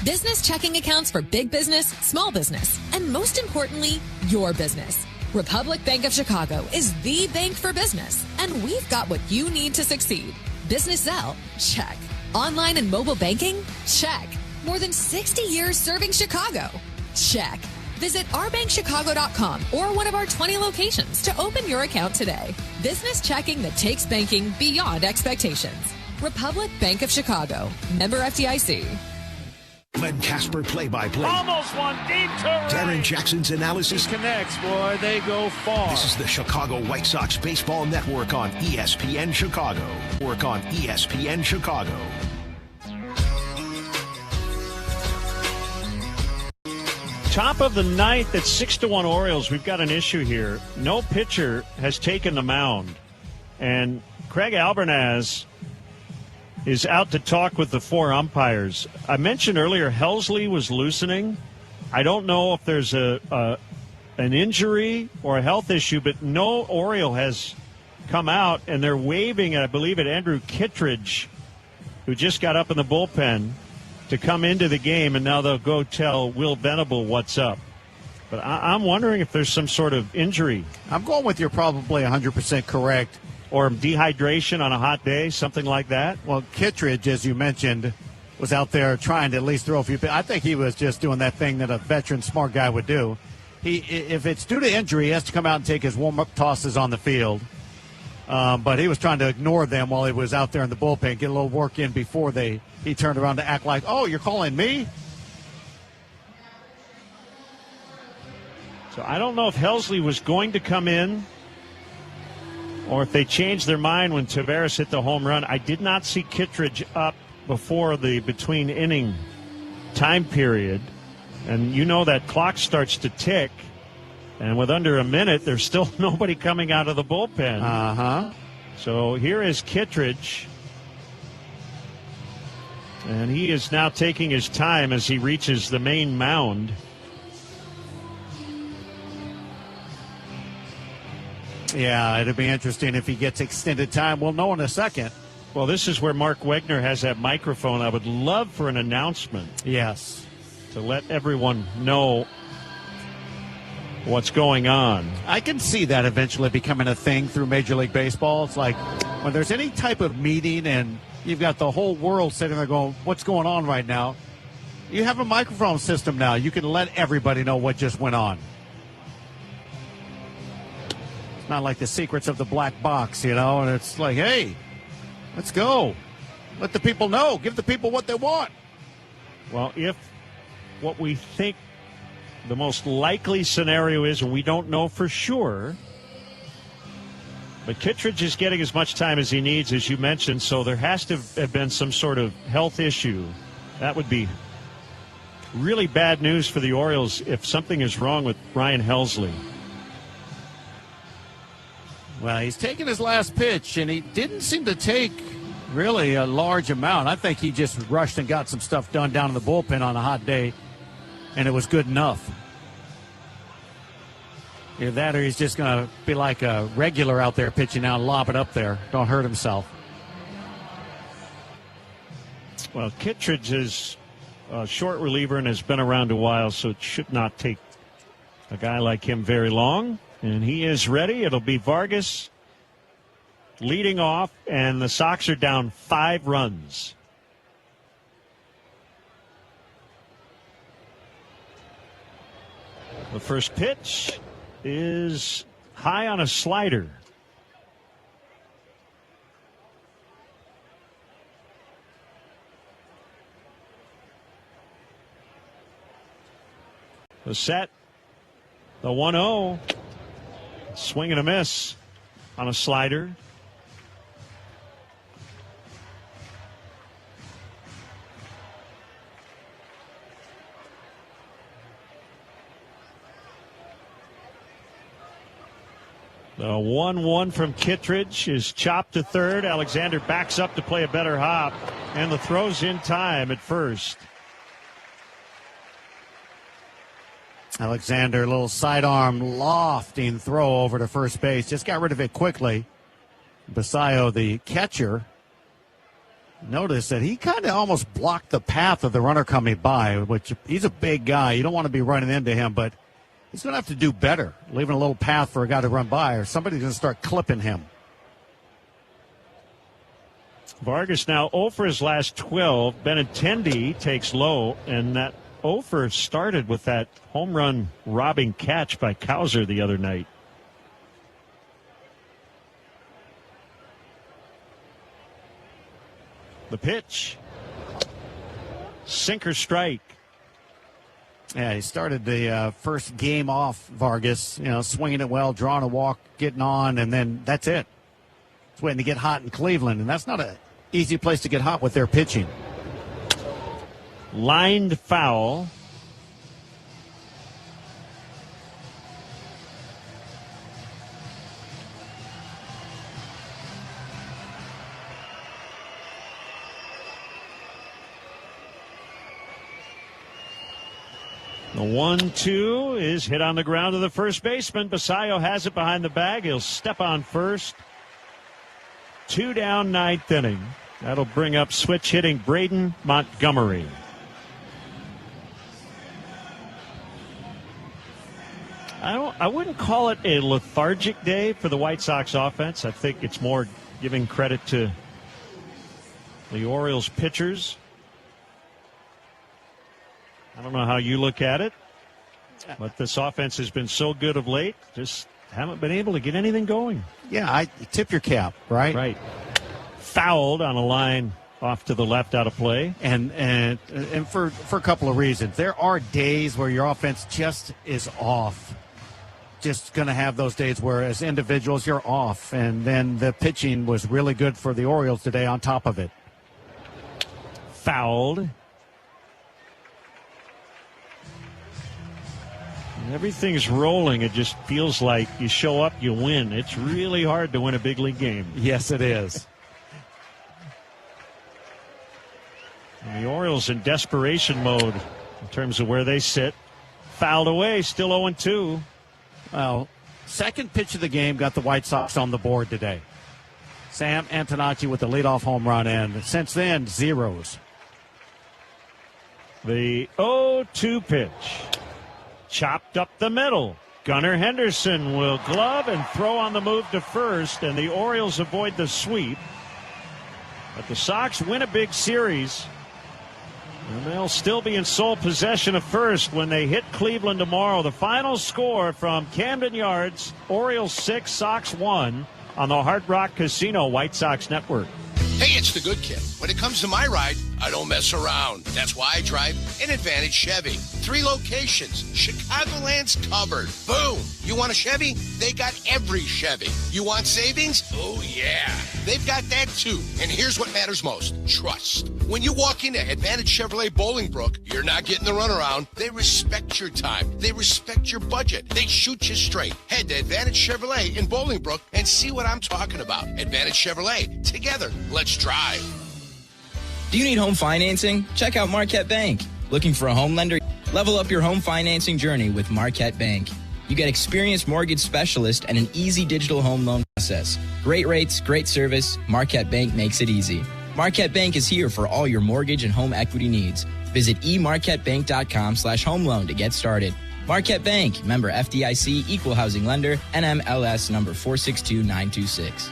Business checking accounts for big business, small business, and most importantly, your business. Republic Bank of Chicago is the bank for business, and we've got what you need to succeed. Business Zelle? Check. Online and mobile banking? Check. More than 60 years serving Chicago? Check. Visit ourbankchicago.com or one of our 20 locations to open your account today. Business checking that takes banking beyond expectations. Republic Bank of Chicago. Member FDIC. Len Casper play-by-play. Almost one deep to right. Darren Jackson's analysis. He connects, boy. They go far. This is the Chicago White Sox Baseball Network on ESPN Chicago. Work on ESPN Chicago. Top of the ninth at 6-1 Orioles. We've got an issue here. No pitcher has taken the mound. And Craig Albernaz is out to talk with the 4 umpires. I mentioned earlier Helsley was loosening. I don't know if there's an injury or a health issue, but no Oriole has come out, and they're waving, I believe, at Andrew Kittredge, who just got up in the bullpen to come into the game, and now they'll go tell Will Venable what's up. But I'm wondering if there's some sort of injury. I'm going with you're probably 100% correct. Or dehydration on a hot day, something like that. Well, Kittredge, as you mentioned, was out there trying to at least throw a few. I think he was just doing that thing that a veteran smart guy would do. If it's due to injury, he has to come out and take his warm-up tosses on the field. But he was trying to ignore them while he was out there in the bullpen, get a little work in before he turned around to act like, oh, you're calling me? So I don't know if Helsley was going to come in or if they changed their mind when Taveras hit the home run. I did not see Kittredge up before the between inning time period. And you know that clock starts to tick. And with under a minute, there's still nobody coming out of the bullpen. Uh-huh. So here is Kittredge. And he is now taking his time as he reaches the main mound. Yeah, it'd be interesting if he gets extended time. We'll know in a second. Well, this is where Mark Wegner has that microphone. I would love for an announcement. Yes. To let everyone know what's going on. I can see that eventually becoming a thing through Major League Baseball. It's like when there's any type of meeting and you've got the whole world sitting there going, what's going on right now? You have a microphone system now. You can let everybody know what just went on. It's not like the secrets of the black box, you know, and it's like, hey, let's go. Let the people know. Give the people what they want. Well, if what we think the most likely scenario is, and we don't know for sure, but Kittredge is getting as much time as he needs, as you mentioned, so there has to have been some sort of health issue. That would be really bad news for the Orioles if something is wrong with Ryan Helsley. Well, he's taken his last pitch, and he didn't seem to take really a large amount. I think he just rushed and got some stuff done down in the bullpen on a hot day, and it was good enough. Either that or he's just going to be like a regular out there pitching out, lob it up there. Don't hurt himself. Well, Kittredge is a short reliever and has been around a while, so it should not take a guy like him very long. And he is ready. It'll be Vargas leading off, and the Sox are down 5 runs. The first pitch is high on a slider. The set, the 1-0. Swing and a miss on a slider. The 1-1 from Kittredge is chopped to third. Alexander backs up to play a better hop, and the throw's in time at first. Alexander, a little sidearm lofting throw over to first base. Just got rid of it quickly. Basayo, the catcher, noticed that he kind of almost blocked the path of the runner coming by, which he's a big guy. You don't want to be running into him, but he's going to have to do better, leaving a little path for a guy to run by, or somebody's going to start clipping him. Vargas now 0 for his last 12. Benintendi takes low, and that 0 for started with that home run robbing catch by Cowser the other night. The pitch. Sinker strike. Yeah, he started the first game off, Vargas, swinging it well, drawing a walk, getting on, and then that's it. It's waiting to get hot in Cleveland, and that's not an easy place to get hot with their pitching. Lined foul. The 1-2 is hit on the ground to the first baseman. Basayo has it behind the bag. He'll step on first. 2 down, 9th inning. That'll bring up switch hitting Braden Montgomery. I wouldn't call it a lethargic day for the White Sox offense. I think it's more giving credit to the Orioles pitchers. I don't know how you look at it, but this offense has been so good of late. Just haven't been able to get anything going. Yeah, I tip your cap, right? Right. Fouled on a line off to the left, out of play. And for a couple of reasons. There are days where your offense just is off. Just going to have those days where as individuals you're off. And then the pitching was really good for the Orioles today on top of it. Fouled. Everything's rolling. It just feels like you show up, you win. It's really hard to win a big league game. Yes, it is. And the Orioles in desperation mode in terms of where they sit. Fouled away, still 0-2. Well, second pitch of the game got the White Sox on the board today. Sam Antonacci with the leadoff home run, and since then, zeros. The 0-2 pitch. Chopped up the middle. Gunnar Henderson will glove and throw on the move to first, and the Orioles avoid the sweep. But the Sox win a big series, and they'll still be in sole possession of first when they hit Cleveland tomorrow. The final score from Camden Yards, Orioles 6, Sox 1 on the Hard Rock Casino White Sox Network. Hey, it's the good kid. When it comes to my ride, I don't mess around. That's why I drive an Advantage Chevy. 3 locations. Chicagoland's covered. Boom. You want a Chevy? They got every Chevy. You want savings? Oh, yeah. They've got that, too. And here's what matters most. Trust. When you walk into Advantage Chevrolet Bolingbrook, you're not getting the runaround. They respect your time. They respect your budget. They shoot you straight. Head to Advantage Chevrolet in Bolingbrook and see what I'm talking about. Advantage Chevrolet. Together, let's drive. Do you need home financing? Check out Marquette Bank. Looking for a home lender? Level up your home financing journey with Marquette Bank. You get experienced mortgage specialist and an easy digital home loan process. Great rates, great service. Marquette Bank makes it easy. Marquette Bank is here for all your mortgage and home equity needs. Visit emarquettebank.com/home loan to get started. Marquette Bank, member FDIC, equal housing lender, NMLS number 462926.